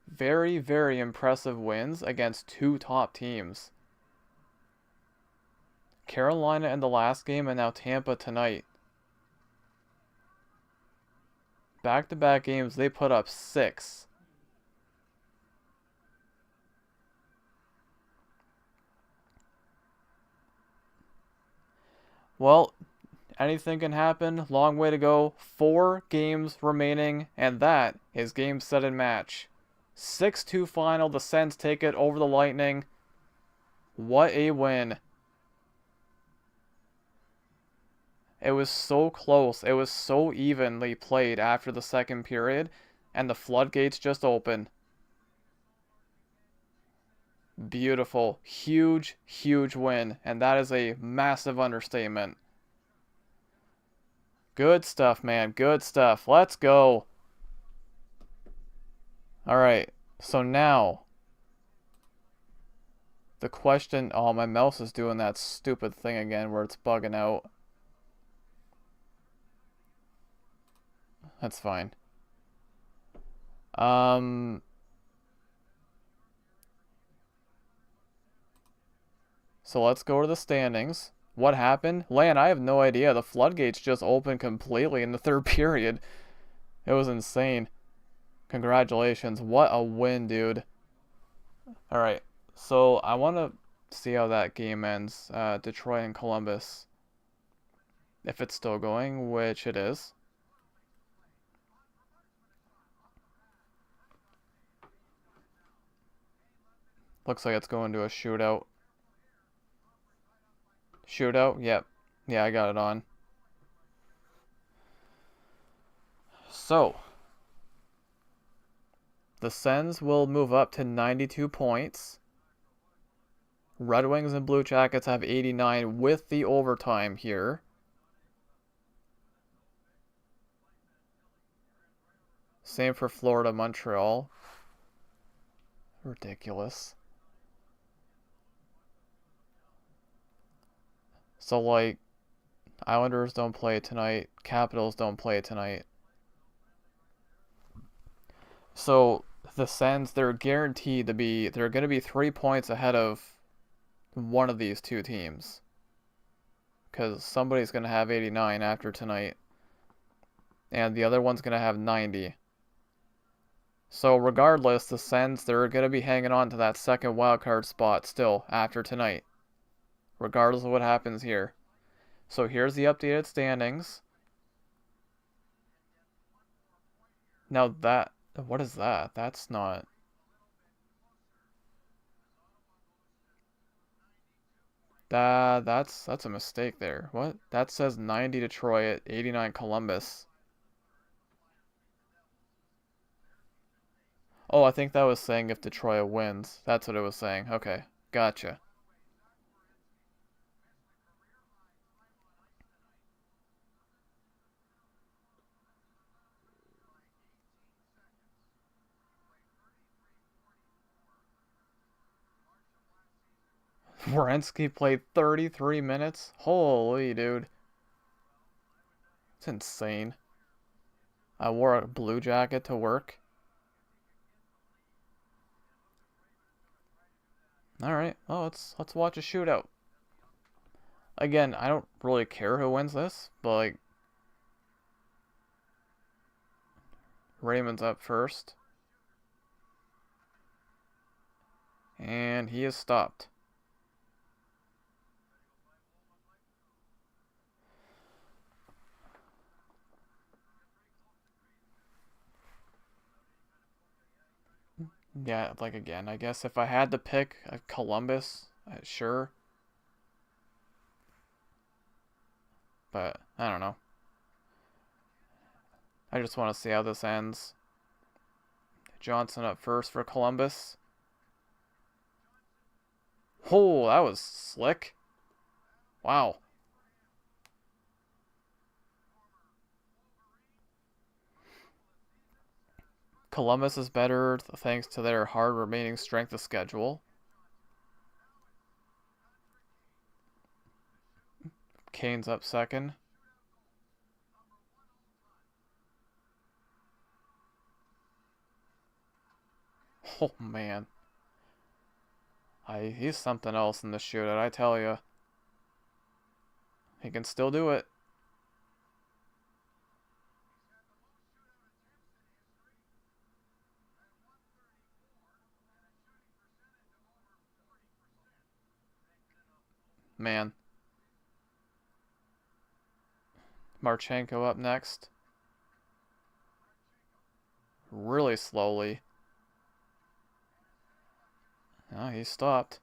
very, very impressive wins against two top teams. Carolina in the last game and now Tampa tonight. Back-to-back games, they put up 6. Well, anything can happen. Long way to go. 4 games remaining, and that is game, set, and match. 6-2 final. The Sens take it over the Lightning. What a win. It was so close. It was so evenly played after the second period, and the floodgates just opened. Beautiful. Huge, huge win, and that is a massive understatement. Good stuff, man. Good stuff. Let's go. Alright, so now the question... Oh, my mouse is doing that stupid thing again where it's bugging out. That's fine. So let's go to the standings. What happened? Lan, I have no idea. The floodgates just opened completely in the third period. It was insane. Congratulations. What a win, dude. Alright, so I want to see how that game ends. Detroit and Columbus. If it's still going, which it is. Looks like it's going to a shootout. Shootout? Yep. Yeah, I got it on. So, the Sens will move up to 92 points. Red Wings and Blue Jackets have 89 with the overtime here. Same for Florida, Montreal. Ridiculous. So, like, Islanders don't play tonight. Capitals don't play tonight. So, the Sens, they're guaranteed to be... They're going to be 3 points ahead of one of these two teams. Because somebody's going to have 89 after tonight. And the other one's going to have 90. So regardless, the Sens, they're going to be hanging on to that second wildcard spot still after tonight. Regardless of what happens here. So here's the updated standings. Now that... What is that? That's not... That's a mistake there. What? That says 90 Detroit, 89 Columbus. Oh, I think that was saying if Detroit wins. That's what it was saying. Okay, gotcha. Werenski played 33 minutes? Holy dude. It's insane. I wore a blue jacket to work. Alright, well, let's watch a shootout. Again, I don't really care who wins this, but like Raymond's up first. And he is stopped. Yeah, like again, I guess if I had to pick a Columbus, sure. But I don't know. I just want to see how this ends. Johnson up first for Columbus. Oh, that was slick. Wow. Columbus is better thanks to their hard remaining strength of schedule. Kane's up second. Oh, man. He's something else in the shootout, I tell you. He can still do it. Man. Marchenko up next. Really slowly. Oh, he stopped.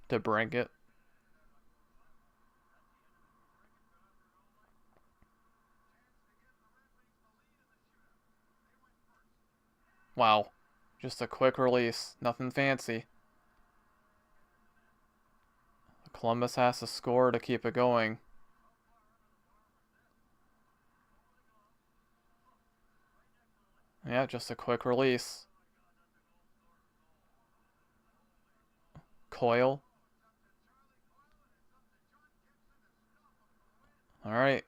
To bring it. Wow. Just a quick release. Nothing fancy. Columbus has to score to keep it going. Yeah, just a quick release. Coyle. Alright.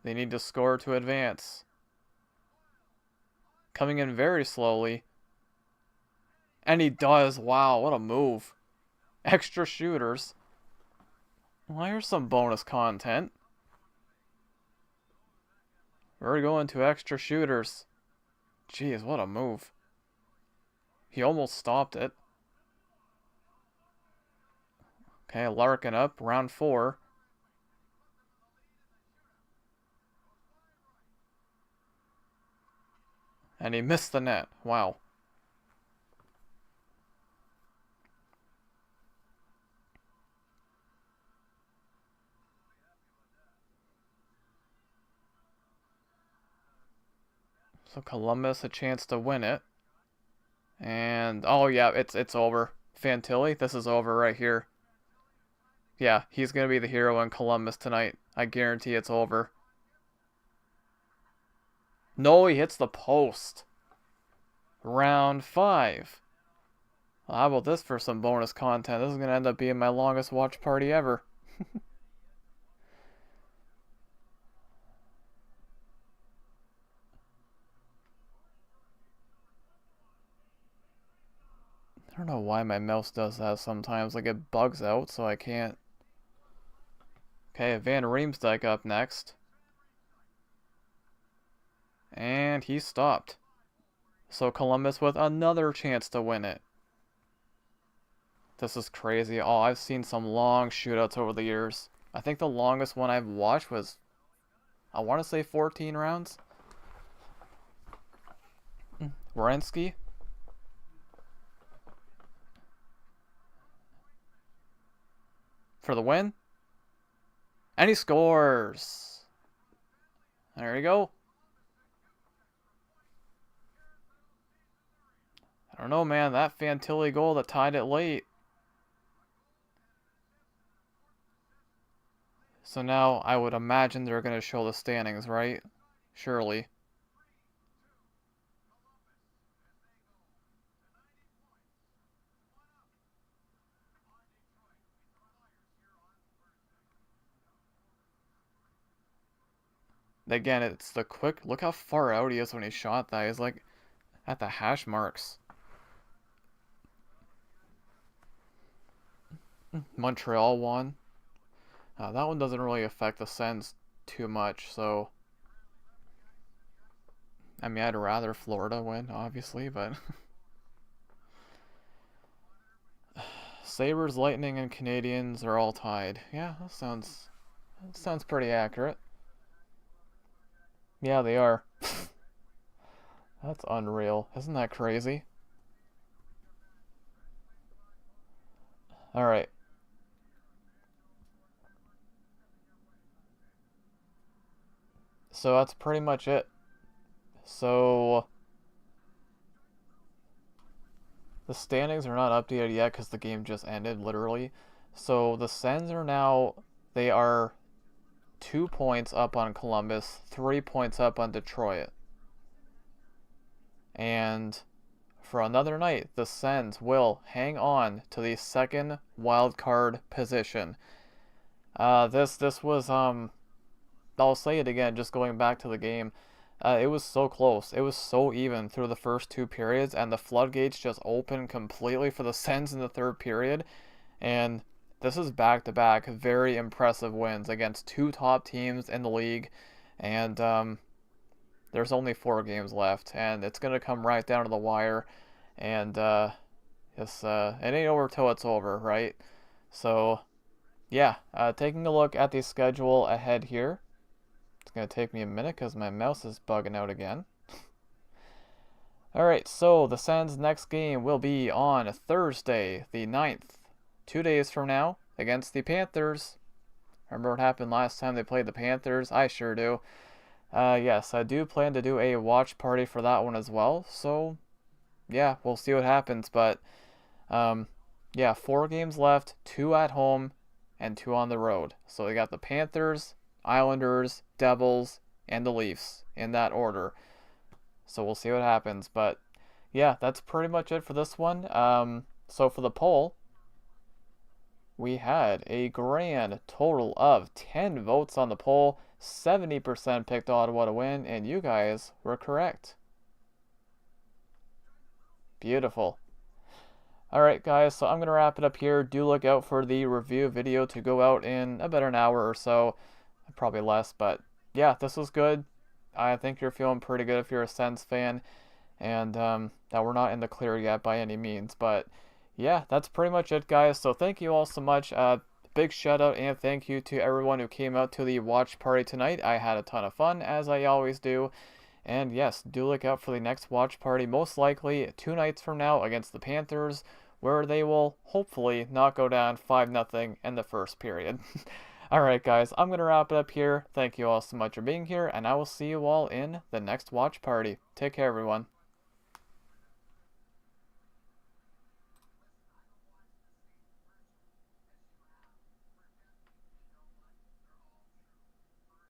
They need to score to advance. Coming in very slowly. And he does. Wow, what a move. Extra shooters. Well, here's some bonus content. We're going to extra shooters. Jeez, what a move. He almost stopped it. Okay, Larkin up, round 4. And he missed the net. Wow. So Columbus a chance to win it. And oh yeah, it's over. Fantilli, this is over right here. Yeah, he's gonna be the hero in Columbus tonight. I guarantee it's over. No, he hits the post. Round 5. Well, how about this for some bonus content? This is gonna end up being my longest watch party ever. I don't know why my mouse does that sometimes. Like it bugs out, so I can't. Okay, Van Riemsdyk up next. And he stopped. So Columbus with another chance to win it. This is crazy. Oh, I've seen some long shootouts over the years. I think the longest one I've watched was, I want to say 14 rounds. Werenski. For the win. And he scores. There you go. I don't know, man. That Fantilli goal that tied it late. So now I would imagine they're going to show the standings, right? Surely. Again, it's the quick. Look how far out he is when he shot that. He's like at the hash marks. Montreal won. That one doesn't really affect the Sens too much, so I mean, I'd rather Florida win, obviously, but Sabres, Lightning, and Canadiens are all tied. Yeah, that sounds pretty accurate. Yeah, they are. That's unreal. Isn't that crazy? All right. So that's pretty much it. So the standings are not updated yet because the game just ended, literally. So the Sens are now, they are 2 points up on Columbus, 3 points up on Detroit. And for another night, the Sens will hang on to the second wild card position. This was I'll say it again, just going back to the game. It was so close. It was so even through the first two periods, and the floodgates just opened completely for the Sens in the third period. And this is back-to-back very impressive wins against two top teams in the league. And there's only 4 games left, and it's gonna come right down to the wire. And it ain't over till it's over, right? So yeah, taking a look at the schedule ahead here. It's going to take me a minute because my mouse is bugging out again. Alright, so the Sens' next game will be on Thursday, the 9th, 2 days from now, against the Panthers. Remember what happened last time they played the Panthers? I sure do. Yes, I do plan to do a watch party for that one as well. So, yeah, we'll see what happens. But, yeah, 4 games left, 2 at home, and 2 on the road. So we got the Panthers, Islanders, Devils, and the Leafs in that order. So we'll see what happens. But yeah, that's pretty much it for this one. So for the poll, we had a grand total of 10 votes on the poll. 70% picked Ottawa to win, and you guys were correct. Beautiful. Alright guys, so I'm going to wrap it up here. Do look out for the review video to go out in about an hour or so. Probably less, but yeah, this was good. I think you're feeling pretty good if you're a Sens fan, and that we're not in the clear yet by any means. But yeah, that's pretty much it, guys. So thank you all so much. Big shout out and thank you to everyone who came out to the watch party tonight. I had a ton of fun, as I always do. And yes, do look out for the next watch party, most likely 2 nights from now against the Panthers, where they will hopefully not go down 5-0 in the first period. Alright guys, I'm going to wrap it up here. Thank you all so much for being here, and I will see you all in the next watch party. Take care everyone.